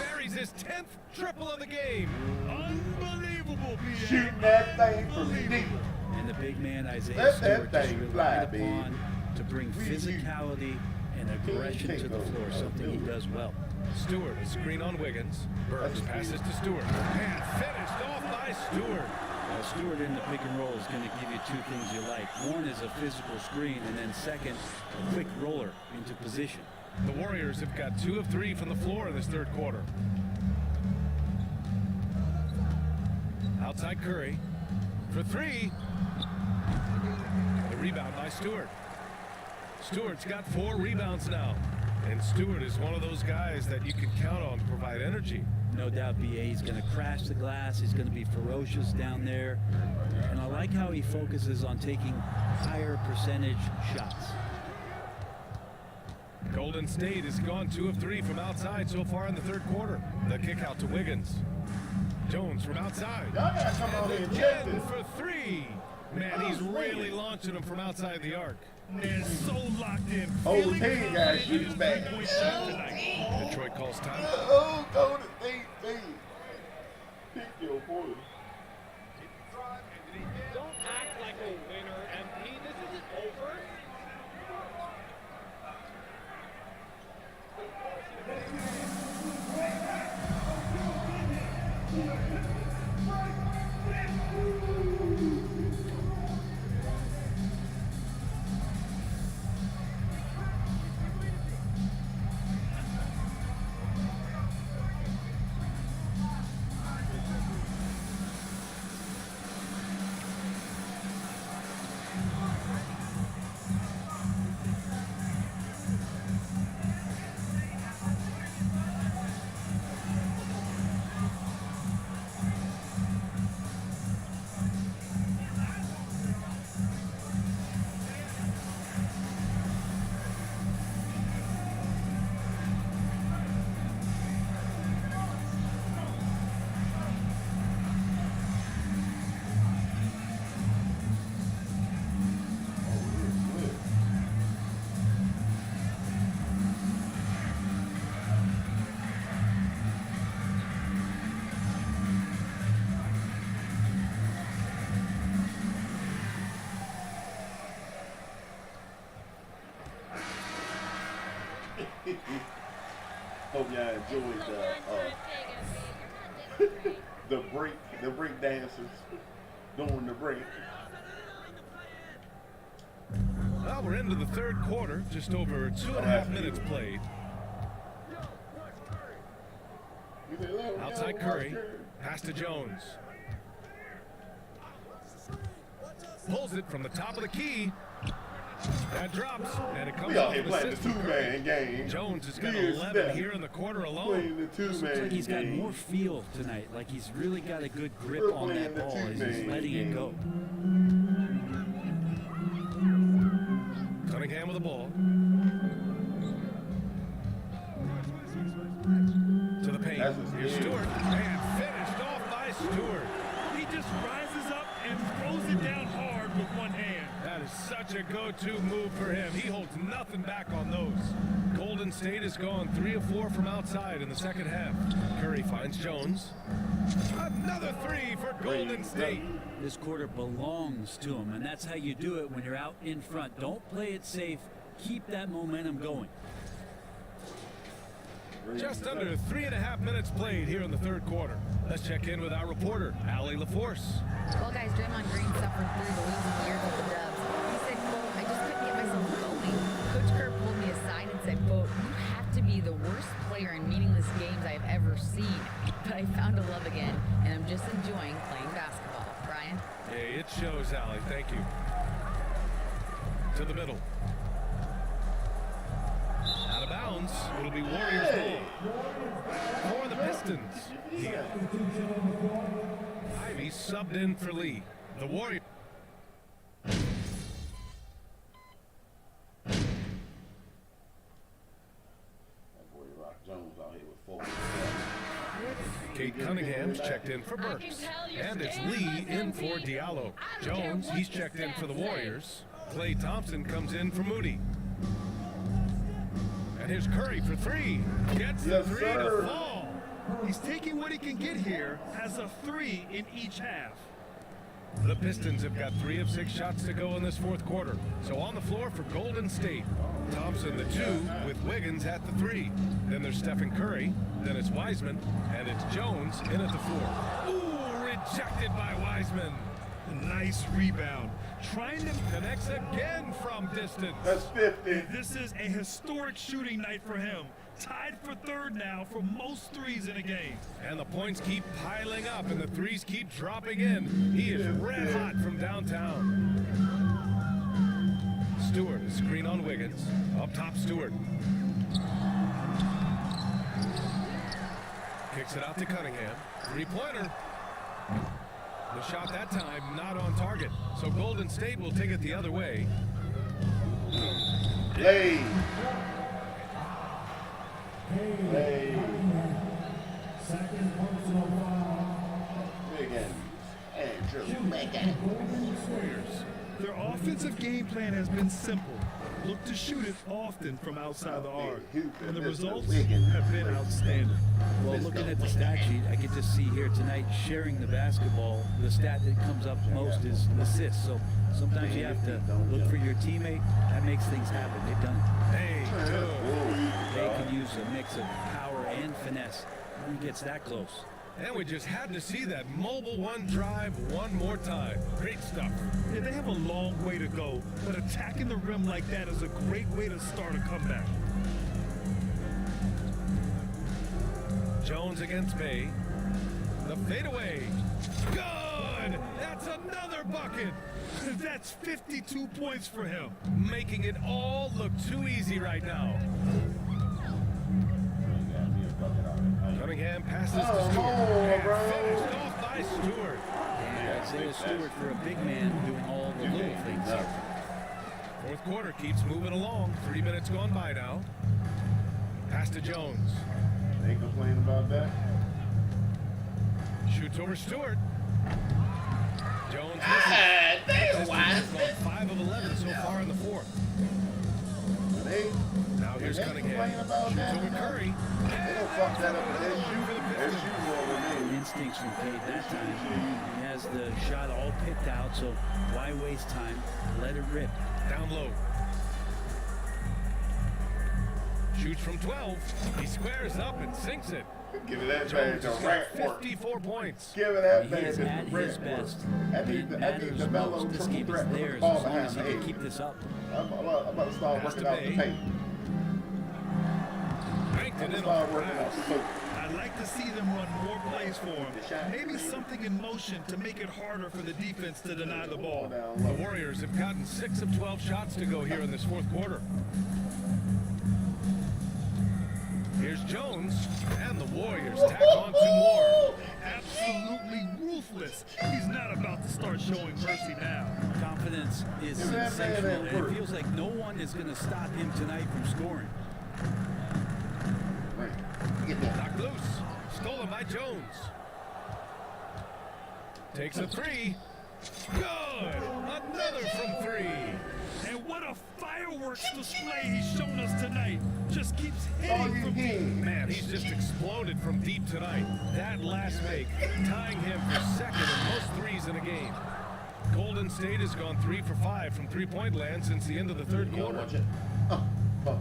Buries his 10th triple of the game. Unbelievable, BA. Shooting that thing from deep. And the big man, Isaiah Stewart, just relied upon to bring physicality and aggression to the floor, something he does well. Stewart, a screen on Wiggins. Burks passes to Stewart. And finished off by Stewart. Stewart in the pick and roll is going to give you two things you like. One is a physical screen, and then second, a quick roller into position. The Warriors have got 2 of 3 from the floor in this third quarter. Outside Curry for 3. The rebound by Stewart. Stewart's got 4 rebounds now. And Stewart is one of those guys that you can count on to provide energy. No doubt, BA, he's going to crash the glass. He's going to be ferocious down there. And I like how he focuses on taking higher percentage shots. Golden State has gone 2 of 3 from outside so far in the third quarter. The kick out to Wiggins. Jones from outside. Y'all gotta come on and and check again this. for 3. Man, he's really launching them from outside the arc. They're so locked in. Whole team got shooters back. Detroit calls time. Oh, Golden State team. Pick your boy. Don't act like a winner, MP. This isn't over. Hope y'all enjoyed the break dancers during the break. Well, we're into the third quarter, just over 2.5 minutes played. Outside Curry, pass to Jones. Pulls it from the top of the key. That drops, and it comes off the system. Two-man game. Jones has got 11 here in the quarter alone. Looks like he's got more feel tonight, like he's really got a good grip on that ball as he's letting it go. Cunningham with the ball. To the paint. Here's Stewart, and finished off by Stewart. He just rises up and throws it down hard with one hand. That is such a go-to move for him. He holds nothing back on those. Golden State has gone 3 of 4 from outside in the second half. Curry finds Jones. Another 3 for Golden State. This quarter belongs to him, and that's how you do it when you're out in front. Don't play it safe. Keep that momentum going. Just under 3.5 minutes played here in the third quarter. Let's check in with our reporter, Allie LaForce. Well, guys, Draymond Green suffered through the losing years of the Dubs. He said, quote, I just couldn't get myself going. Coach Kerr pulled me aside and said, quote, you have to be the worst player in meaningless games I've ever seen. But I found a love again, and I'm just enjoying playing basketball. Brian? Hey, it shows, Allie. Thank you. To the middle. Out of bounds. It'll be Warriors ball. For the Pistons. Here. Ivy subbed in for Lee. The Warriors. Kate Cunningham's checked in for Burks. And it's Lee in for Diallo. Jones, he's checked in for the Warriors. Klay Thompson comes in for Moody. And here's Curry for 3. Gets the 3 to fall. He's taking what he can get here, has a 3 in each half. The Pistons have got 3 of 6 shots to go in this fourth quarter. So on the floor for Golden State. Thompson the 2 with Wiggins at the 3. Then there's Stephen Curry. Then it's Wiseman. And it's Jones in at the 4. Ooh, rejected by Wiseman. Nice rebound. Trying to connects again from distance. That's 50. This is a historic shooting night for him. Tied for third now for most threes in a game. And the points keep piling up and the threes keep dropping in. He is red hot from downtown. Stewart, screen on Wiggins. Up top, Stewart. Kicks it out to Cunningham. 3-pointer. The shot that time not on target. So Golden State will take it the other way. Hey. Their offensive game plan has been simple. Look to shoot it often from outside the arc. And the results have been outstanding. Well, looking at the stat sheet, I can just see here tonight sharing the basketball. The stat that comes up most is assists. So sometimes you have to look for your teammate. That makes things happen. They've done it. Hey, they can use a mix of power and finesse. Who gets that close? And we just had to see that mobile one drive one more time. Great stuff. Yeah, they have a long way to go, but attacking the rim like that is a great way to start a comeback. Jones against Bay. The fadeaway. Good! That's another bucket. That's 52 points for him. Making it all look too easy right now. Cunningham passes to Stewart. And finished off by Stewart. And Isaiah Stewart for a big man doing all the little things here. Fourth quarter keeps moving along. 3 minutes gone by now. Pass to Jones. Ain't complaining about that. Shoots over Stewart. Jones misses. 5 of 11 so far in the fourth. Now here's Cunningham. Shoots over Curry. They don't fuck that up with their shoe. Instincts from Cade that time. He has the shot all picked out, so why waste time? Let it rip. Down low. Shoots from 12. He squares up and sinks it. Give it that man Jones to has rap got for 54 points. Give it that He man is to at rap his for best. I need the mellow This triple game is threat with the theirs ball as long behind as the he can head. keep this up. I'm about to start Has working to out the be. paint. Banked it in Start on the working out pass. the paint. I'd like to see them run more plays for him. Maybe something in motion to make it harder for the defense to deny the ball. The Warriors have gotten 6 of 12 shots to go here in this fourth quarter. Here's Jones, and the Warriors tack on 2 more. Absolutely ruthless. He's not about to start showing mercy now. Confidence is Give that man sensational, that and work. it feels like no one is going to stop him tonight from scoring. Get that. Knocked loose. Stolen by Jones. Takes a 3. Good! Another from 3. And what a fireworks display he's shown us tonight. Just keeps All hitting you from deep. need. Man, he's just exploded from deep tonight. That last make, tying him for second in most threes in a game. Golden State has gone 3 for 5 from three-point land since the end of the third You don't quarter. watch it.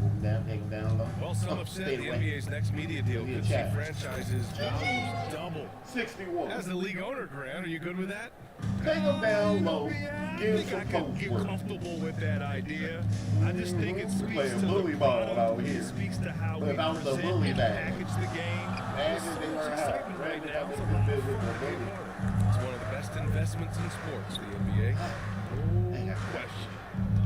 Move him down, take him down low. Well, some have said Stay the away. NBA's next media deal Media could see chat. franchises values double. 61. As the league owner, Grant, are you good with that? Take him down low. I Give think I him some can coach get work. comfortable with that idea. I just think it We're speaks playing to bully the ball product. out here. It speaks to how But we if I was a present bully and bag, package the game. As There's they so much learn how. excitement right Maybe now. I It's make a lot this of business fun. a bully. It's one of the best investments in sports, the NBA. No question.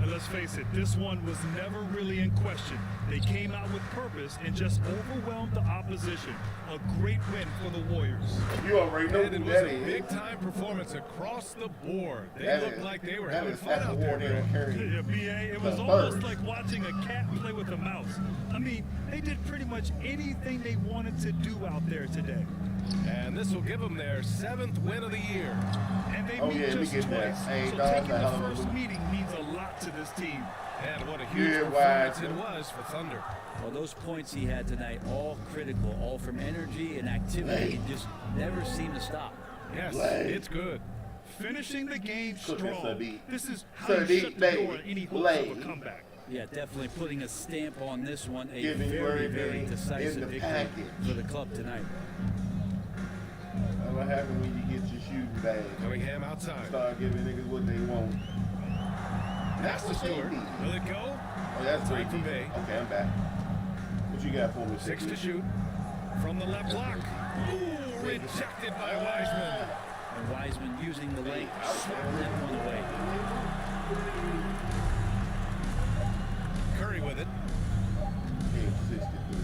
And let's face it, this one was never really in question. They came out with purpose and just overwhelmed the opposition. A great win for the Warriors. You already know And it who was that a is. big-time performance across the board. They That looked is- like they were that having is fun out there, they Grant. carry Yeah, BA, it was the almost birds. like watching a cat play with a mouse. I mean, they did pretty much anything they wanted to do out there today. And this will give them their 7th win of the year. And they Oh, meet yeah, we just get that. twice. Hey, So dog, taking that's a the hell of a first move. meeting means a lot to this team. And what a huge Yeah, performance wide. it was for Thunder. Well, those points he had tonight, all critical, all from energy and activity, and just never seemed to stop. Yes, Lay. it's good. Finishing the game Cooking strong. Sadiq. This is how Sadiq, you shut the lay. door on any hopes Lay. of a comeback. Yeah, definitely putting a stamp on this one. A Giving you very, everything very in decisive the victory package. for the club tonight. That's what happens when you get your shooting bag. Cunningham outside. Start giving niggas what they want. Pass to what they Stewart. need. Will it go? Oh, that's Time great. for Bay. Okay, I'm back. What you got for me? 6 to shoot. From the left block. Ooh, rejected by Wiseman. And Wiseman using the length, swatting that one away. Curry with it. Game 63.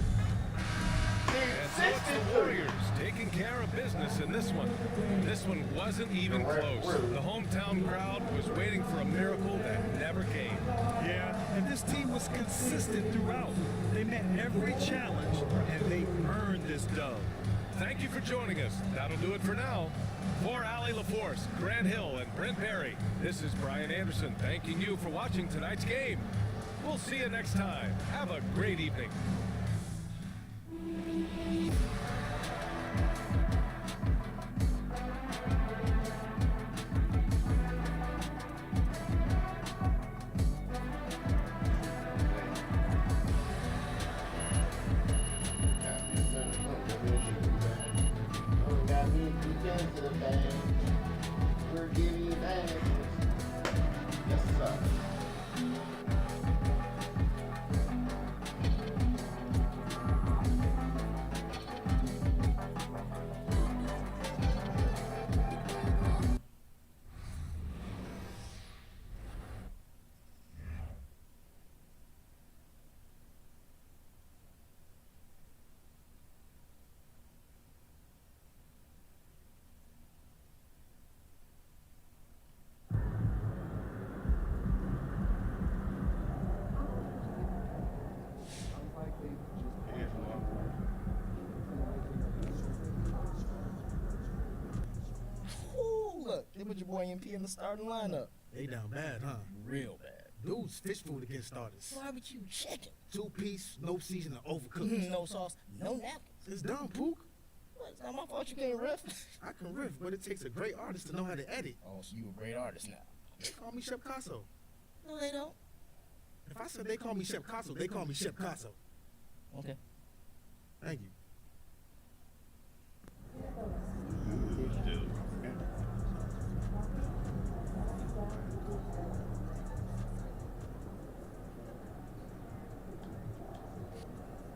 And so it's the Warriors taking care of business in this one. This one wasn't even close. The hometown crowd was waiting for a miracle that never came. Yeah, and this team was consistent throughout. They met every challenge, and they earned this dub. Thank you for joining us. That'll do it for now. For Allie LaForce, Grant Hill, and Brent Berry, this is Brian Anderson thanking you for watching tonight's game. We'll see you next time. Have a great evening. We're giving you back. Yes, sir. Ooh, look, they put your boy MP in the starting lineup. They down bad, huh? Real bad. Dude's fish food against starters. Barbecue chicken. 2-piece, no seasoning, overcooked. No sauce, no napkins. It's dumb, Pook. What, it's not my fault you can't riff. I can riff, but it takes a great artist to know how to edit. Oh, so you a great artist now. They call me Chef Casso. No, they don't. If I said they call me Chef Casso, they call me Chef Casso. Okay. Thank you.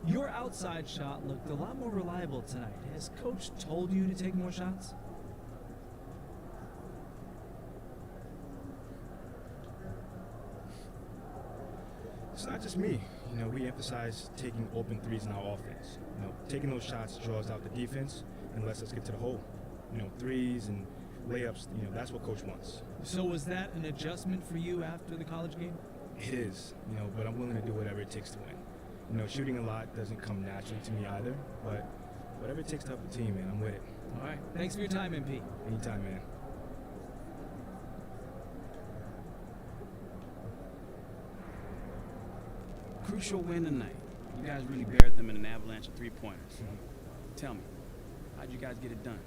Your outside shot looked a lot more reliable tonight. Has Coach told you to take more shots? It's not just me. You know, we emphasize taking open threes in our offense. You know, taking those shots draws out the defense and lets us get to the hole. You know, threes and layups, you know, that's what Coach wants. So was that an adjustment for you after the college game? It is, you know, but I'm willing to do whatever it takes to win. You know, shooting a lot doesn't come naturally to me either, but whatever it takes to help the team, man, I'm with it. All right. Thanks for your time, MP. Anytime, man. Crucial win tonight. You guys really buried them in an avalanche of three-pointers. Tell me, how'd you guys get it done?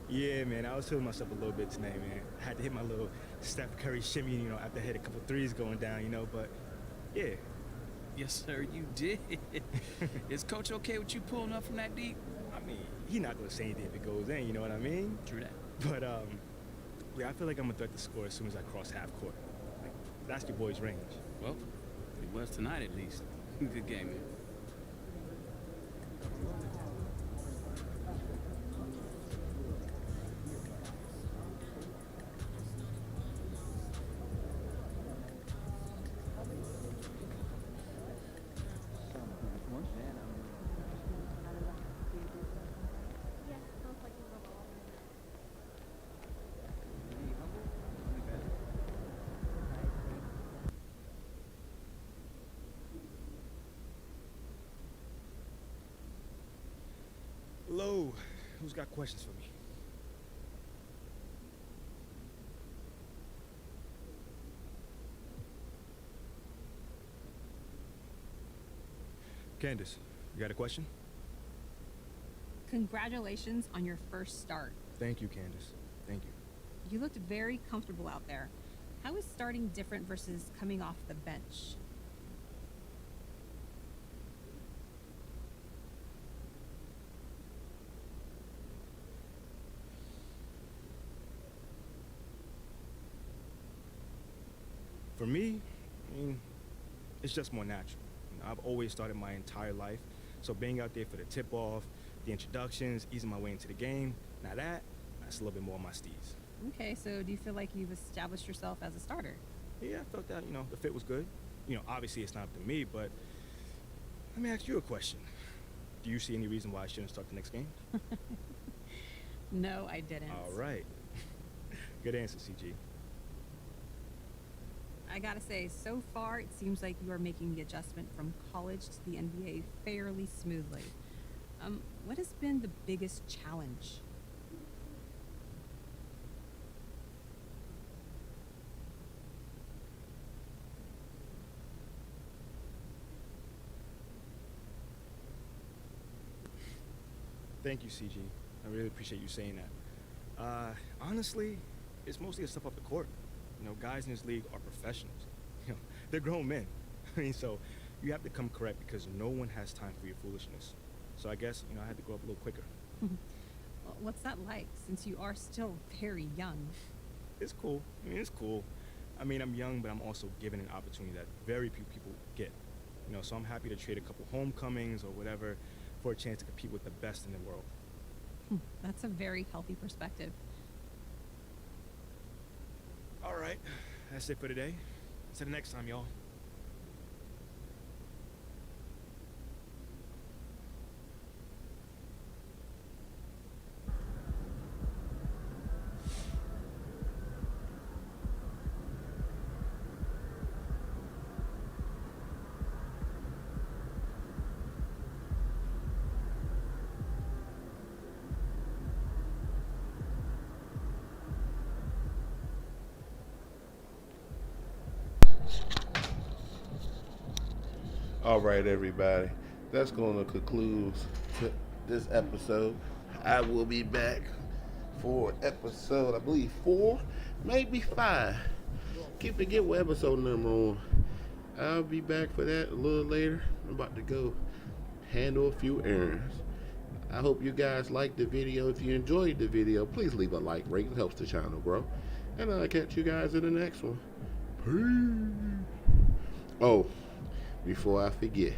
Yeah, man, I was feeling myself a little bit tonight, man. I had to hit my little Steph Curry shimmy, you know, after I hit a couple threes going down, you know, but yeah. Yes, sir, you did. Is Coach okay with you pulling up from that deep? I mean, he's not going to say anything if it goes in, you know what I mean? True that. But, yeah, I feel like I'm a threat to score as soon as I cross half court. Like, that's your boy's range. Well, it was tonight at least. Good game, man. Hello, who's got questions for me? Candace, you got a question? Congratulations on your first start. Thank you, Candace. Thank you. You looked very comfortable out there. How is starting different versus coming off the bench? For me, I mean, it's just more natural. You know, I've always started my entire life, so being out there for the tip-off, the introductions, easing my way into the game, now that's a little bit more on my steez. Okay, so do you feel like you've established yourself as a starter? Yeah, I felt that, you know, the fit was good. You know, obviously it's not up to me, but let me ask you a question. Do you see any reason why I shouldn't start the next game? No, I didn't. All right. Good answer, CG. I gotta say, so far it seems like you are making the adjustment from college to the NBA fairly smoothly. What has been the biggest challenge? Thank you, CG. I really appreciate you saying that. Honestly, it's mostly the stuff off the court. You know, guys in this league are professionals. You know, they're grown men. I mean, so you have to come correct because no one has time for your foolishness. So I guess, you know, I had to grow up a little quicker. Well, what's that like, since you are still very young? It's cool. I mean, it's cool. I mean, I'm young, but I'm also given an opportunity that very few people get. You know, so I'm happy to trade a couple homecomings or whatever for a chance to compete with the best in the world. That's a very healthy perspective. All right, that's it for today. Until the next time, y'all. All right, everybody. That's going to conclude this episode. I will be back for episode, I believe 4, maybe 5. Can't forget what episode number on. I'll be back for that a little later. I'm about to go handle a few errands. I hope you guys liked the video. If you enjoyed the video, please leave a like, rate. It helps the channel grow. And I'll catch you guys in the next one. Peace. Oh, before I forget,